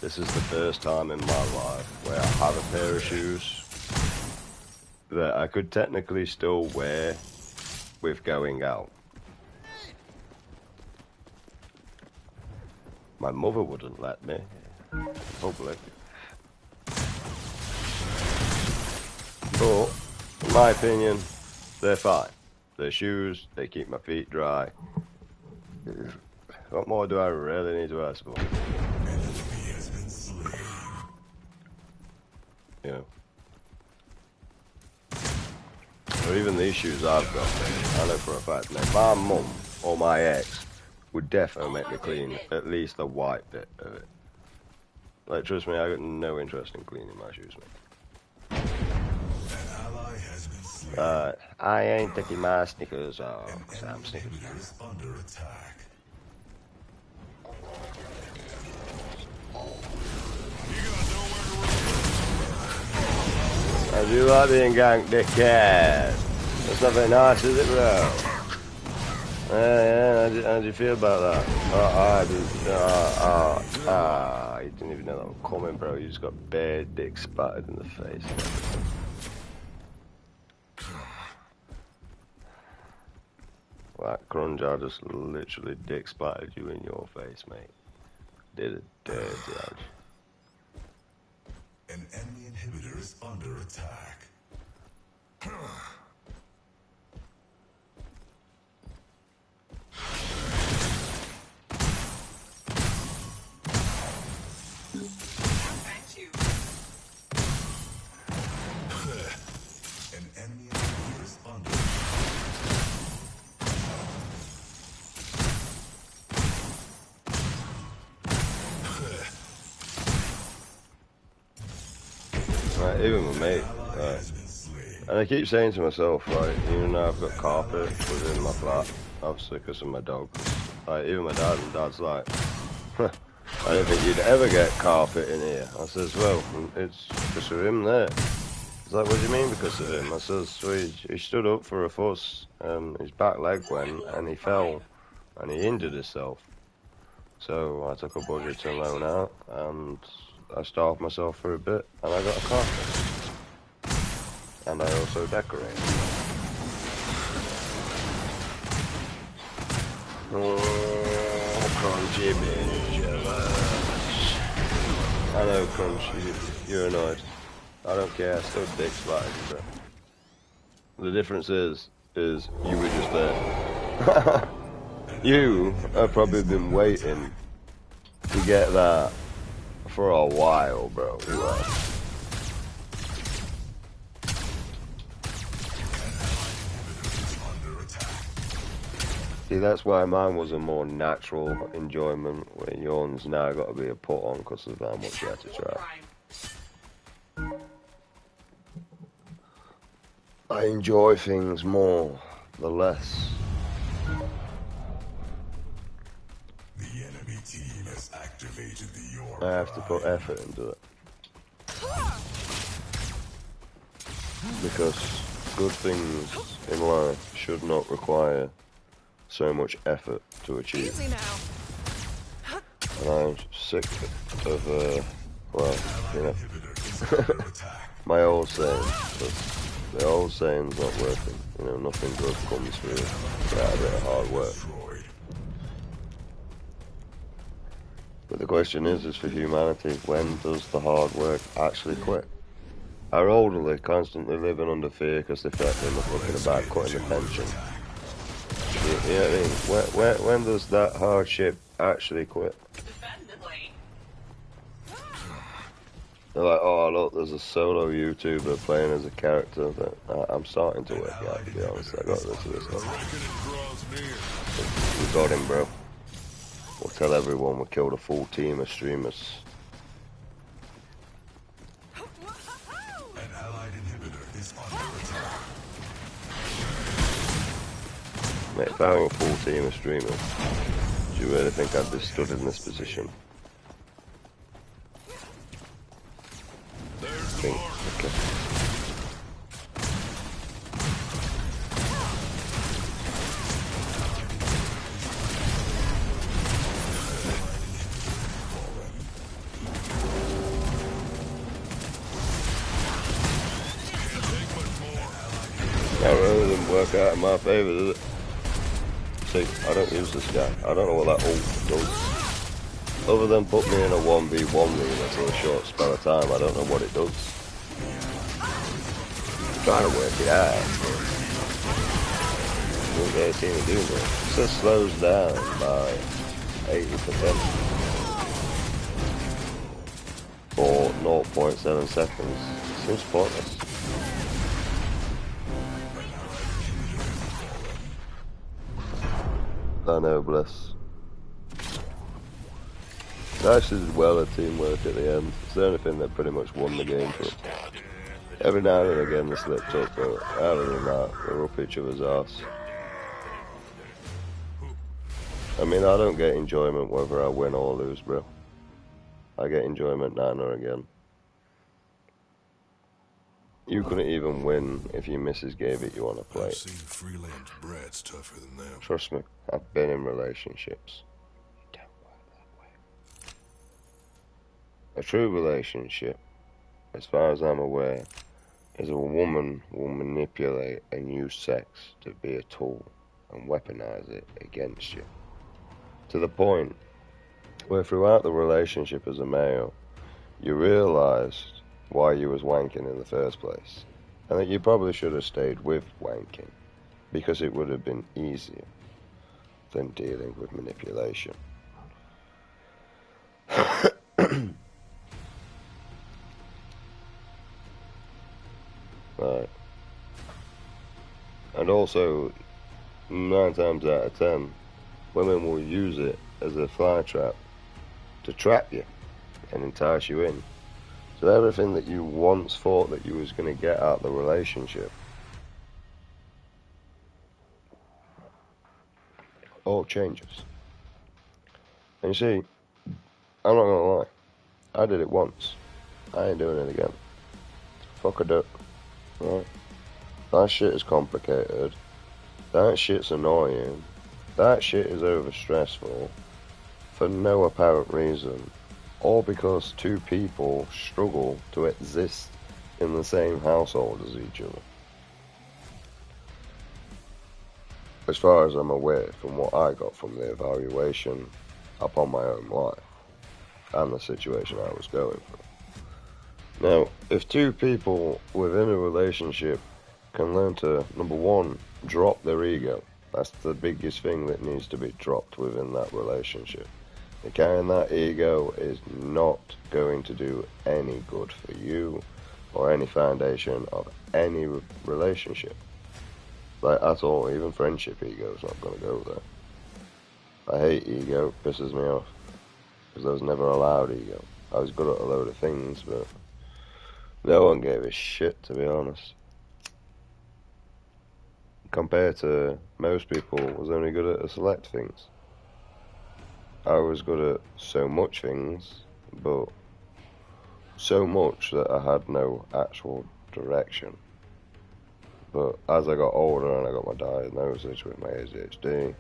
This is the first time in my life where I have a pair of shoes that I could technically still wear with going out. My mother wouldn't let me in public. But, in my opinion, they're fine. They're shoes, they keep my feet dry. What more do I really need to ask for? You know. Or even these shoes I've got, I know for a fact, mate, my mum or my ex would definitely make me clean at least the white bit of it. Like, trust me, I got no interest in cleaning my shoes, mate. I ain't taking my Snickers off, because I'm Snickers. Under attack. I do like being ganked, dickhead. That's not very nice, is it, bro? Yeah, how do you feel about that? You didn't even know that was coming, bro. You just got bare dick spattered in the face. That crunch, I just literally dick spattered you in your face, mate. Did it dirty, Ouch. An enemy inhibitor is under attack. Right, even with me, right. And I keep saying to myself, right, even though I've got carpet within my flat, obviously because of my dog, like, even my dad, and dad's like, I didn't think you'd ever get carpet in here. I says, well, it's because of him there. He's like, what do you mean because of him? I says, well, he stood up for a fuss, his back leg went, and he fell, and he injured himself. So I took a budget loan out, and I starved myself for a bit, and I got a carpet. And I also decorate. Oh, Crunchy bitch. I know, Crunch, you're annoyed. I don't care, still dick splattered, but the difference is you were just there. You have probably been waiting to get that for a while, bro. You have. See, that's why mine was a more natural enjoyment, where yours now got to be a put on because of how much you had to try. I enjoy things more, the less. The enemy team has activated the orb. I have to put effort into it. Because good things in life should not require so much effort to achieve. Easy now. And I'm sick of, well, you know, my old saying, but the old saying's not working. You know, nothing good comes through without a bit of hard work. But the question is for humanity, when does the hard work actually quit? Our elderly constantly living under fear because they threaten us looking about cutting the pension. You know what I mean? When does that hardship actually quit? They're like, oh look, there's a solo YouTuber playing as a character that I'm starting to work out, to be honest. I got this We got him, bro. We'll tell everyone we killed a full team of streamers. An allied inhibitor is under attack. Mate, if I were a full team of streamers, do you really think I'd be stood in this position? Okay. That really didn't work out in my favour, did it? See, I don't use this guy. I don't know what that ult does. Other than put me in a 1v1 arena for a short spell of time, I don't know what it does. I'm trying to work it out. What they seem to do, though. It just slows down by 80% for 0.7 seconds. It seems pointless. I know, bless. It actually did well at teamwork at the end. It's the only thing that pretty much won the game for them. Every now and again they slipped up, but other than that, they were up each other's arse. I mean, I don't get enjoyment whether I win or lose, bro. I get enjoyment now and again. You couldn't even win if your missus gave it you on a I've plate. seen freelance brats tougher than them. Trust me, I've been in relationships. Don't work that way. A true relationship, as far as I'm aware, is a woman will manipulate and use sex to be a tool and weaponize it against you. To the point where throughout the relationship as a male, you realized why you was wanking in the first place. And that you probably should have stayed with wanking, because it would have been easier than dealing with manipulation. Right. And also, 9 times out of 10, women will use it as a fly trap to trap you and entice you in. So everything that you once thought that you was going to get out of the relationship all changes. And you see, I'm not gonna lie, I did it once. I ain't doing it again. Fuck a duck. Right? That shit is complicated. That shit's annoying. That shit is overstressful. For no apparent reason. All because two people struggle to exist in the same household as each other. As far as I'm aware, from what I got from the evaluation upon my own life and the situation I was going through. Now, if two people within a relationship can learn to, number one, drop their ego, that's the biggest thing that needs to be dropped within that relationship. And carrying that ego is not going to do any good for you or any foundation of any relationship. Like, at all, even friendship ego is not going to go there. I hate ego, pisses me off, because I was never allowed ego. I was good at a load of things, but no one gave a shit, to be honest. Compared to most people, I was only good at a select things. I was good at so much things, but so much that I had no actual direction. But as I got older and I got my diagnosis with my ADHD,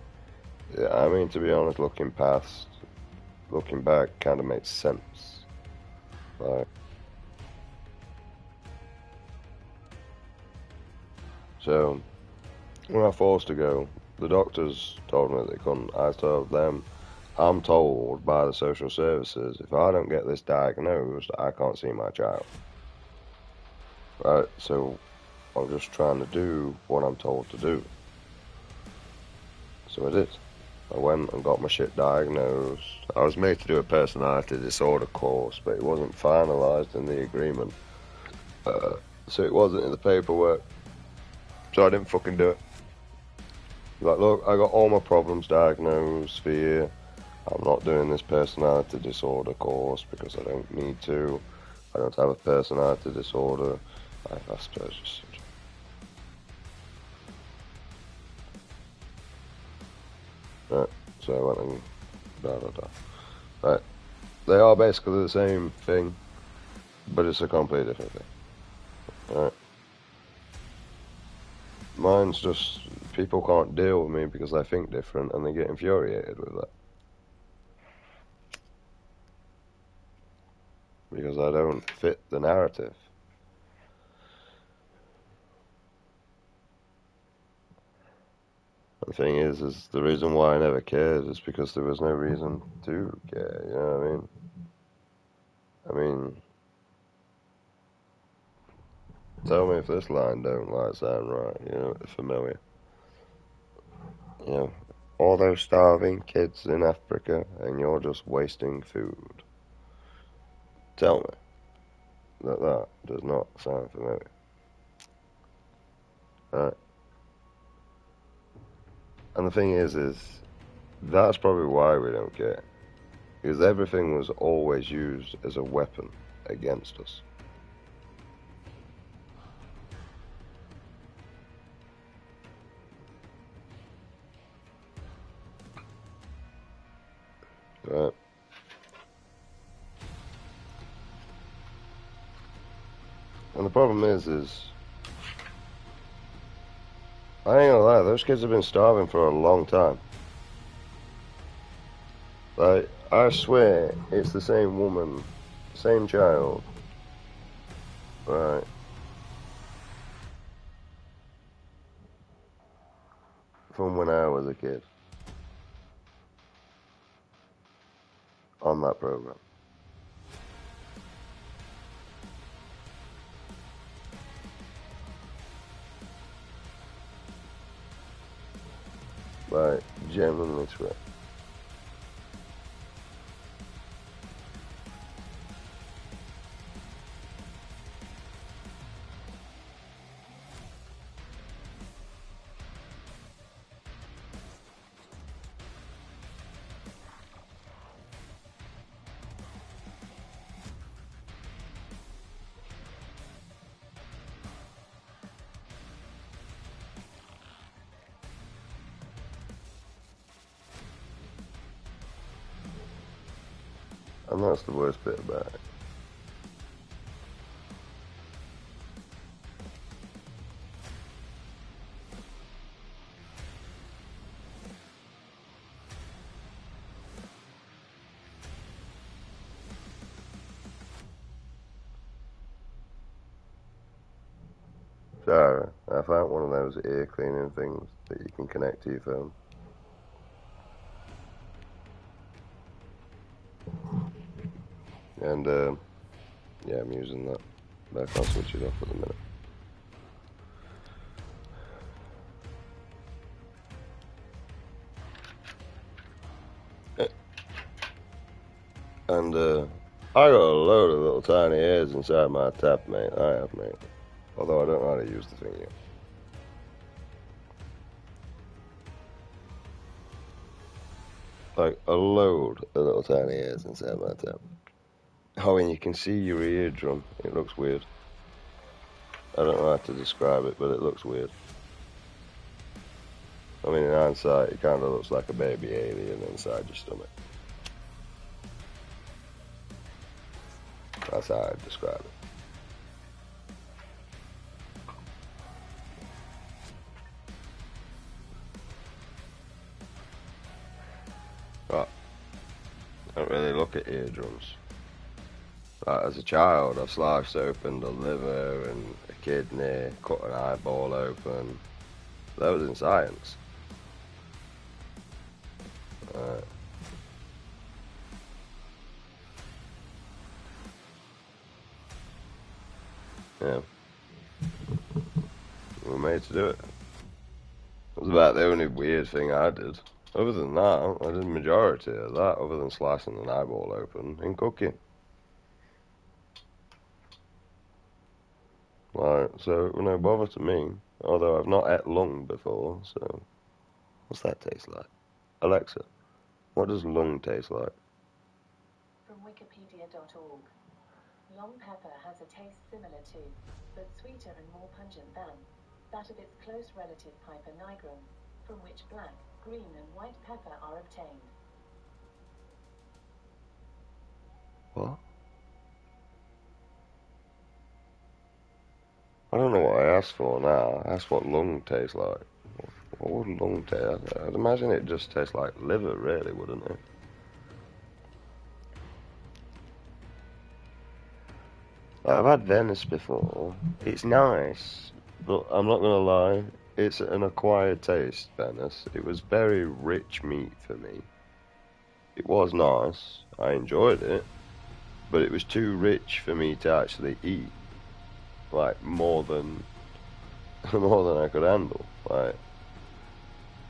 yeah, I mean, to be honest, looking back kind of makes sense. Like, so when I was forced to go, the doctors told me they couldn't. I told them, I'm told by the social services, if I don't get this diagnosed, I can't see my child. Right, so I'm just trying to do what I'm told to do. So I did. I went and got my shit diagnosed. I was made to do a personality disorder course, but it wasn't finalised in the agreement. So it wasn't in the paperwork. So I didn't fucking do it. Like, look, I got all my problems diagnosed for you. I'm not doing this personality disorder course because I don't need to. I don't have a personality disorder. I have Asperger's syndrome. Right, so I went and Right, they are basically the same thing, but it's a completely different thing. Right. Mine's just, people can't deal with me because I think different and they get infuriated with that. Because I don't fit the narrative. The thing is the reason why I never cared is because there was no reason to care, you know what I mean? I mean, tell me if this line don't like sound right, you know, familiar. You know, all those starving kids in Africa and you're just wasting food. Tell me that that does not sound familiar. Right? And the thing is that's probably why we don't care. Because everything was always used as a weapon against us. Right? And the problem is I ain't gonna lie, those kids have been starving for a long time. Like, I swear it's the same woman, same child. Right? From when I was a kid. On that program. Like, genuinely swear. And that's the worst bit about it. So, I found one of those ear cleaning things that you can connect to your phone. And, yeah, I'm using that. But I can't switch it off at the minute. And, I got a load of little tiny ears inside my tab, mate. I have, mate. Although I don't know how to use the thing yet. Like, a load of little tiny ears inside my tab. Oh, and you can see your eardrum. It looks weird. I don't know how to describe it, but it looks weird. I mean, in hindsight, it kind of looks like a baby alien inside your stomach. That's how I'd describe it. But I don't really look at eardrums. Like, as a child, I sliced open a liver and a kidney, cut an eyeball open. That was in science. Yeah. We were made to do it. It was about the only weird thing I did. Other than that, I did the majority of that, other than slicing an eyeball open in cooking. Like, so it was no bother to me. Although I've not ate lung before, so... What's that taste like? Alexa, what does lung taste like? From wikipedia.org. Long pepper has a taste similar to, but sweeter and more pungent than, that of its close relative Piper nigrum, from which black, green and white pepper are obtained. What? I don't know what I asked for now. I asked what lung tastes like. What would lung taste? I'd imagine it just tastes like liver, really, wouldn't it? I've had Venice before. It's nice, but I'm not gonna lie. It's an acquired taste, Venice. It was very rich meat for me. It was nice. I enjoyed it, but it was too rich for me to actually eat. Like, more than I could handle. Like,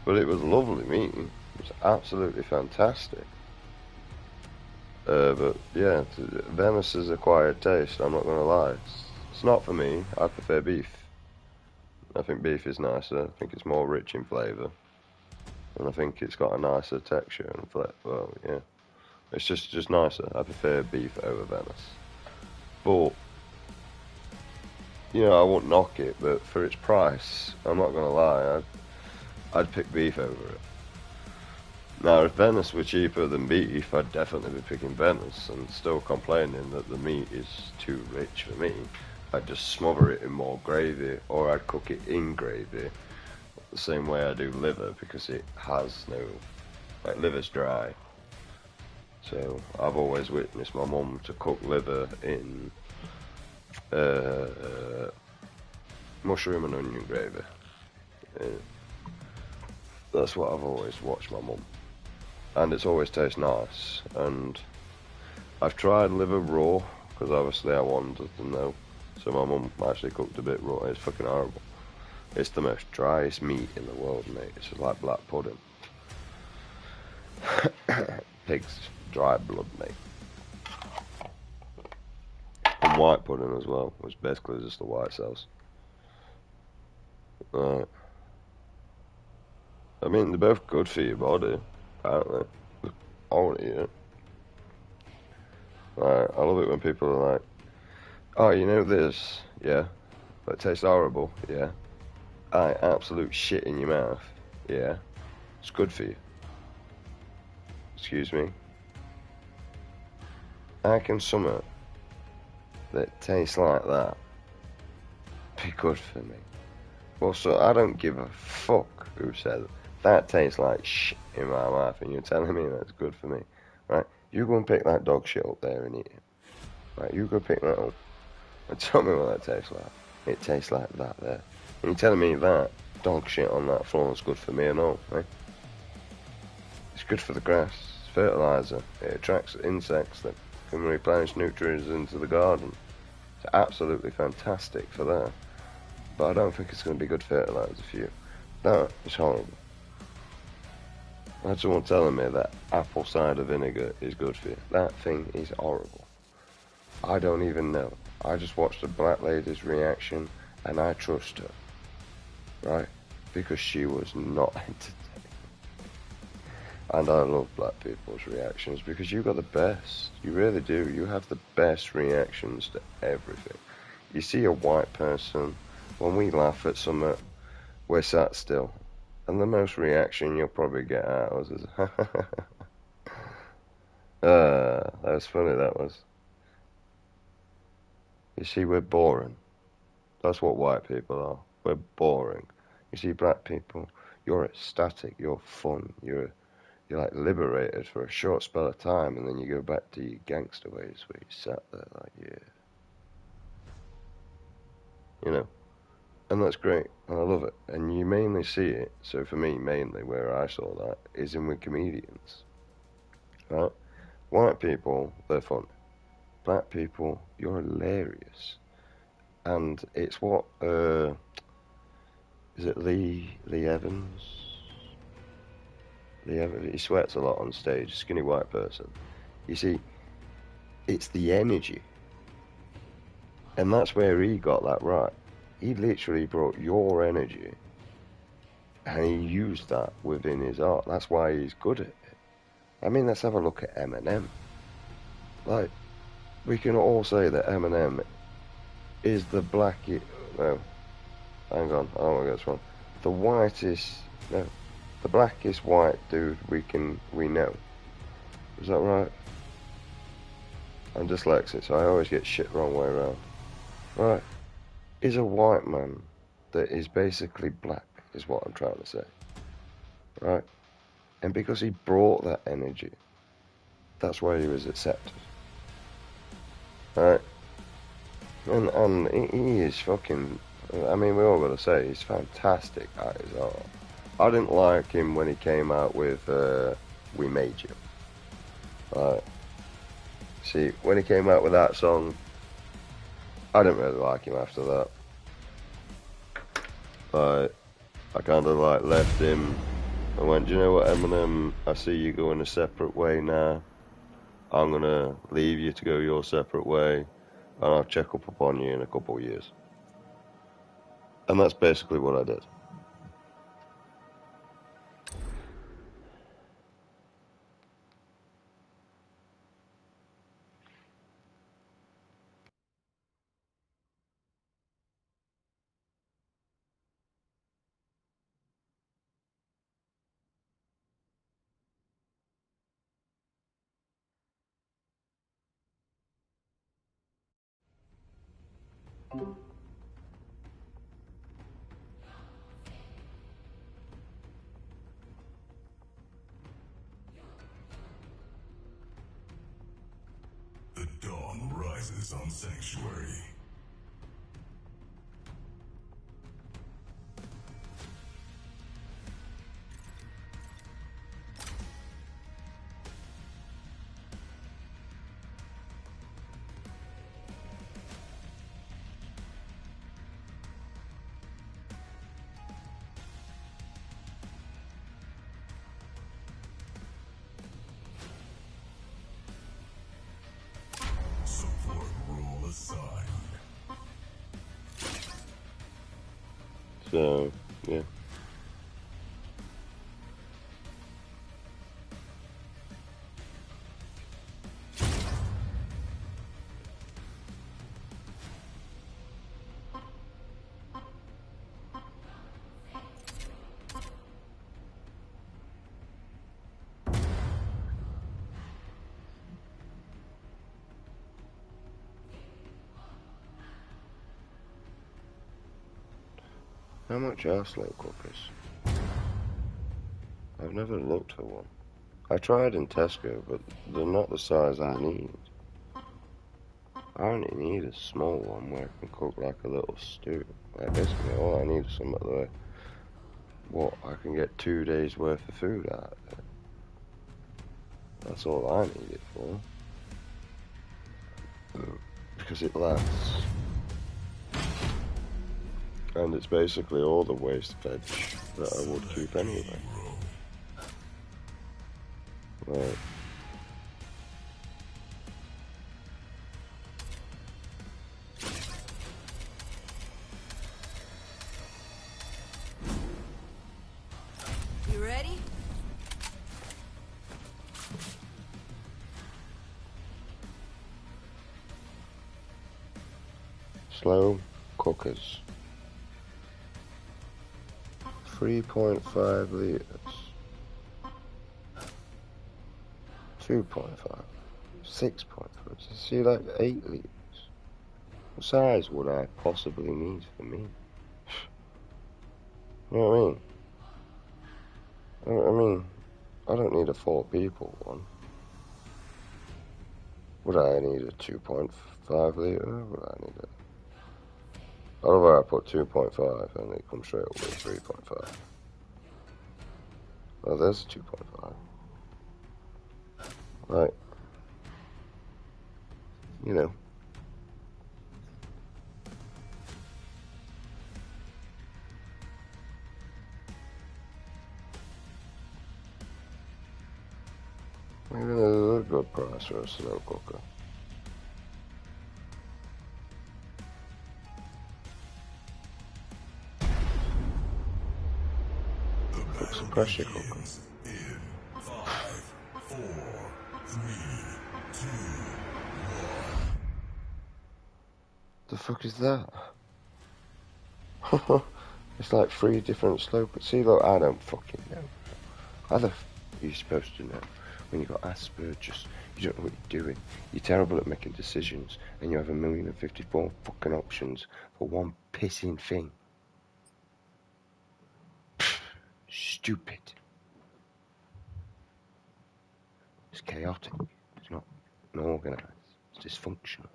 but it was lovely meat. It was absolutely fantastic. But yeah, Venice is acquired taste. I'm not gonna lie. It's not for me. I prefer beef. I think beef is nicer. I think it's more rich in flavour, and I think it's got a nicer texture and flavour. Well, yeah, it's just nicer. I prefer beef over Venice. But you know, I won't knock it. But for its price, I'm not gonna lie. I'd pick beef over it. Now, if Venice were cheaper than beef, I'd definitely be picking Venice, and still complaining that the meat is too rich for me. I'd just smother it in more gravy, or I'd cook it in gravy, the same way I do liver, because it has no, like, liver's dry. So I've always witnessed my mum to cook liver in mushroom and onion gravy. That's what I've always watched my mum. And it's always tastes nice. And I've tried liver raw, because obviously I wanted to know. So my mum actually cooked a bit raw. It's fucking horrible. It's the most driest meat in the world, mate. It's just like black pudding. Pig's dry blood, mate. And white pudding as well, which basically is just the white sauce. I mean, they're both good for your body, apparently. I want to eat it. I love it when people are like, oh, you know this? Yeah. But it tastes horrible? Yeah. Absolute shit in your mouth? Yeah. It's good for you. Excuse me? How can something that tastes like that be good for me? Well, so I don't give a fuck who says that tastes like shit in my mouth, and you're telling me that's good for me, right? You go and pick that dog shit up there and eat it, right? You go pick that up and tell me what that tastes like. It tastes like that there, and you're telling me that dog shit on that floor is good for me and all, right? It's good for the grass. It's fertilizer. It attracts insects that can replenish nutrients into the garden. It's absolutely fantastic for that. But I don't think it's going to be good fertilizer for you. That is horrible. That's someone telling me that apple cider vinegar is good for you. That thing is horrible. I don't even know. I just watched the black lady's reaction and I trust her. Right? Because she was not entertained. And I love black people's reactions because you got the best. You really do. You have the best reactions to everything. You see a white person, when we laugh at something, we're sat still. And the most reaction you'll probably get out of us is, that was funny, that was. You see, we're boring. That's what white people are. We're boring. You see, black people, you're ecstatic, you're fun, you're like liberated for a short spell of time, and then you go back to your gangster ways where you sat there like, yeah. You know? And that's great, and I love it. And you mainly see it, so for me, mainly where I saw that, is in with comedians. Right? White people, they're fun. Black people, you're hilarious. And it's what, is it Lee Evans? Lee Evans, he sweats a lot on stage, skinny white person. You see, it's the energy. And that's where he got that right. He literally brought your energy and he used that within his art. That's why he's good at it. I mean, let's have a look at Eminem. Like, we can all say that Eminem is the blackest. No, hang on, I don't want to get this wrong. The whitest. No, the blackest white dude we know. Is that right? I'm dyslexic, so I always get shit wrong way around. Right. Is a white man that is basically black, is what I'm trying to say. Right? And because he brought that energy, that's why he was accepted. Right? And he is fucking, I mean, we all gotta say, he's fantastic at his art. I didn't like him when he came out with We Made You. Right? See, when he came out with that song, I didn't really like him after that. I kind of like left him and went, do you know what, Eminem, I see you going a separate way now. I'm going to leave you to go your separate way, and I'll check up upon you in a couple of years. And that's basically what I did. The dawn rises on Sanctuary. Support rule assigned. So, yeah. How much are slow cookers? I've never looked for one. I tried in Tesco, but they're not the size I need. I only need a small one where I can cook like a little stew. Like basically all I need is something where what I can get 2 days worth of food out of it. That's all I need it for. Because it lasts. And it's basically all the waste veg that I would keep anyway. Right. You ready? Slow cookers. 3.5 litres. 2.5. 6.5. See, like 8 litres. What size would I possibly need for me? You know what I mean? I don't need a 4 people one. Would I need a 2.5 litre? Would I need a... However, I put 2.5 and it comes straight up with 3.5. Oh, there's 2.5. Right. You know. Maybe there's a good price for a slow cooker. It's a pressure cooker. In 5, 4, 3, 2, 1. The fuck is that? It's like 3 different slow cookers. See, look, I don't fucking know. How the f are you supposed to know? When you've got Asperger's, you don't know what you're doing. You're terrible at making decisions, and you have 1,054 fucking options for one pissing thing. Pfft, stupid. It's chaotic. It's not organised. It's dysfunctional.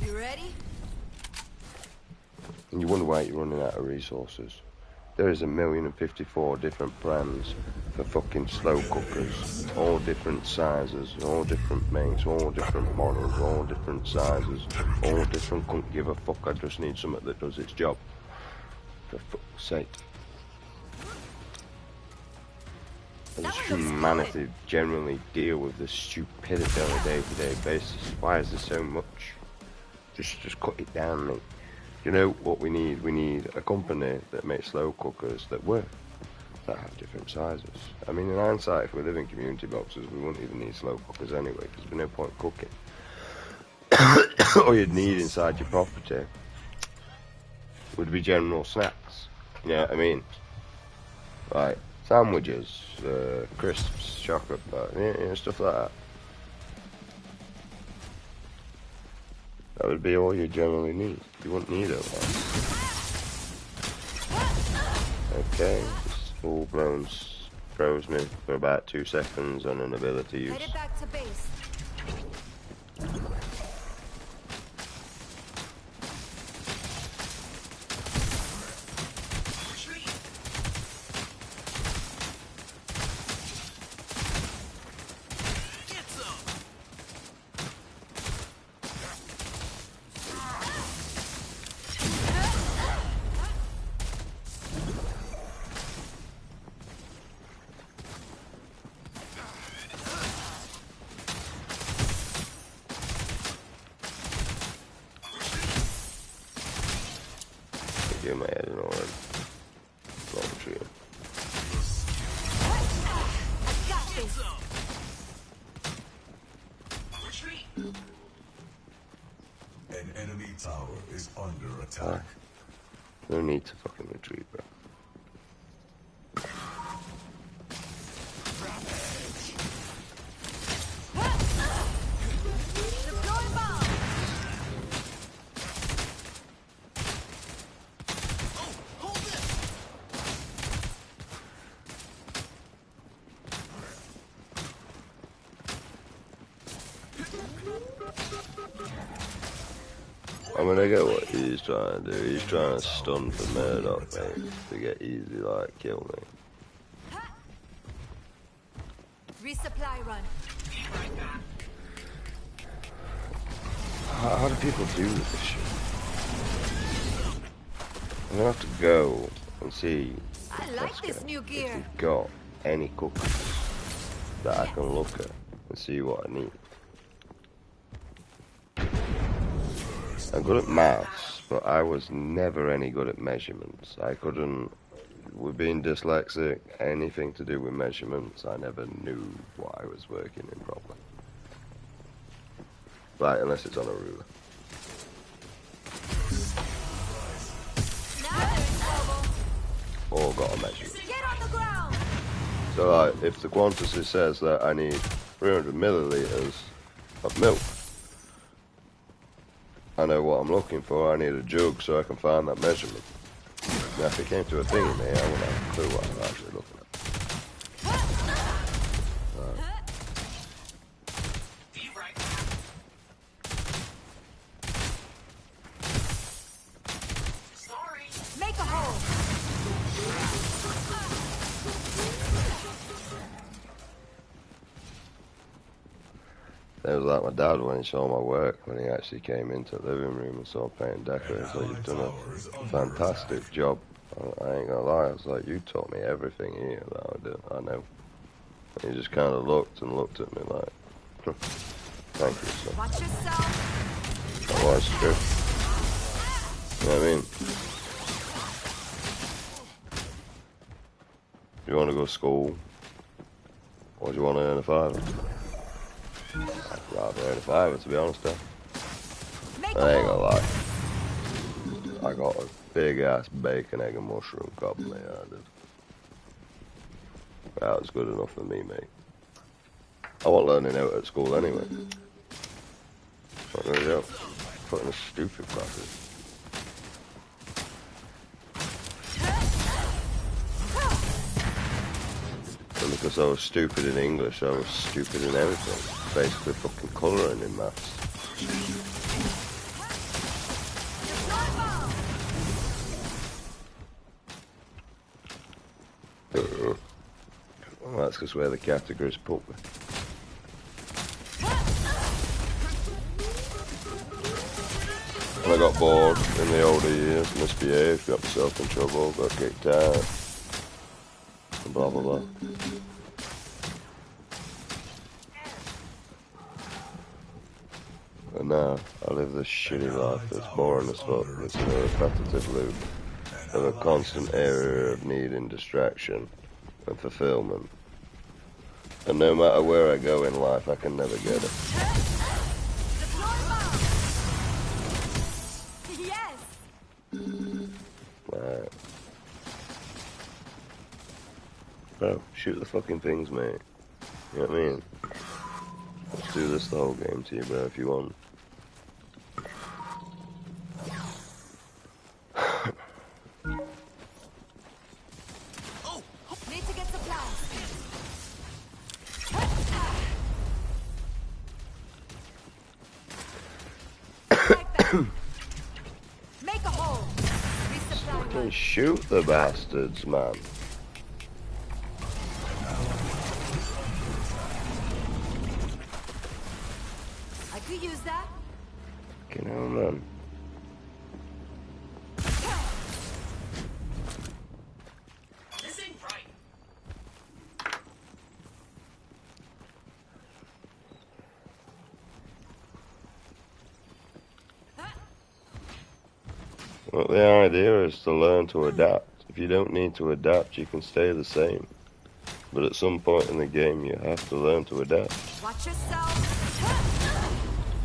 You ready? And you wonder why you're running out of resources. There is 1,054 different brands for fucking slow cookers. All different sizes, all different makes, all different models, all different sizes, all different, couldn't give a fuck. I just need something that does its job. For fuck's sake. As humanity generally deal with this stupidity on a day-to-day basis. Why is there so much? Just cut it down, mate. You know what we need? We need a company that makes slow cookers that work, that have different sizes. I mean, in hindsight, if we live in community boxes, we wouldn't even need slow cookers anyway, because there's no point cooking. All you'd need inside your property would be general snacks. You know what I mean? Like sandwiches, crisps, chocolate bars, you know, stuff like that. That would be all you generally need. You wouldn't need it all. Okay, this full blown froze me for about 2 seconds on an ability use. Headed back to base. Get my head in order. Long tree. Got this. An enemy tower is under attack. Alright. No need to fucking retreat, bro. Deploying bomb. I mean, I get what he's trying to do. He's trying to stun for Murdoch, mate, to get easy, like, kill me. Resupply run. How do people do this shit? I'm gonna have to go and see I like this new if gear. they've got any cookies that I can look at and see what I need. I'm good at maths, but I was never any good at measurements. I couldn't, with being dyslexic, anything to do with measurements, I never knew what I was working in properly. Right, unless it's on a ruler. Now they're in trouble. Or got a measure. Get on the ground. So like, if the quantity says that I need 300 milliliters of milk, I know what I'm looking for. I need a jug so I can find that measurement. Now if it came to a thing in me, I wouldn't have a clue what I'm actually looking at. Sorry. Make a hole. It was like my dad when he saw my work, when he actually came into the living room and saw paint and decorating. So you've done a fantastic job. I ain't gonna lie, I was like, you taught me everything here that I know. And he just kind of looked and looked at me like, thank you, son. Watch yourself. That was true. You know what I mean? Do you want to go to school? Or do you want to earn a fiver? I'd rather earn a fiver, to be honest, though. Make I a ain't gonna hole. lie. I got a big ass bacon, egg, and mushroom cob, mate. I did. That was good enough for me, mate. I wasn't learning out at school anyway. Not really out. Putting a stupid classes. And because I was stupid in English, I was stupid in everything. Basically fucking colouring in maths. Well, that's because where the categories put me. And I got bored in the older years, misbehaved, got myself in trouble, got kicked out, and blah blah blah. And now I live this shitty life that's boring as fuck. It's in a repetitive loop of a constant area of need and distraction and fulfillment. And no matter where I go in life, I can never get it. Yes. Right. Bro, shoot the fucking things, mate. You know what I mean? Let's do this the whole game to you, bro, if you want. Need to get supplies. Like that. Make a hole. Resupply Fucking run. shoot the bastards, man. I could use that. Fucking hell, man. This ain't right. Well, the idea is to learn to adapt. If you don't need to adapt, you can stay the same. But at some point in the game, you have to learn to adapt. Watch yourself.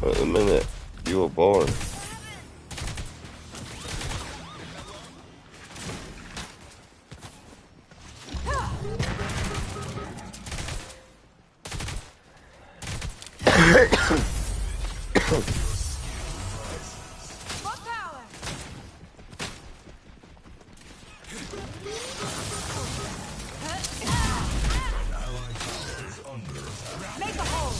At the minute, you are boring. More power. Make a hole.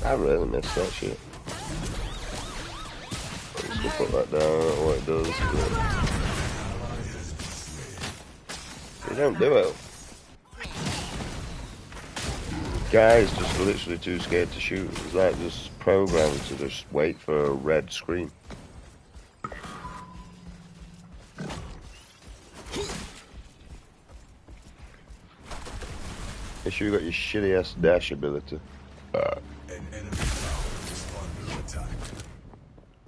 I really miss that shit. put that down. I don't know what it does. But you don't do it. Guys just literally too scared to shoot. It's like just programmed to just wait for a red screen. Make sure you got your shitty ass dash ability. An enemy tower is under attack.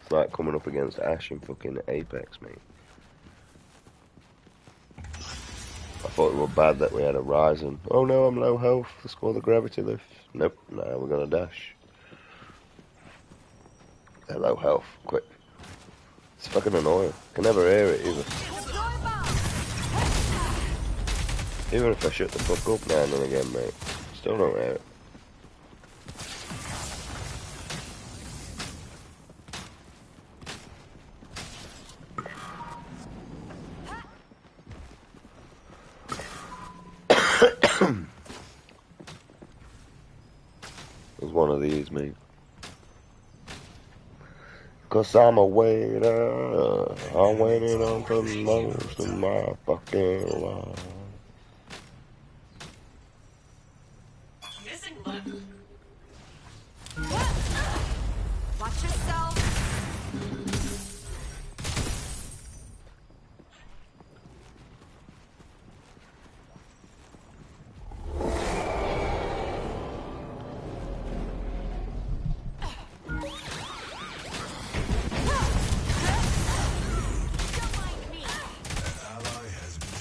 It's like coming up against Ash in fucking Apex, mate. I thought it was bad that we had a Ryzen. Oh no, I'm low health. Let's go on the gravity lift. Nope, now we're gonna dash. They're low health, quick. It's fucking annoying. Can never hear it either. Even if I shut the fuck up now and then again, mate. Still don't hear it. There's one of these, mate. 'Cause I'm a waiter. I'm waiting on for most of my fucking life. Missing left. Watch yourself. Ally has been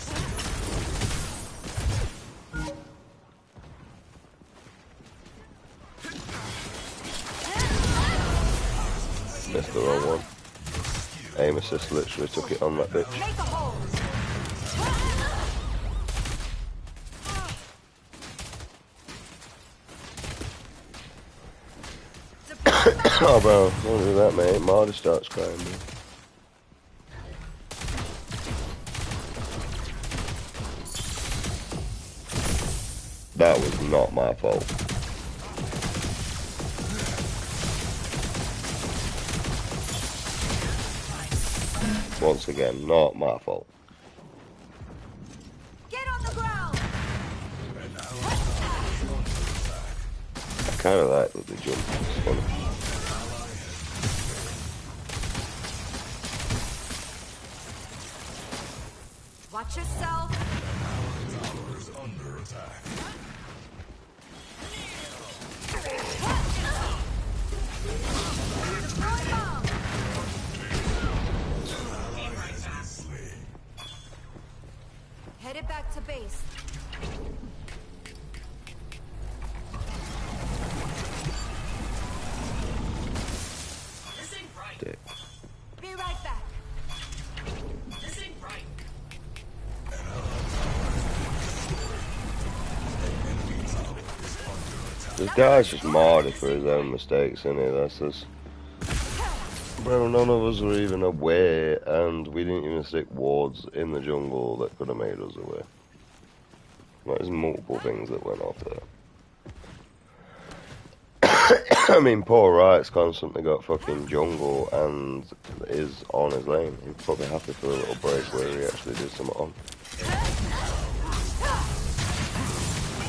Missed the wrong one. Aim assist literally took it on that bitch. Make a hole. Oh bro, don't do that, mate. Marty starts crying, man. That was not my fault. Once again, not my fault. Get on the ground. I kind of like that they jump. It's funny. Watch yourself. tower is under attack. Deploy bomb. Headed back to base. This ain't right. Dick. Be right back. This ain't right. This guy's just Marty for his own mistakes, isn't he? That's just... Bro, none of us were even aware, and we didn't even stick wards in the jungle that could have made us aware. Like, there's multiple things that went off there. I mean, poor Wright's constantly got fucking jungle and is on his lane. He's probably happy for a little break where he actually did something on.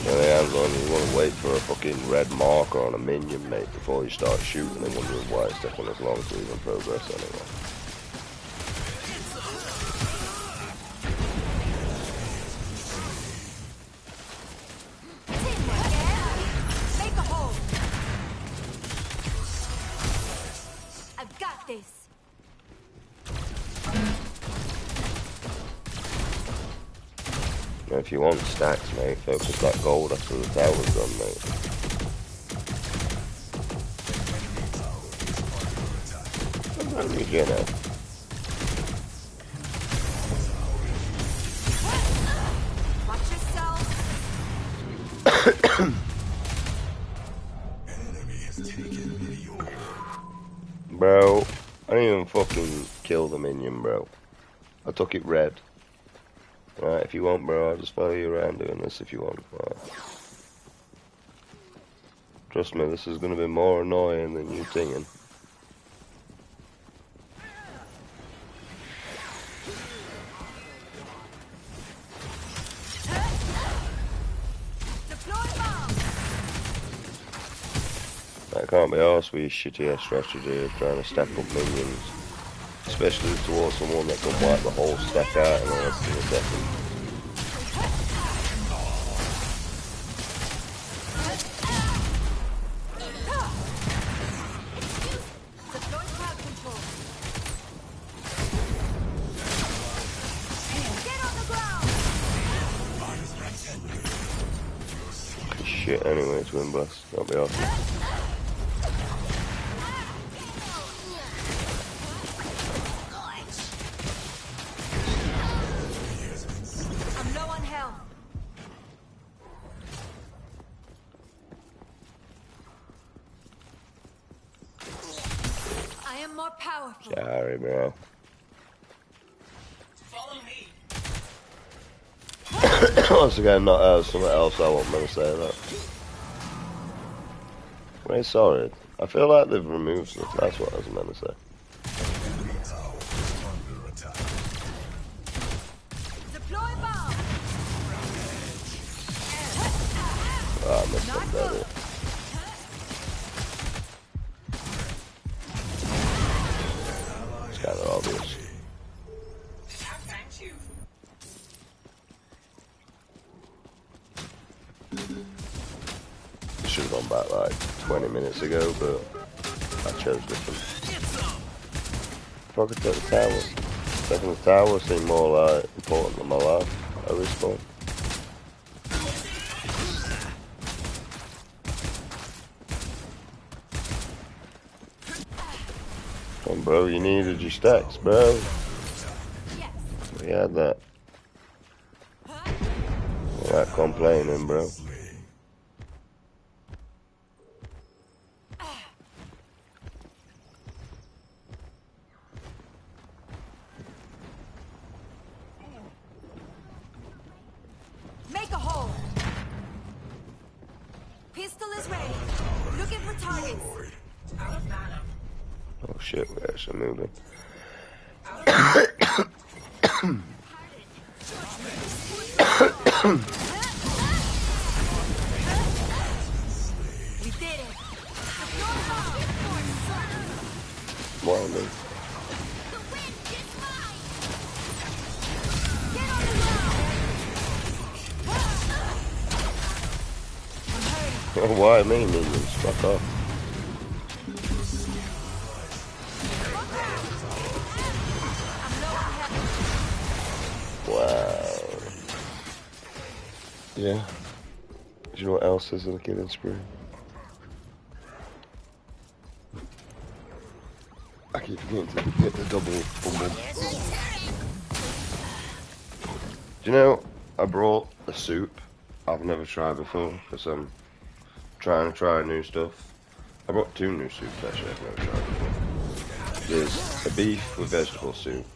And the hands on, you want to wait for a fucking red marker on a minion, mate, before you start shooting and wondering why it's taking as long to even progress anyway. Teamwork, yeah? Make a hole. I've got this. Now, if you want stacks, mate, focus that gold after the tower's done, mate. I don't need you now. Watch yourself. Enemy has taken Meteor. Bro, I didn't even fucking kill the minion, bro. I took it red. Alright, if you want, bro, I'll just follow you around doing this if you want. Right. Trust me, this is going to be more annoying than you singing. I can't be arsed with your shitty ass strategy of trying to stack up minions. Especially towards someone that can wipe the whole stack out in less than a second. Deploy crowd control. Get on the ground. Shit anyway, Twin Blast. Can't be arsed. I'm low on health. I am more powerful. Sorry, bro. Follow me. Once again, not something else I want me to say that. Very sorry. I feel like they've removed stuff. That's what I was meant to say. Enemy tower is under attack. Deploy bomb. Oh, I missed Not that good. bit. It's kind of obvious. Thank you. I should have gone back like 20 minutes ago, but I chose different. If I could take the tower. Taking the tower seemed more like important than my life at this point. Come on, bro, you needed your stacks, bro. Yes. We had that. All that complaining, bro. Make a hole. Pistol is ready. Looking for targets. Out of mana. Oh shit, we're actually moving. We did it. Why me? The wind is mine. Get on the ground. Why me, minions? Fuck off. Wow. Yeah. Do you know what else is in a killing spree? I keep forgetting to hit the double fumble. Do you know, I brought a soup I've never tried before because I'm trying to try new stuff. I brought 2 new soups actually I've never tried before. There's a beef with vegetable soup,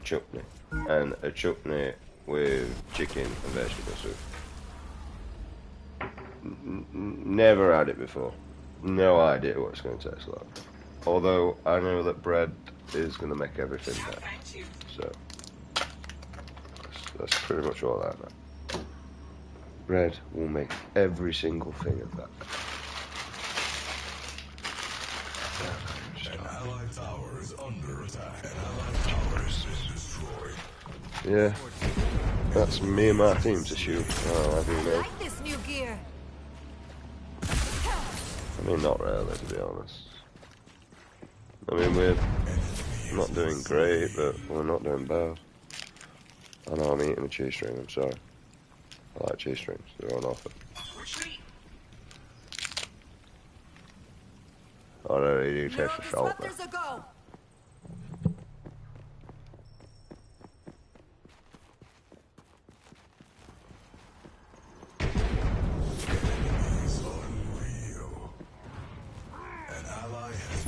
chutney, and a chutney with chicken and vegetable soup. Never had it before. No idea what it's going to taste like. Although I know that bread is going to make everything better. Thank you. So that's pretty much all I know. Bread will make every single thing of that. An allied tower is under attack. An allied tower has been destroyed. Yeah, that's me and my team to shoot. Oh, I mean, Like this new gear. not really, to be honest. I mean, we're not doing great, but we're not doing bad. I know I'm eating a cheese string, I'm sorry. I like cheese strings, they're on offer. Retreat. I don't really do Neural taste for salt, though. disruptors a go. Enemies unreal. An ally has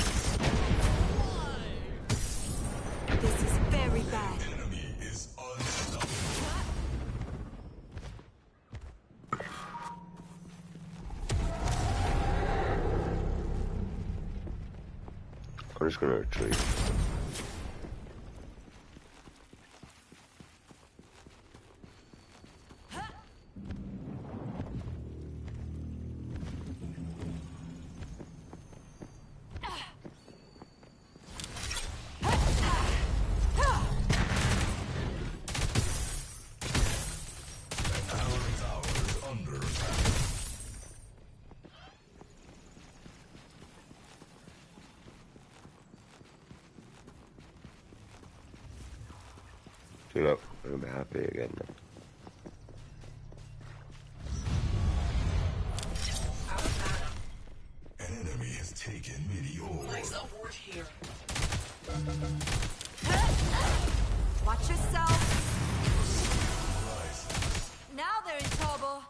This is very bad. enemy is unstoppable. I'm just gonna retreat. See, look, I'm gonna be happy again now. Out of mana. An enemy has taken Meteor. Place a ward here. Watch yourself. Nice. Now they're in trouble.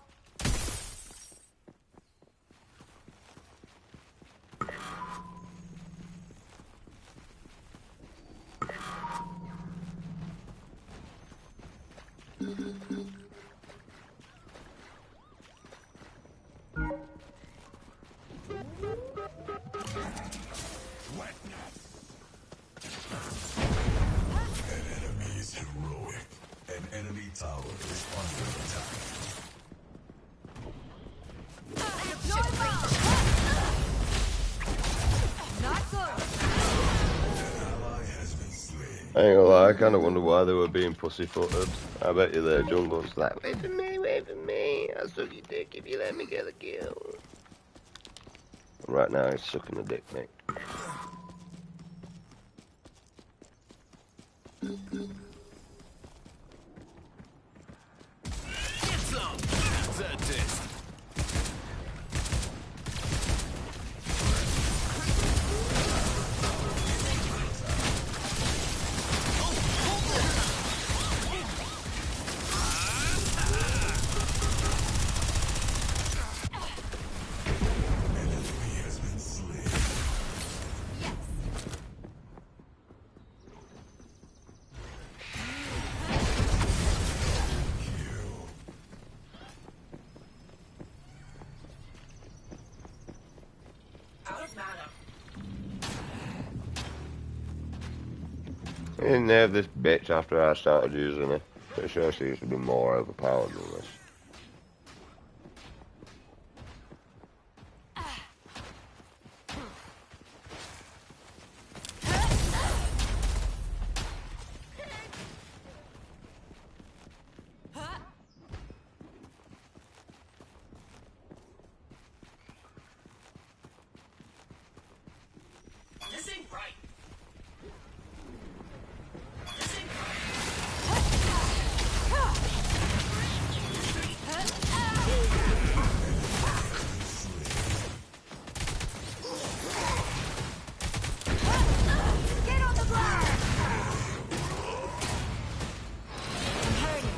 An enemy is heroic. An enemy tower is under attack. Not good. An ally has been slain. I ain't gonna lie, I kinda wonder why they were being pussyfooted. I bet you their jungle's like, wait for me, I'll suck your dick if you let me get the kill. Right now he's sucking the dick, mate. Get some! How's that taste? An enemy has been slain. Kill. Out of mana. He didn't have this bitch after I started using it. Pretty sure she used to be more overpowered than this. This ain't right. This ain't right. Get on the ground. I'm hurting.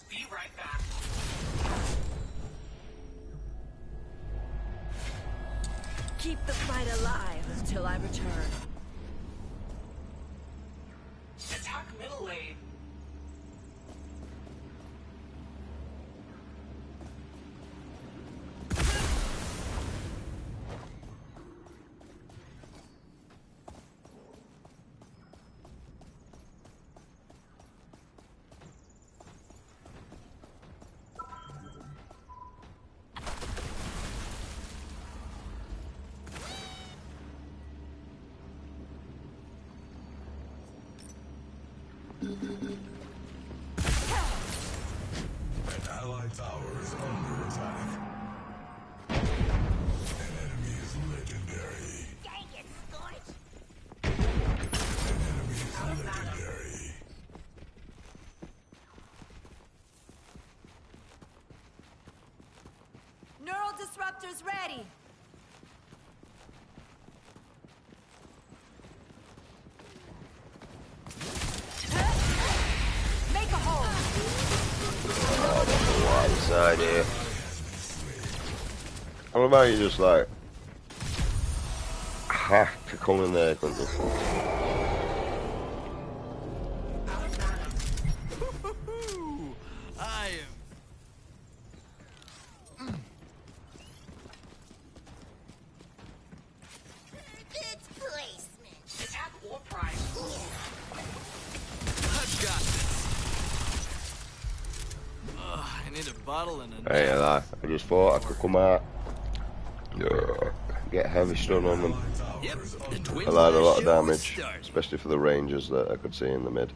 Be right back. Keep the fight alive until I return. Attack middle lane. An allied tower is under attack. An enemy is legendary. Dang it, Scorch! An enemy is legendary. Neural disruptors ready. Make a hole. One side here. How about you just like have to come in there, couldn't you? I am. It's placement. Attack or prime. I've got this. I need a bottle and a. Hey, I just thought I could come out, get heavy stun on them. Yep, the twin Allowed a lot of show is damage, starting. especially for the rangers that I could see in the mid.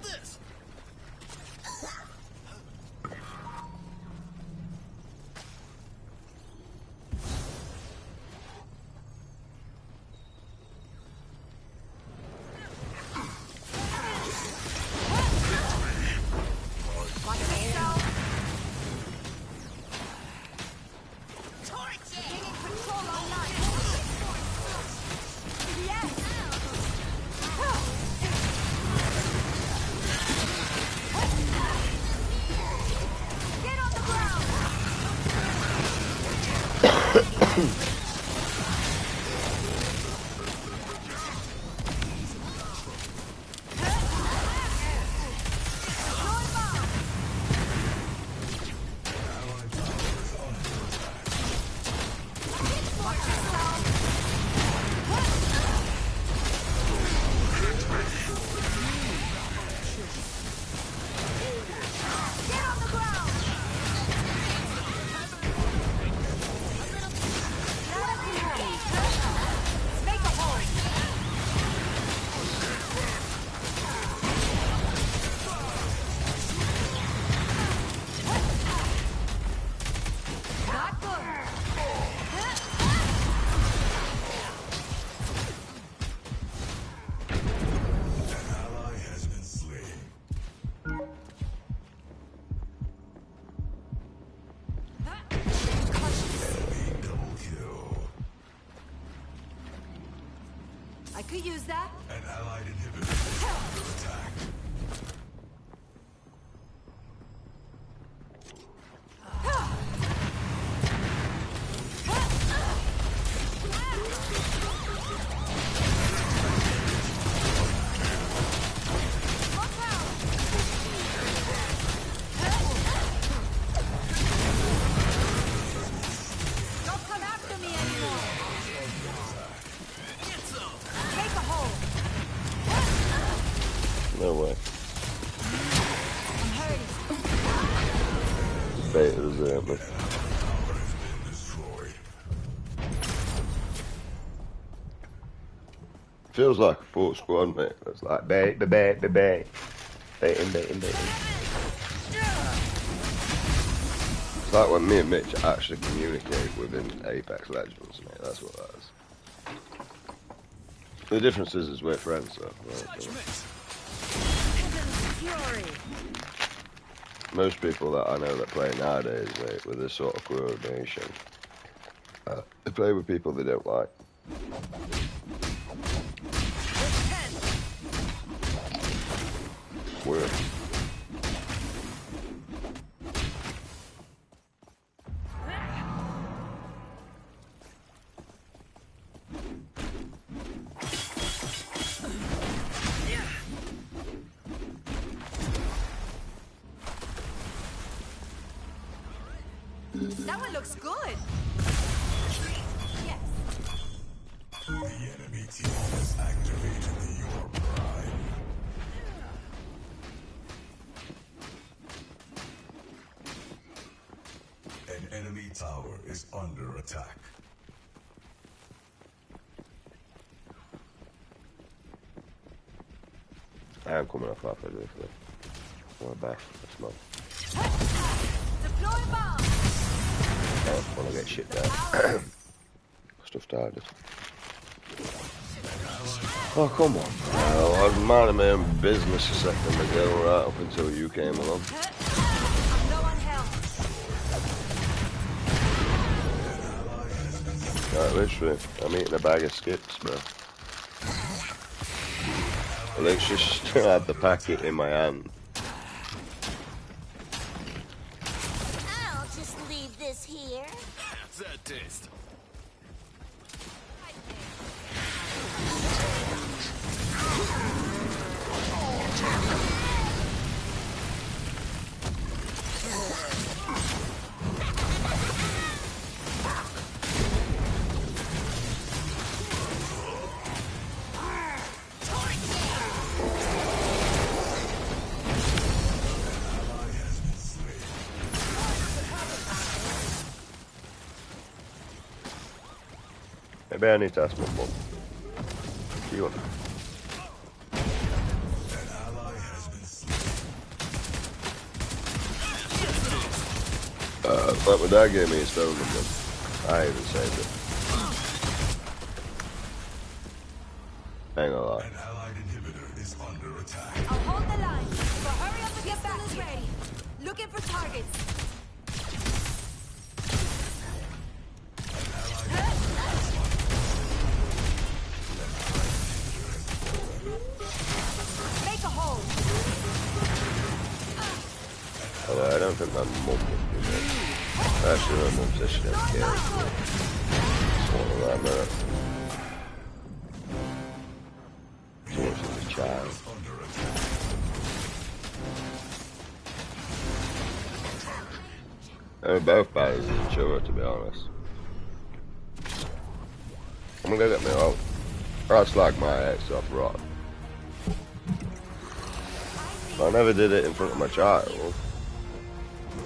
this? Gaining control online. Yes. Get on the ground. Throwing bomb. Watch yourself. Get on the ground. Let us be happy. Make a hole. Not good. Ally has been slain. Enemy double kill. I could use that. An allied inhibitor is under attack. Look out. Don't come after me anymore. Get some. Make a hole. No way. I'm hurting. Bait was there, but Tower has been destroyed. feels like a full squad, mate. It's like bait, bait, bait, bait. Baiting, baiting, baiting. It's like when me and Mitch actually communicate within Apex Legends, mate. That's what that is. The difference is we're friends, so. Judgment. Fury. Most people that I know that play nowadays, mate, with this sort of coordination, they play with people they don't like. Weird. That one looks good. Yes. The enemy team has activated your prime. An enemy tower is under attack. I am coming off halfway there for that. We're back. That's not. Deploy bomb. I want to get shit down. Stuff died. Oh, come on. I was minding my own business a second ago, right up until you came along. I'm low on health. Right, literally, I'm eating a bag of skips, bro. I literally still had the packet in my hand. I'll just leave this here. How's that taste? Maybe I need to ask my mum. You want? An ally has been But my dad gave me his phone number. I even saved it. Ain't gonna lie. An allied inhibitor is under attack. I'll hold the line. So hurry up and get back is ready. Looking for targets. Make a hole. Although I don't think my mum would be there. Actually, my mum says she don't care. It's one of them, so much as a child. They're both bad as each other, to be honest. I'm gonna get me out. That's like my ex off rock. I never did it in front of my child.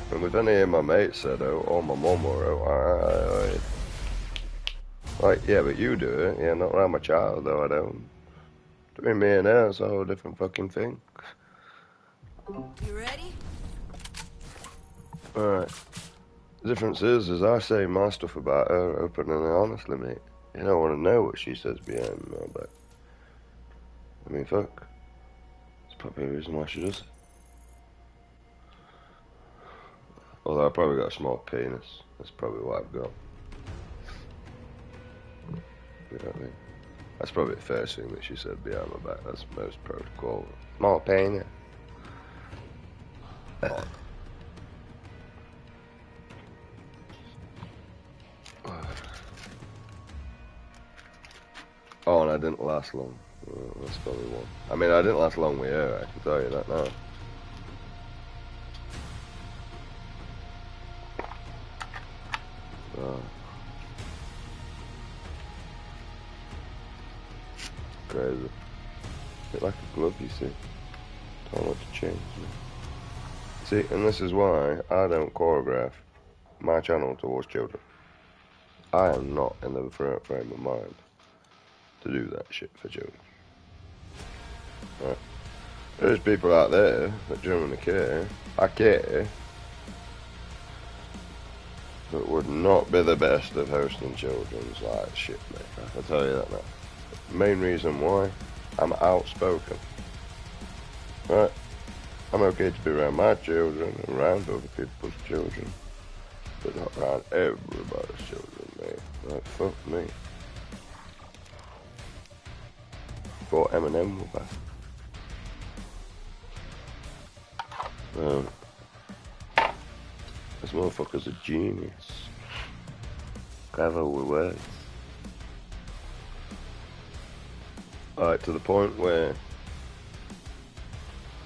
And if any of my mates said out, or my mum or out, like, yeah, but you do it. Yeah, not around my child, though, I don't. Between me and her, it's a whole different fucking thing. You ready? Alright. The difference is I say my stuff about her open and honestly, mate. You don't want to know what she says behind my back. I mean, fuck. It's probably a reason why she does it. Although I probably got a small penis. That's probably what I've got. You know what I mean? That's probably the first thing that she said behind my back. That's most protocol. Small penis. Oh, and I didn't last long. That's probably one. I mean, I didn't last long with her, I can tell you that now. Crazy. Bit like a glove, you see. Don't want to change me. See, and this is why I don't choreograph my channel towards children. I am not in the frame of mind to do that shit for children. Right. There's people out there that genuinely care. I care. But would not be the best of hosting children's like shit, mate. I can tell you that now. Main reason why, I'm outspoken. Right? I'm okay to be around my children and around other people's children, but not around everybody's children, mate. Like, fuck me. Thought Eminem was back. This motherfucker's a genius. Clever with words. Alright, to the point where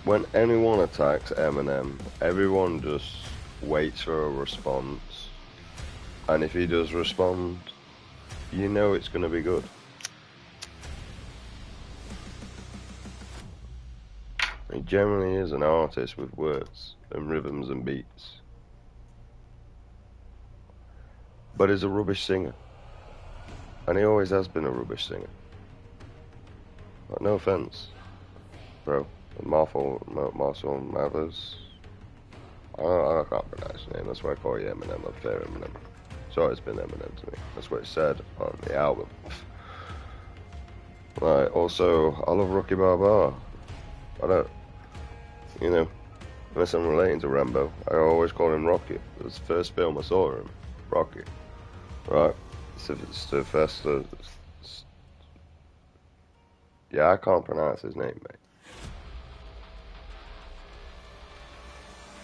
when anyone attacks Eminem, everyone just waits for a response. And if he does respond, you know it's going to be good. He generally is an artist with words and rhythms and beats. But he's a rubbish singer. And he always has been a rubbish singer. Like, no offense, bro. Marshall Mathers. I can't pronounce his name. That's why I call you Eminem. I'm fair Eminem. It's always been Eminem to me. That's what it said on the album. Right. Also, I love Rocky Balboa. I don't, you know, unless I'm relating to Rambo, I always call him Rocky. It was the first film I saw him. Rocky. Right. Sylvester. Yeah, I can't pronounce his name, mate.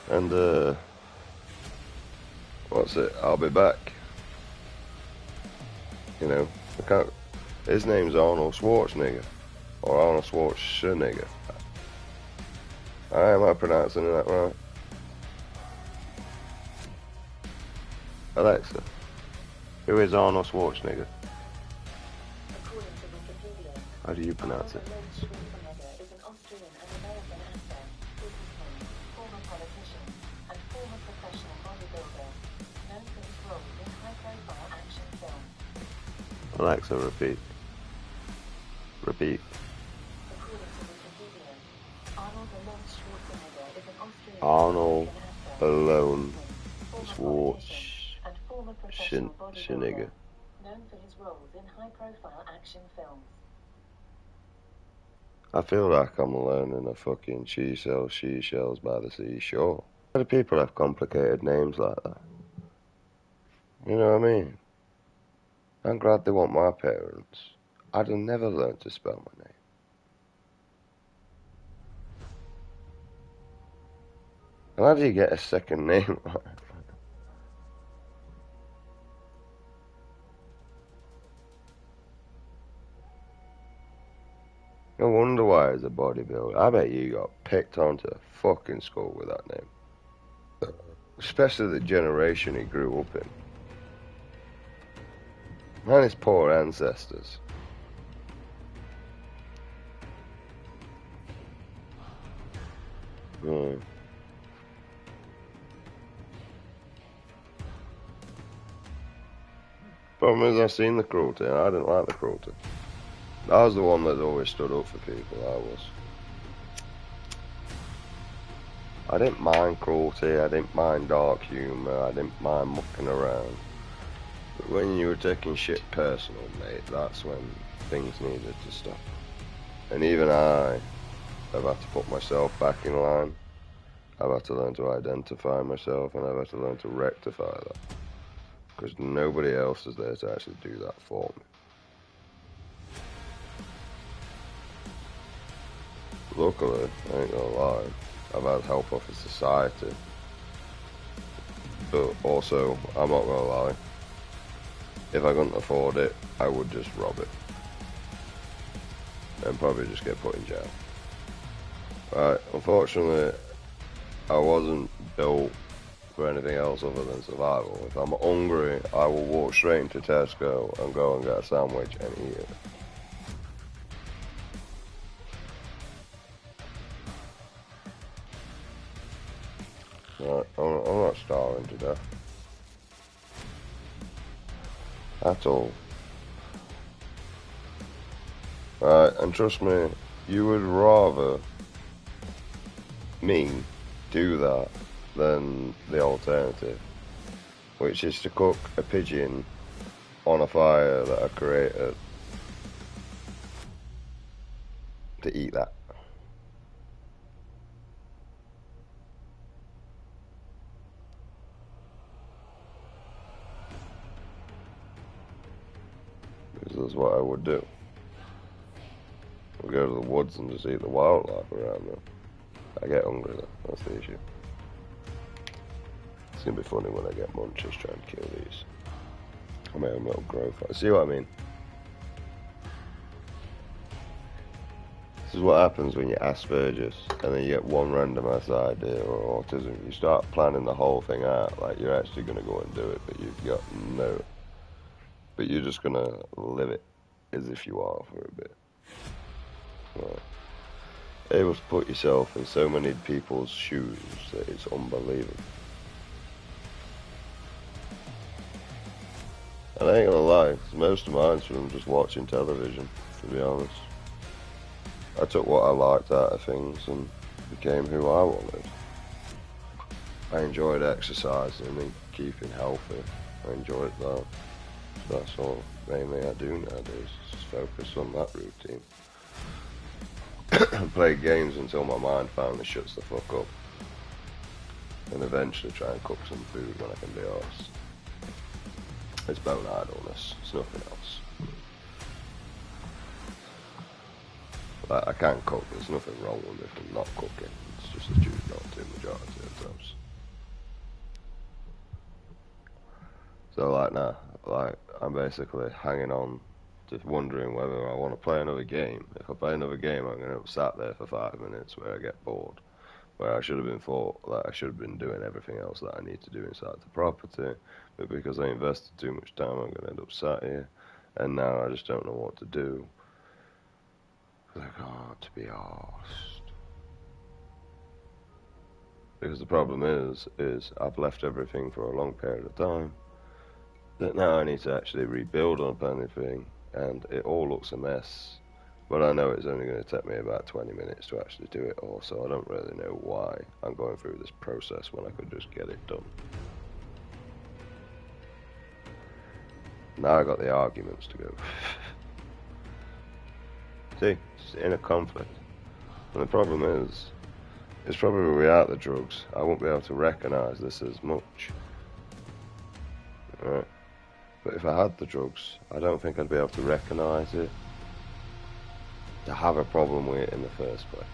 And, what's it? I'll be back. You know, I can't, his name's Arnold Schwarzenegger. Or Arnold Schwarzenegger. Am I pronouncing that right? Alexa, who is Arnold Schwarzenegger? According to Wikipedia, How do you pronounce it? Arnold Schwarzenegger is an Austrian and American actor, businessman, former politician, and former professional bodybuilder, known for his roles in high-profile action films. Alexa, repeat. Repeat. According to Wikipedia, Arnold Schwarzenegger is an Austrian Arnold and American actor, alone businessman, former politician and former professional Schwarzenegger. bodybuilder, known for his roles in high-profile action films. I feel like I'm learning a fucking she sells seashells by the seashore. Why do people have complicated names like that? You know what I mean? I'm glad they want my parents. I'd have never learned to spell my name. And how do you get a second name? No wonder why as a bodybuilder. I bet you got picked onto fucking school with that name. Especially the generation he grew up in. And his poor ancestors. Mm. Problem is, I've seen the cruelty, and I didn't like the cruelty. I was the one that always stood up for people, I was. I didn't mind cruelty, I didn't mind dark humour, I didn't mind mucking around. But when you were taking shit personal, mate, that's when things needed to stop. And even I have had to put myself back in line. I've had to learn to identify myself, and I've had to learn to rectify that. Because nobody else is there to actually do that for me. Luckily, I ain't gonna lie, I've had help off of society. But also, I'm not gonna lie, if I couldn't afford it, I would just rob it. And probably just get put in jail. Right, unfortunately, I wasn't built for anything else other than survival. If I'm hungry, I will walk straight into Tesco and go and get a sandwich and eat it. Right, I'm not starving to death. At all. Right, and trust me, you would rather me do that than the alternative, which is to cook a pigeon on a fire that I created to eat that. Because that's what I would do. I'd go to the woods and just eat the wildlife around them. I get hungry though, that's the issue. It's gonna be funny when I get munchers trying to kill these. I may have little growth. See what I mean? This is what happens when you're Asperger's and then you get one random ass idea or autism. You start planning the whole thing out, like you're actually gonna go and do it, but you've got no. But you're just gonna live it as if you are for a bit. Right. Able to put yourself in so many people's shoes that it's unbelievable. And I ain't gonna lie, 'cause most of mine's from just watching television, to be honest. I took what I liked out of things and became who I wanted. I enjoyed exercising and keeping healthy. I enjoyed that. That's all mainly I do nowadays, just focus on that routine. Play games until my mind finally shuts the fuck up. And eventually try and cook some food when I can be arsed. It's bone idleness, it's nothing else. Like, I can't cook, there's nothing wrong with me from not cooking. It's just I choose not to majority of the times. So like now, like I'm basically hanging on, just wondering whether I want to play another game. If I play another game, I'm going to have sat there for 5 minutes where I get bored. Where I should have been I should have been doing everything else that I need to do inside the property. But because I invested too much time, I'm going to end up sat here. And now I just don't know what to do. Like, oh, to be arsed. Because the problem is I've left everything for a long period of time. That now I need to actually rebuild on anything, and it all looks a mess. But I know it's only going to take me about 20 minutes to actually do it all, so I don't really know why I'm going through this process when I could just get it done. Now I got the arguments to go. See, it's inner conflict. And the problem is, it's probably without the drugs, I won't be able to recognise this as much. Right. But if I had the drugs, I don't think I'd be able to recognise it, to have a problem with it in the first place.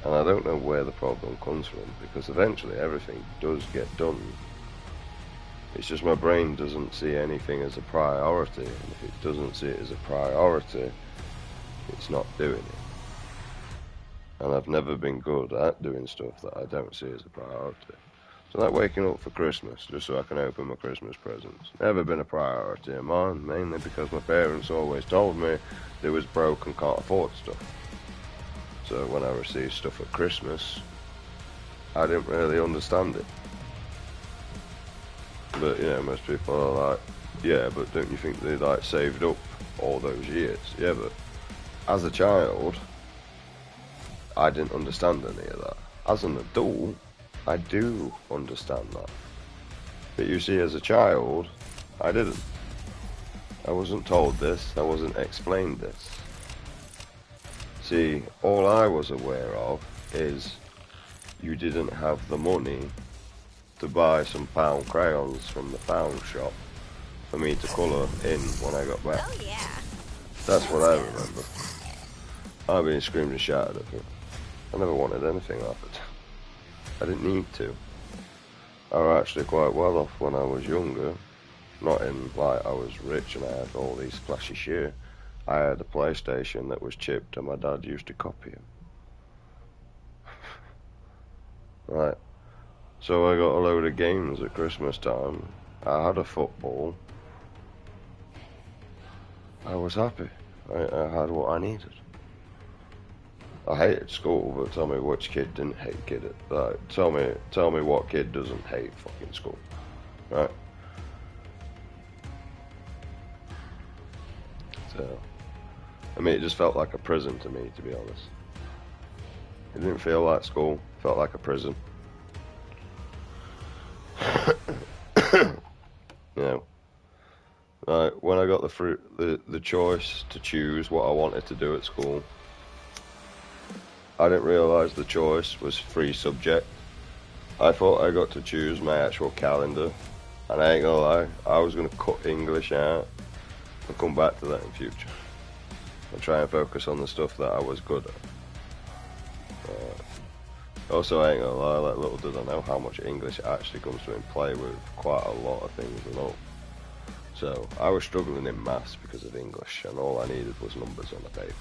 And I don't know where the problem comes from, because eventually everything does get done. It's just my brain doesn't see anything as a priority, and if it doesn't see it as a priority, it's not doing it. And I've never been good at doing stuff that I don't see as a priority. So like waking up for Christmas, just so I can open my Christmas presents, never been a priority of mine, mainly because my parents always told me they was broke and can't afford stuff. So when I received stuff at Christmas, I didn't really understand it. But, you know, most people are like, yeah, but don't you think they, like, saved up all those years? Yeah, but as a child, I didn't understand any of that. As an adult, I do understand that. But you see, as a child, I didn't. I wasn't told this, I wasn't explained this. See, all I was aware of is you didn't have the money to buy some pound crayons from the pound shop for me to colour in when I got back. Oh yeah. That's what I remember. I've been screamed and shouted at it. I never wanted anything off it. I didn't need to. I was actually quite well off when I was younger. Not in, like, I was rich and I had all these flashy shit. I had a PlayStation that was chipped and my dad used to copy it. Right. So I got a load of games at Christmas time. I had a football. I was happy. I had what I needed. I hated school, but tell me which kid didn't hate kid. Tell me what kid doesn't hate fucking school, right? So, I mean, it just felt like a prison to me, to be honest. It didn't feel like school. It felt like a prison. You know, right, when I got the choice to choose what I wanted to do at school, I didn't realise the choice was free subject. I thought I got to choose my actual calendar, and I ain't gonna lie, I was gonna cut English out and come back to that in future and try and focus on the stuff that I was good at. Also, I ain't gonna lie, like, little did I know how much English actually comes to play with quite a lot of things and all. So I was struggling in maths because of English, and all I needed was numbers on the paper.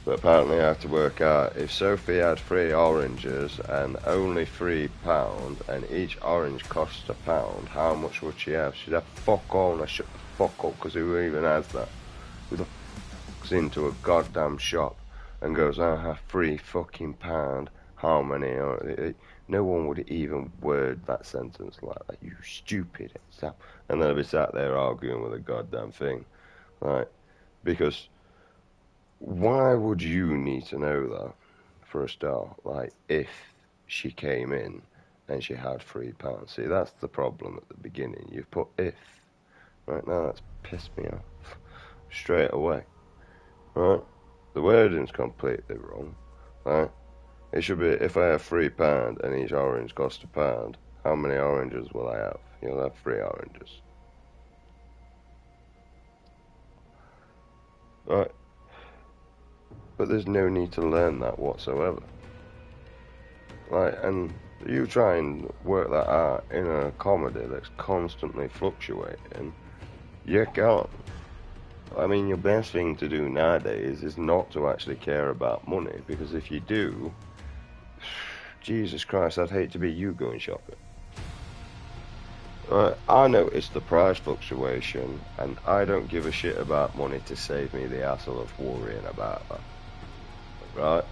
But apparently I had to work out, if Sophie had 3 oranges and only £3 and each orange cost £1, how much would she have? She'd have fuck all, and I shut the fuck up, because who even has that? Who the fuck's into a goddamn shop and goes, I have £3 how many are... No one would even word that sentence like that, you stupid sap. And then I'd be sat there arguing with a goddamn thing, right? Because why would you need to know that, for a start? Like, if she came in and she had £3. See, that's the problem at the beginning. You've put if. Right now, that's pissed me off straight away. Right? The wording's completely wrong. Right? It should be, if I have £3 and each orange costs £1, how many oranges will I have? You'll have 3 oranges. Right? But there's no need to learn that whatsoever. Right, and you try and work that out in a comedy that's constantly fluctuating, you can't. I mean, your best thing to do nowadays is not to actually care about money, because if you do, Jesus Christ, I'd hate to be you going shopping. Right, I notice the price fluctuation, and I don't give a shit about money to save me the hassle of worrying about that. Right?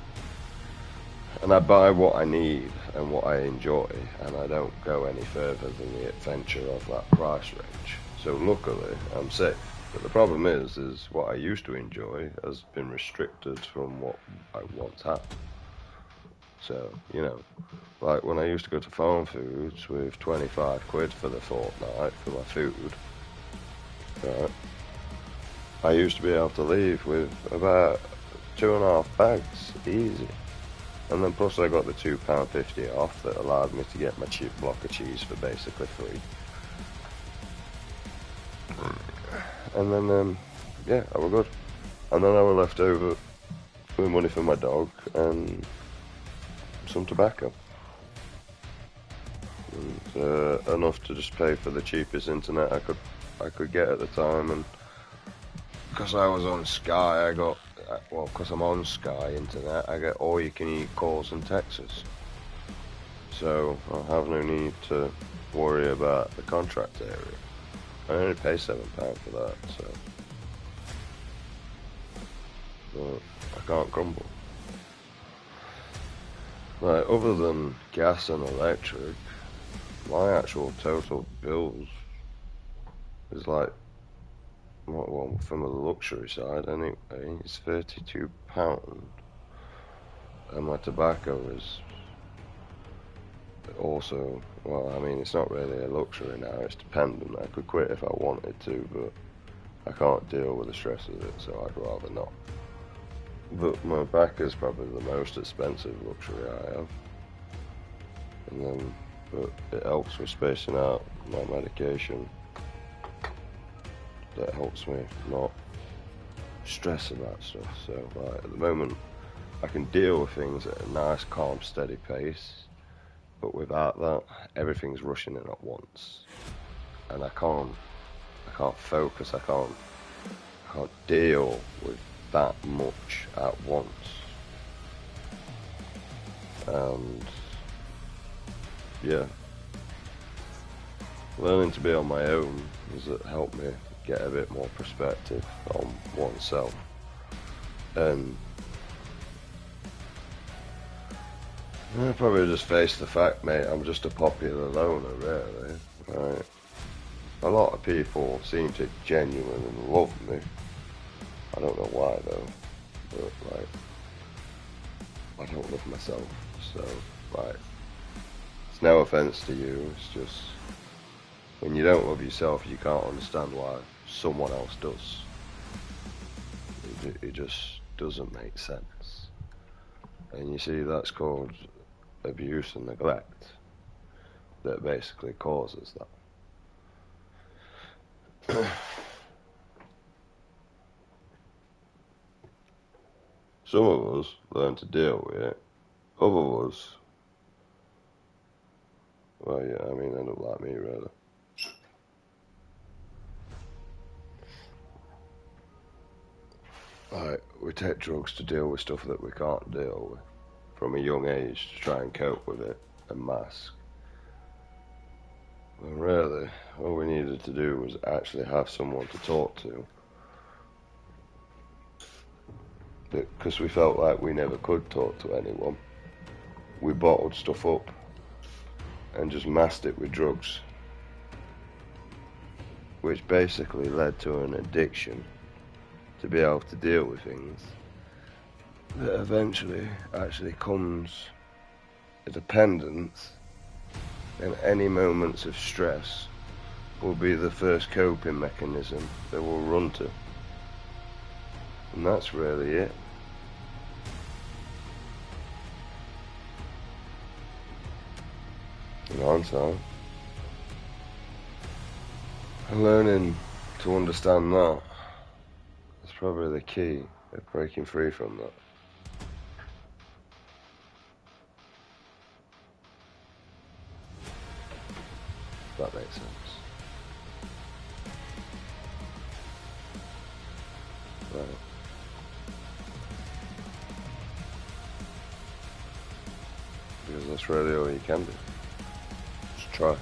And I buy what I need and what I enjoy, and I don't go any further than the adventure of that price range. So luckily, I'm safe. But the problem is what I used to enjoy has been restricted from what I once had. So, you know, like when I used to go to Farm Foods with 25 quid for the fortnight for my food, right, I used to be able to leave with about 2.5 bags, easy. And then plus I got the £2.50 off that allowed me to get my cheap block of cheese for basically free. And then, yeah, I was good. And then I was left over with money for my dog and some tobacco. And, enough to just pay for the cheapest internet I could get at the time. And because I was on Sky, because I'm on Sky internet, I get all you can eat calls and texts. So I have no need to worry about the contract area. I only pay £7 for that, so but I can't grumble. Right, other than gas and electric, my actual total bills is like, well, from the luxury side anyway, it's £32. And my tobacco is also, well, I mean, it's not really a luxury now, it's dependent. I could quit if I wanted to, but I can't deal with the stress of it, so I'd rather not. But my back is probably the most expensive luxury I have. And then, but it helps with spacing out my medication. That helps me not stress about stuff. So, like, at the moment, I can deal with things at a nice, calm, steady pace. But without that, everything's rushing in at once, and I can't focus. I can't deal with that much at once. And yeah, learning to be on my own has helped me get a bit more perspective on oneself. And I probably just face the fact, mate, I'm just a popular loner, really. Right? A lot of people seem to genuinely love me. I don't know why, though. But, like, I don't love myself. So, like, it's no offense to you. It's just, when you don't love yourself, you can't understand why someone else does. It just doesn't make sense. And you see, that's called abuse and neglect that basically causes that. Some of us learn to deal with it. Other of us, well, yeah, I mean, end up like me, really. Like, we take drugs to deal with stuff that we can't deal with from a young age to try and cope with it and mask. And really, all we needed to do was actually have someone to talk to. Because we felt like we never could talk to anyone, we bottled stuff up and just masked it with drugs, which basically led to an addiction to be able to deal with things that eventually actually comes a dependence, and any moments of stress will be the first coping mechanism that we'll run to. And that's really it. In hindsight, and learning to understand that is probably the key of breaking free from that. If that makes sense. Right. Because that's really all you can do. Just try.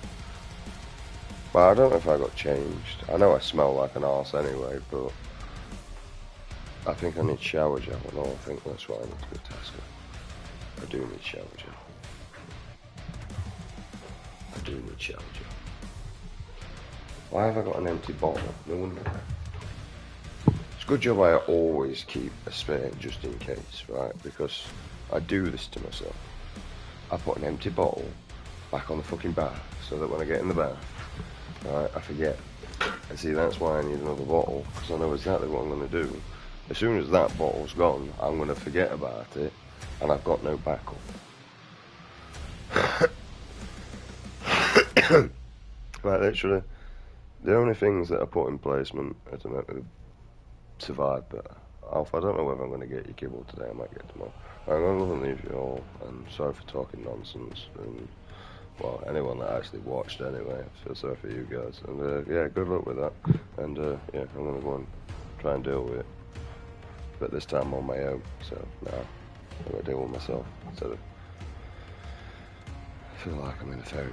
Well, I don't know if I got changed. I know I smell like an arse anyway, but I think I need shower gel, and I think that's why I need to go to Tesco. I do need shower gel. I do need shower gel. Why have I got an empty bottle? No wonder. It's a good job I always keep a spare just in case, right? Because I do this to myself. I put an empty bottle back on the fucking bath so that when I get in the bath, right, I forget. And see, that's why I need another bottle, because I know exactly what I'm going to do. As soon as that bottle's gone, I'm going to forget about it, and I've got no backup. Like, literally, the only things that I put in placement are to make me survive better. Alf, I don't know whether I'm going to get your kibble today, I might get tomorrow. I'm going to love and leave you all, and sorry for talking nonsense, and, well, anyone that actually watched anyway, I feel sorry for you guys, and, yeah, good luck with that, and, yeah, I'm going to go and try and deal with it, but this time on my own, so, now, I'm going to deal with myself, instead of, I feel like I'm in a fairy